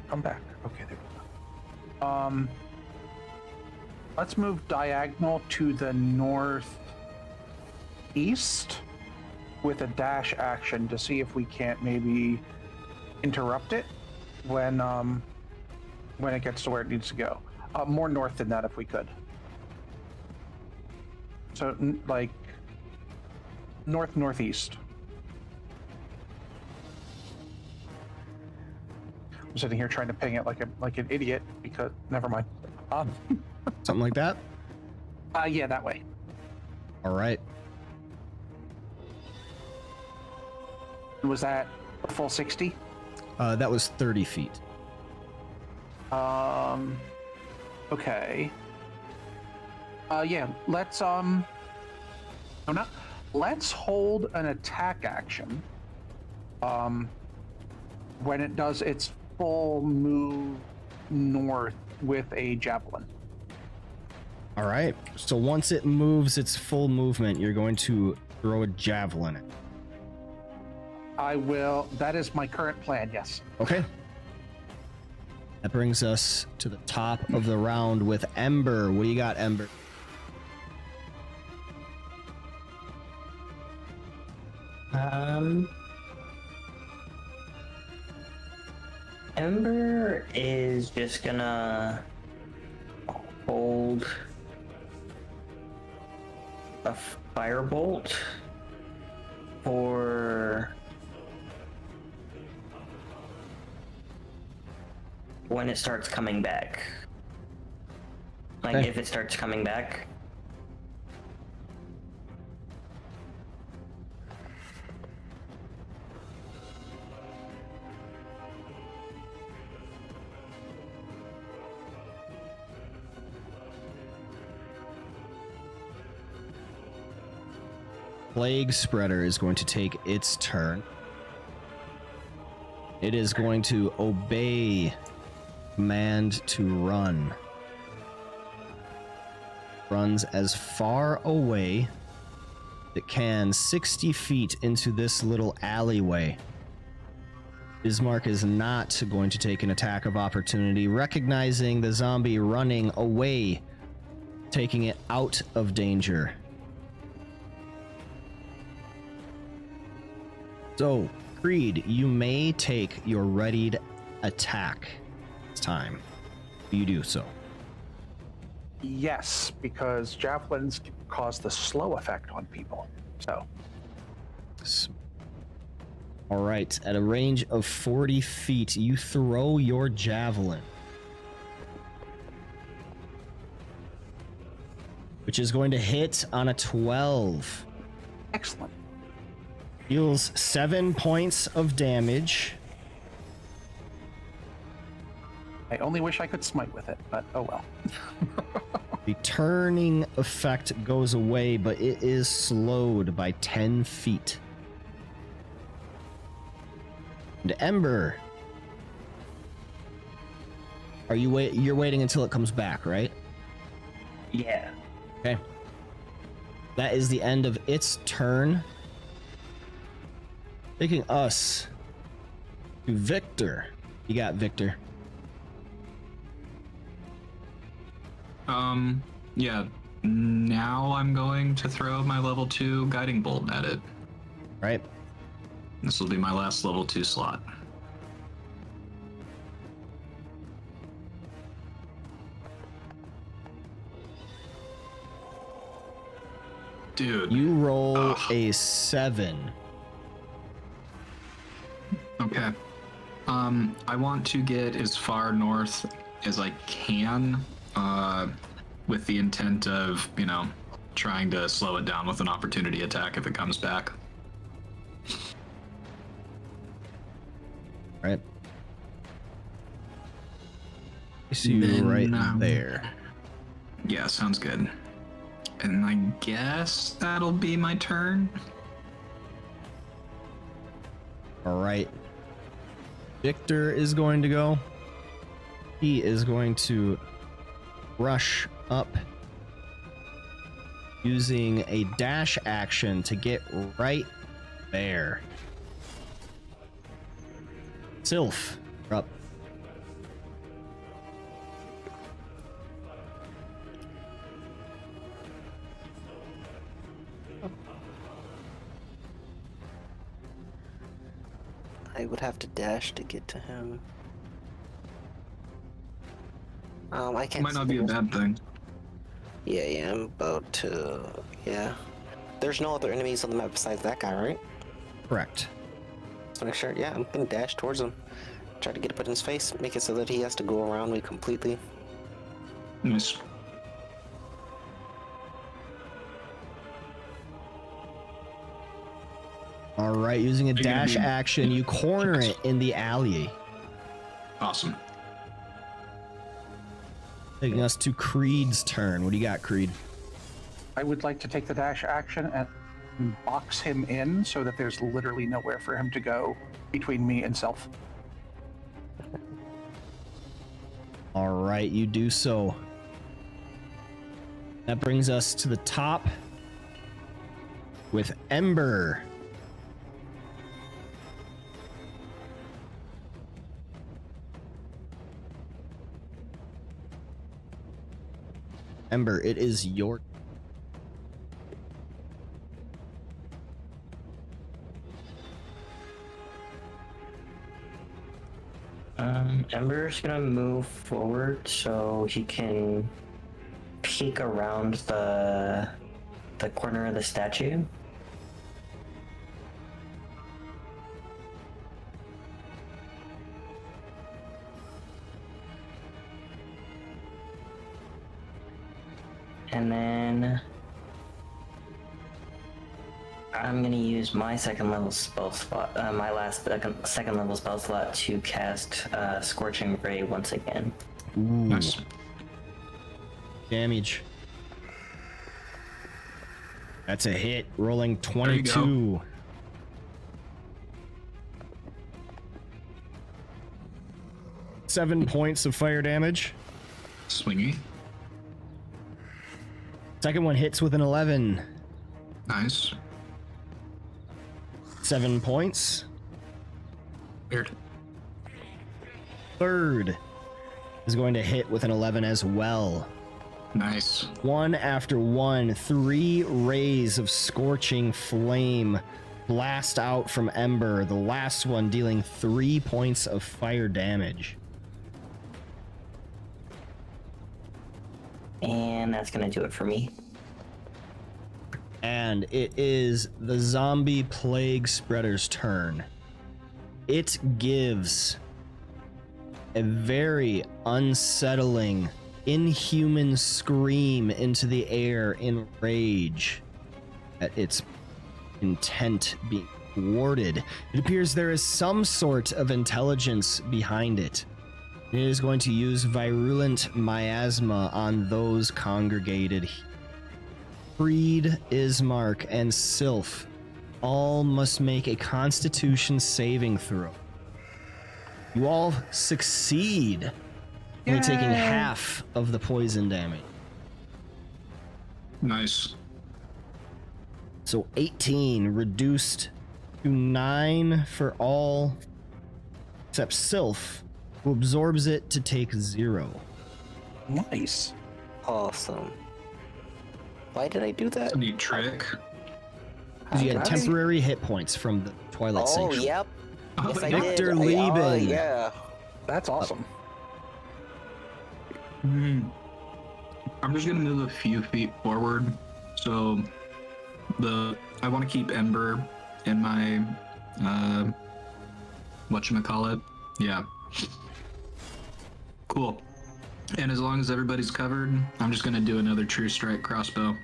Come back. Okay, there we go. Let's move diagonal to the northeast with a dash action to see if we can't maybe interrupt it when it gets to where it needs to go. More north than that if we could. So like northeast. I'm sitting here trying to ping it like an idiot because never mind. Something like that? Yeah, that way. All right. Was that a full 60? That was 30 feet. Okay. Yeah, let's let's hold an attack action. When it does its full move north with a javelin. All right. So once it moves its full movement, you're going to throw a javelin at it. I will. That is my current plan, yes. Okay. That brings us to the top of the round with Ember. What do you got, Ember? Ember is just gonna hold a firebolt for when it starts coming back. Like Okay. if it starts coming back. Plague Spreader is going to take its turn. It is going to obey command to run. Runs as far away as it can, 60 feet into this little alleyway. Bismarck is not going to take an attack of opportunity, recognizing the zombie running away, taking it out of danger. So, Creed, you may take your readied attack. It's time. You do so. Yes, because javelins cause the slow effect on people. So, All right, at a range of 40 feet, you throw your javelin, which is going to hit on a 12. excellent. Deals 7 points of damage. I only wish I could smite with it, but oh well. The turning effect goes away, but it is slowed by 10 feet. And Ember, are you you're waiting until it comes back, right? Yeah. Okay. That is the end of its turn. Taking us to Victor. You got Victor. Yeah. Now I'm going to throw my level 2 guiding bolt at it. Right. This will be my last level 2 slot. Dude. You roll a 7. Okay. I want to get as far north as I can, with the intent of, trying to slow it down with an opportunity attack if it comes back. Right. I see you right there. Yeah, sounds good. And I guess that'll be my turn. All right. Victor is going to go. He is going to rush up using a dash action to get right there. Sylph, you're up. I would have to dash to get to him. I can't. Might not be a bad thing. Yeah, I'm about to. Yeah. There's no other enemies on the map besides that guy, right? Correct. So make sure. Yeah, I'm gonna dash towards him. Try to get up in his face, make it so that he has to go around me completely. Nice. All right, using a dash action, you corner it in the alley. Awesome. Taking us to Creed's turn. What do you got, Creed? I would like to take the dash action and box him in so that there's literally nowhere for him to go between me and Self. All right, you do so. That brings us to the top with Ember. Ember, it is your... Ember's gonna move forward so he can peek around the corner of the statue. And then I'm gonna use my second level spell slot, my last second level spell slot to cast Scorching Ray once again. Ooh. Nice. Damage. That's a hit. Rolling There you go. 22. Seven points of fire damage. Swingy. Second one hits with an 11. Nice. 7 points. Weird. Third is going to hit with an 11 as well. Nice. One after one, 3 rays of scorching flame blast out from Ember, the last one dealing 3 points of fire damage. And that's gonna do it for me. And it is the zombie plague spreader's turn. It gives a very unsettling, inhuman scream into the air in rage at its intent being thwarted. It appears there is some sort of intelligence behind it. It is going to use virulent miasma on those congregated. Freed, Ismark, and Sylph all must make a Constitution saving throw. You all succeed, only taking half of the poison damage. Nice. So 18 reduced to 9 for all except Sylph, who absorbs it to take 0. Nice. Awesome. Why did I do that? That's a neat trick. Because you had That's- temporary hit points from the Twilight Oh, Sanctuary. yep. Yes, I Victor did. Lieben. Oh, yeah. That's awesome. I'm just gonna move a few feet forward. So I want to keep Ember in my whatchamacallit. Yeah. Cool. And as long as everybody's covered, I'm just gonna do another True Strike crossbow.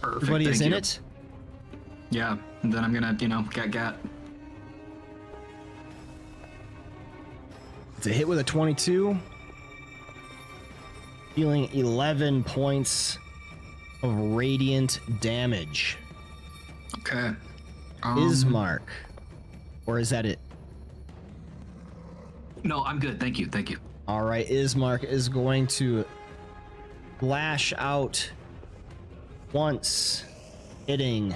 Perfect. Everybody is thank in you. it? Yeah. And then I'm gonna, gat. It's a hit with a 22. Dealing 11 points of radiant damage. Okay. Ismark. Or is that it? No, I'm good. Thank you. Thank you. All right, Ismark is going to lash out once, hitting.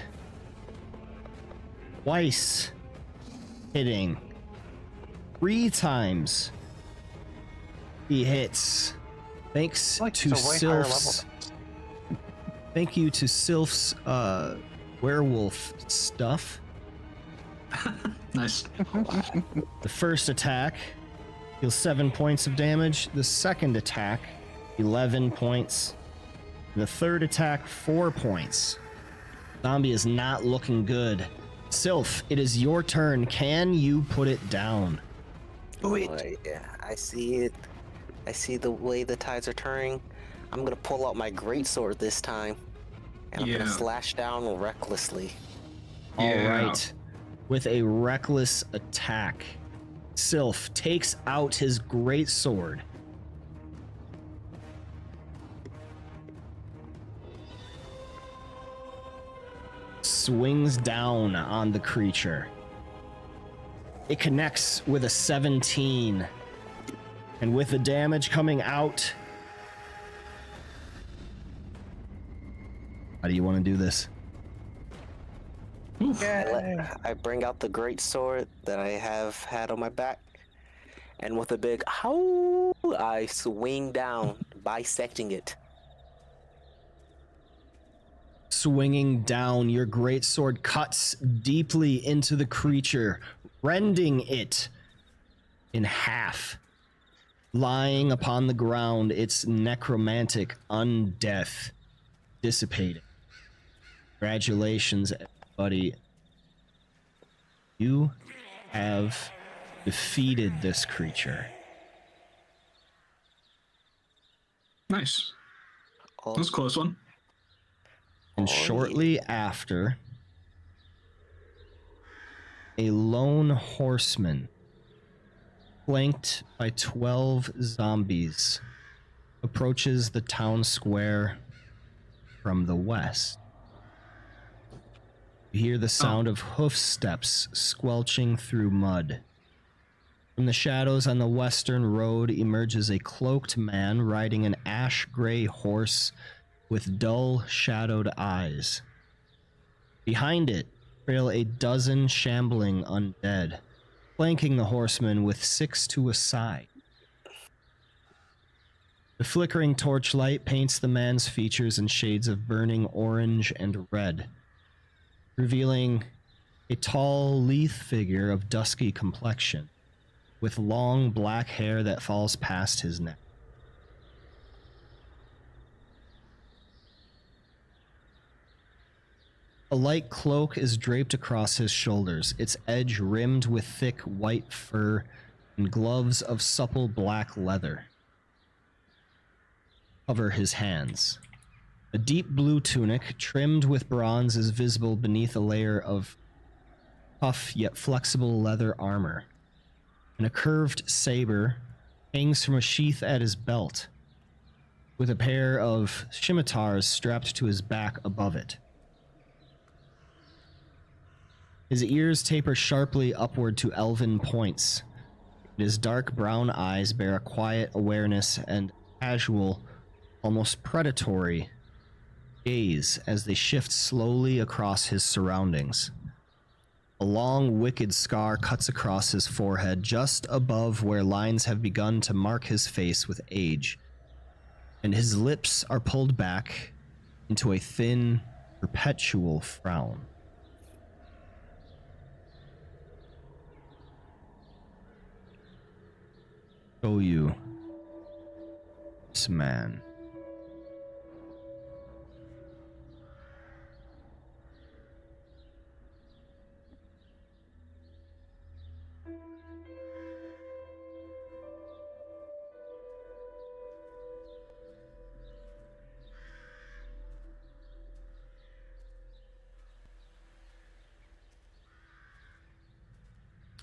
Twice, hitting. 3 times he hits. Thanks Like, to it's a way higher level. Sylph's. Thank you to Sylph's werewolf stuff. Nice. The first attack deals 7 points of damage. The second attack, 11 points. The third attack, 4 points. Zombie is not looking good. Sylph, it is your turn. Can you put it down? Boy, yeah, I see it. I see the way the tides are turning. I'm gonna pull out my greatsword this time, and I'm gonna Yeah. slash down recklessly. All Yeah. right. With a reckless attack, Sylph takes out his greatsword. Swings down on the creature. It connects with a 17. And with the damage coming out, how do you want to do this? I bring out the great sword that I have had on my back, and with a big howl, I swing down, bisecting it. Swinging down, your greatsword cuts deeply into the creature, rending it in half. Lying upon the ground, its necromantic undeath dissipating. Congratulations, everybody. You have defeated this creature. Nice. Oh, That was a close one. And shortly after, a lone horseman, flanked by 12 zombies, approaches the town square from the west. You hear the sound of hoof steps squelching through mud. From the shadows on the western road emerges a cloaked man riding an ash-gray horse with dull, shadowed eyes. Behind it trail a dozen shambling undead, flanking the horseman with 6 to a side. The flickering torchlight paints the man's features in shades of burning orange and red, revealing a tall, lithe figure of dusky complexion, with long black hair that falls past his neck. A light cloak is draped across his shoulders, its edge rimmed with thick white fur and gloves of supple black leather cover his hands. A deep blue tunic, trimmed with bronze, is visible beneath a layer of tough yet flexible leather armor, and a curved saber hangs from a sheath at his belt, with a pair of scimitars strapped to his back above it. His ears taper sharply upward to elven points, and his dark brown eyes bear a quiet awareness and casual, almost predatory gaze as they shift slowly across his surroundings. A long, wicked scar cuts across his forehead just above where lines have begun to mark his face with age, and his lips are pulled back into a thin, perpetual frown. Show you this man.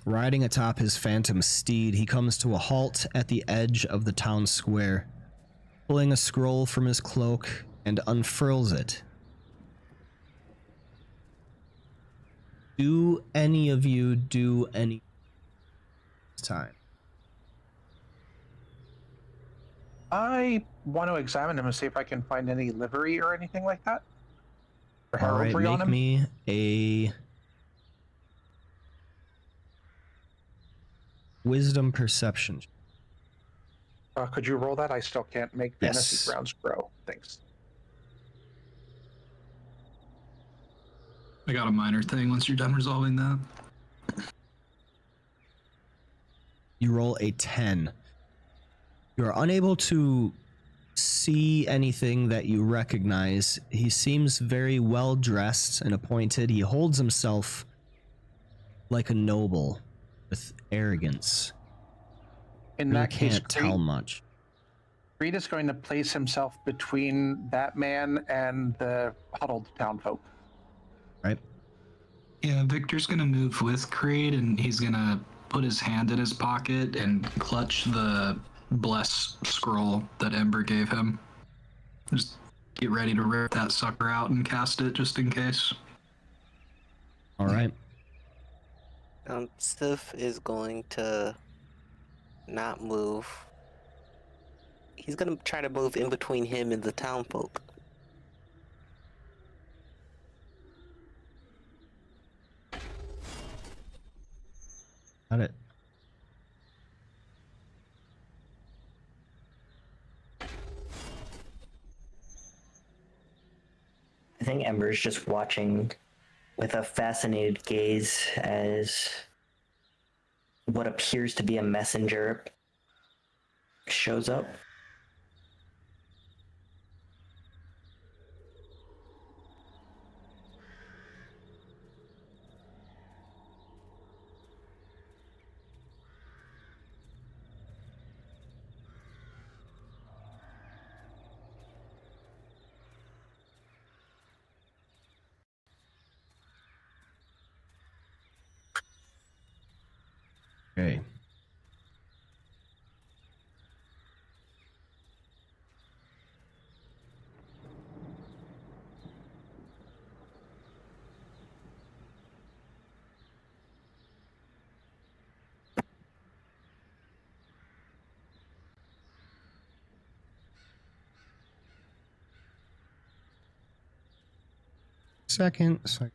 Riding atop his phantom steed, he comes to a halt at the edge of the town square, pulling a scroll from his cloak and unfurls it. Do any of you do any time? I want to examine him and see if I can find any livery or anything like that. Or All right, heraldry on make him. me a wisdom perception. Could you roll that? I still can't make fantasy Yes. grounds grow. Thanks. I got a minor thing once you're done resolving that. You roll a 10. You are unable to see anything that you recognize. He seems very well dressed and appointed. He holds himself like a noble with arrogance. In You that case, can't tell much. Creed is going to place himself between that man and the huddled townfolk. Right? Yeah, Victor's gonna move with Creed, and he's gonna put his hand in his pocket and clutch the bless scroll that Ember gave him. Just get ready to rip that sucker out and cast it just in case. All right. Sif is going to not move. He's gonna try to move in between him and the townfolk. Got it. I think Ember's just watching with a fascinated gaze as what appears to be a messenger shows up. Okay. second so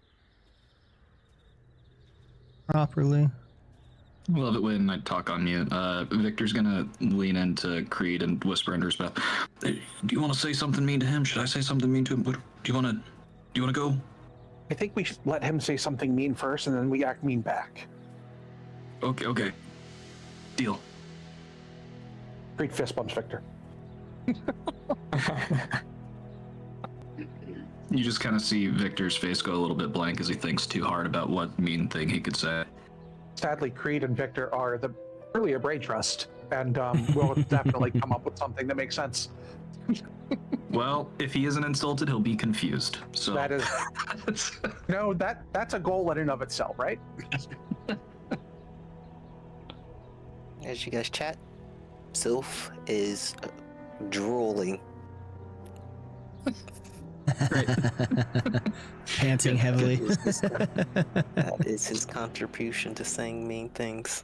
properly. Love it when I talk on mute. Victor's gonna lean into Creed and whisper under his breath. "Hey, do you want to say something mean to him? Should I say something mean to him? Do you want to go? I think we should let him say something mean first, and then we act mean back. Okay. Deal. Creed fist bumps Victor. You just kind of see Victor's face go a little bit blank as he thinks too hard about what mean thing he could say. Sadly, Creed and Victor are the earlier brain trust, and we'll definitely come up with something that makes sense. Well, if he isn't insulted, he'll be confused. So That is no, that's a goal in and of itself, right? As you guys chat, Sylph is drooling. Great. Panting heavily. That is his contribution to saying mean things.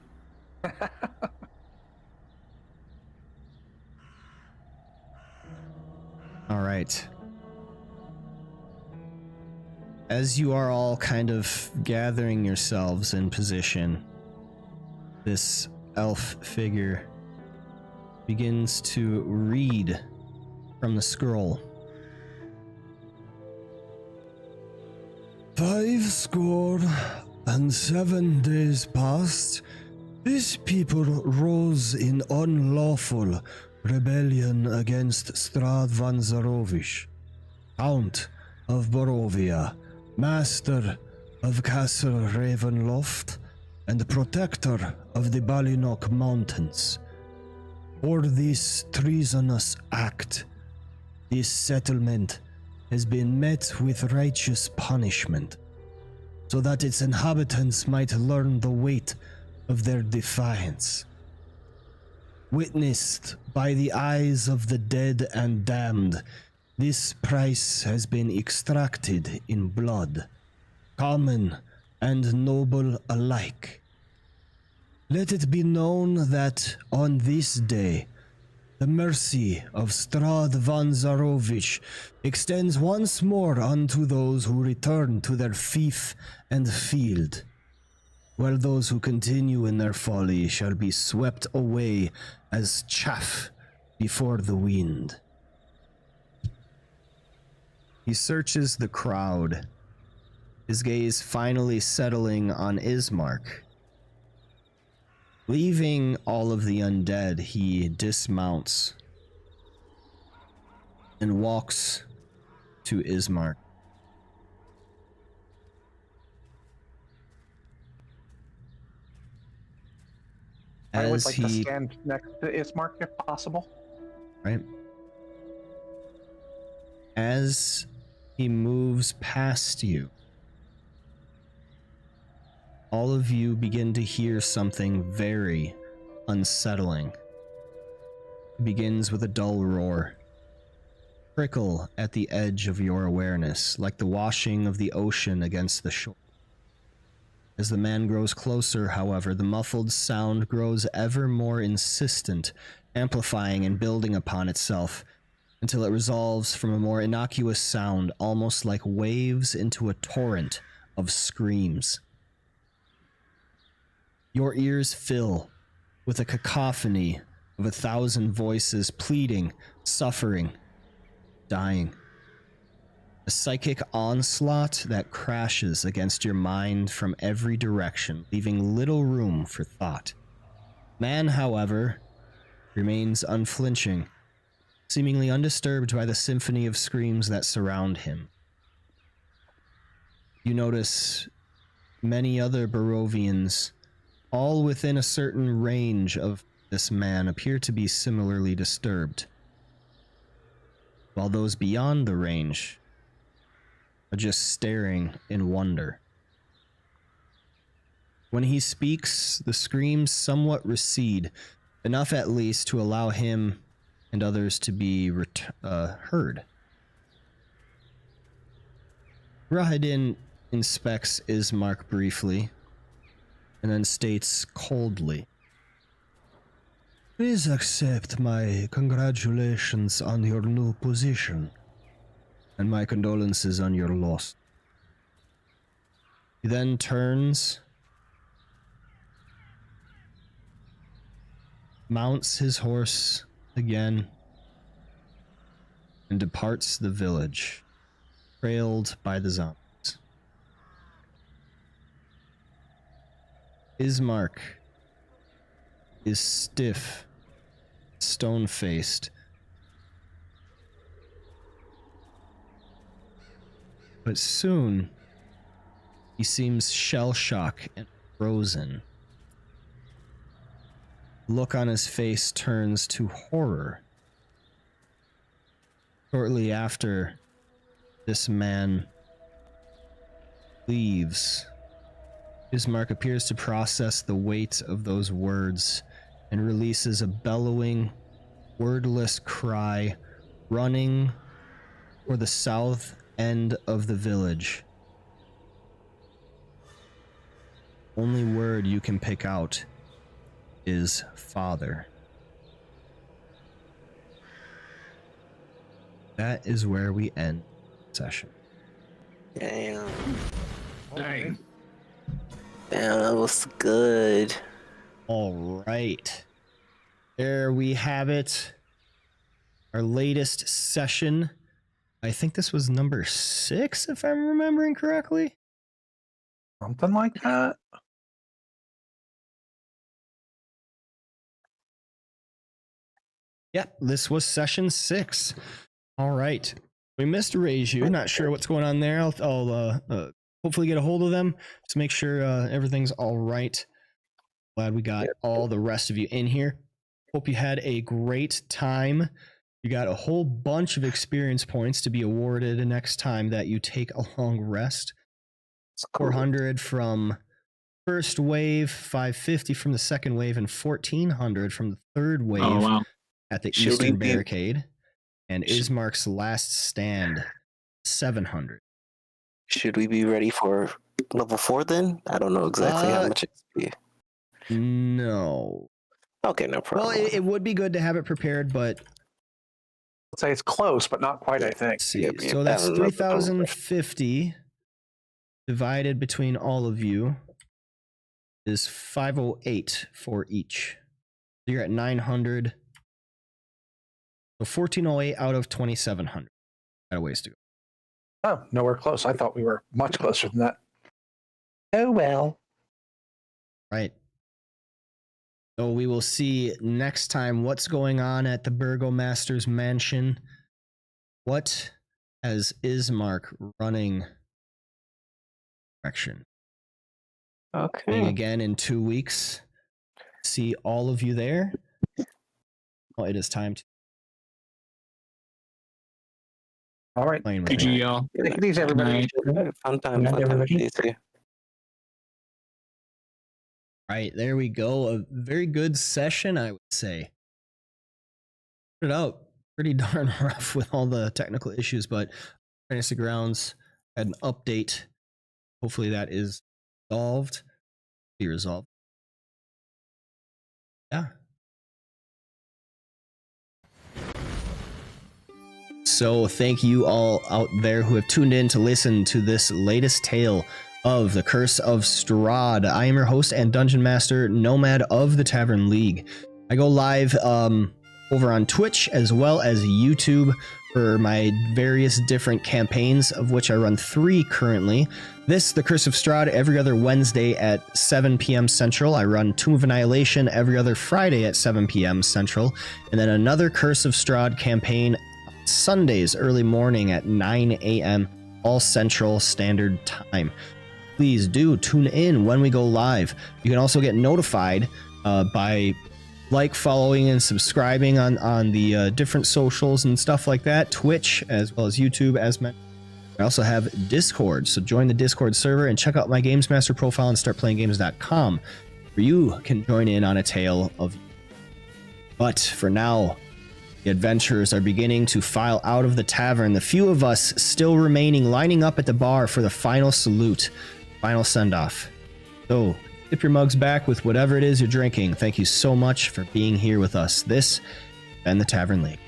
All right. As you are all kind of gathering yourselves in position, this elf figure begins to read from the scroll. 57 days past, this people rose in unlawful rebellion against Strahd van Zarovich, Count of Barovia, Master of Castle Ravenloft, and Protector of the Ballinok Mountains. For this treasonous act, this settlement has been met with righteous punishment, so that its inhabitants might learn the weight of their defiance. Witnessed by the eyes of the dead and damned, this price has been extracted in blood, common and noble alike. Let it be known that on this day, the mercy of Strahd van Zarovich extends once more unto those who return to their fief and field, while those who continue in their folly shall be swept away as chaff before the wind. He searches the crowd, his gaze finally settling on Ismark. Leaving all of the undead, he dismounts and walks to Ismark. I would like to stand next to Ismark if possible. Right. As he moves past you, all of you begin to hear something very unsettling. It begins with a dull roar. Trickle at the edge of your awareness, like the washing of the ocean against the shore. As the man grows closer, however, the muffled sound grows ever more insistent, amplifying and building upon itself, until it resolves from a more innocuous sound, almost like waves, into a torrent of screams. Your ears fill with a cacophony of 1,000 voices pleading, suffering, dying. A psychic onslaught that crashes against your mind from every direction, leaving little room for thought. Man, however, remains unflinching, seemingly undisturbed by the symphony of screams that surround him. You notice many other Barovians, all within a certain range of this man, appear to be similarly disturbed, while those beyond the range are just staring in wonder. When he speaks, the screams somewhat recede, enough at least to allow him and others to be heard. Rahadin inspects Ismark briefly, and then states coldly, Please accept my congratulations on your new position, and my condolences on your loss. He then turns, mounts his horse again, and departs the village, trailed by the zombies. Ismark is stiff, stone-faced, but soon he seems shell-shocked and frozen. Look on his face turns to horror. Shortly after, this man leaves. Ismark appears to process the weight of those words and releases a bellowing, wordless cry, running for the south end of the village. Only word you can pick out is father. That is where we end the session. Damn. Dang. Damn, that was good. All right. There we have it. Our latest session. I think this was number 6, if I'm remembering correctly. Something like that. Yep, this was session 6. All right. We missed Reiju. Not sure what's going on there. I'll hopefully get a hold of them to make sure everything's all right. Glad we got all the rest of you in here. Hope you had a great time. You got a whole bunch of experience points to be awarded next time that you take a long rest. 400 from first wave, 550 from the second wave, and 1400 from the third wave. Oh, wow. At the Should Eastern we be- Barricade, and Ismark's last stand, 700. Should we be ready for level 4 then? I don't know exactly how much XP. No. Okay, no problem. Well, it would be good to have it prepared, but Let's say it's close, but not quite, I think. let's see. Yep, So that's that was 3,050 divided between all of you is 508 for each. So you're at 900. So 1408 out of 2,700. Got a ways to go. Oh, nowhere close. I thought we were much closer than that. Oh, well. Right. So we will see next time what's going on at the Burgomaster's mansion. What has Ismark running direction? Being Okay. again in 2 weeks. See all of you there. Oh, it is time to All right. play with me. GG, y'all. Take it easy, everybody. Fun time. Good night, Fun time. everybody. See you too. Right, there we go. A very good session, I would say. Put it out pretty darn rough with all the technical issues, but Fantasy Grounds had an update. Hopefully that is resolved. Be resolved. Yeah. So thank you all out there who have tuned in to listen to this latest tale of the Curse of Strahd. I am your host and Dungeon Master, tNomad of the Tavern League. I go live over on Twitch as well as YouTube for my various different campaigns, of which I run 3 currently. This, The Curse of Strahd, every other Wednesday at 7 p.m. Central. I run Tomb of Annihilation every other Friday at 7 p.m. Central. And then another Curse of Strahd campaign Sundays early morning at 9 a.m. all Central Standard Time. Please do tune in when we go live. You can also get notified by following and subscribing on the different socials and stuff like that, Twitch as well as YouTube as mentioned. I also have Discord, so join the Discord server and check out my Games Master profile and startplayinggames.com where you can join in on a tale of. But for now, the adventurers are beginning to file out of the tavern, the few of us still remaining lining up at the bar for the final salute, final send-off. So, dip your mugs back with whatever it is you're drinking. Thank you so much for being here with us. This has been the Tavern League.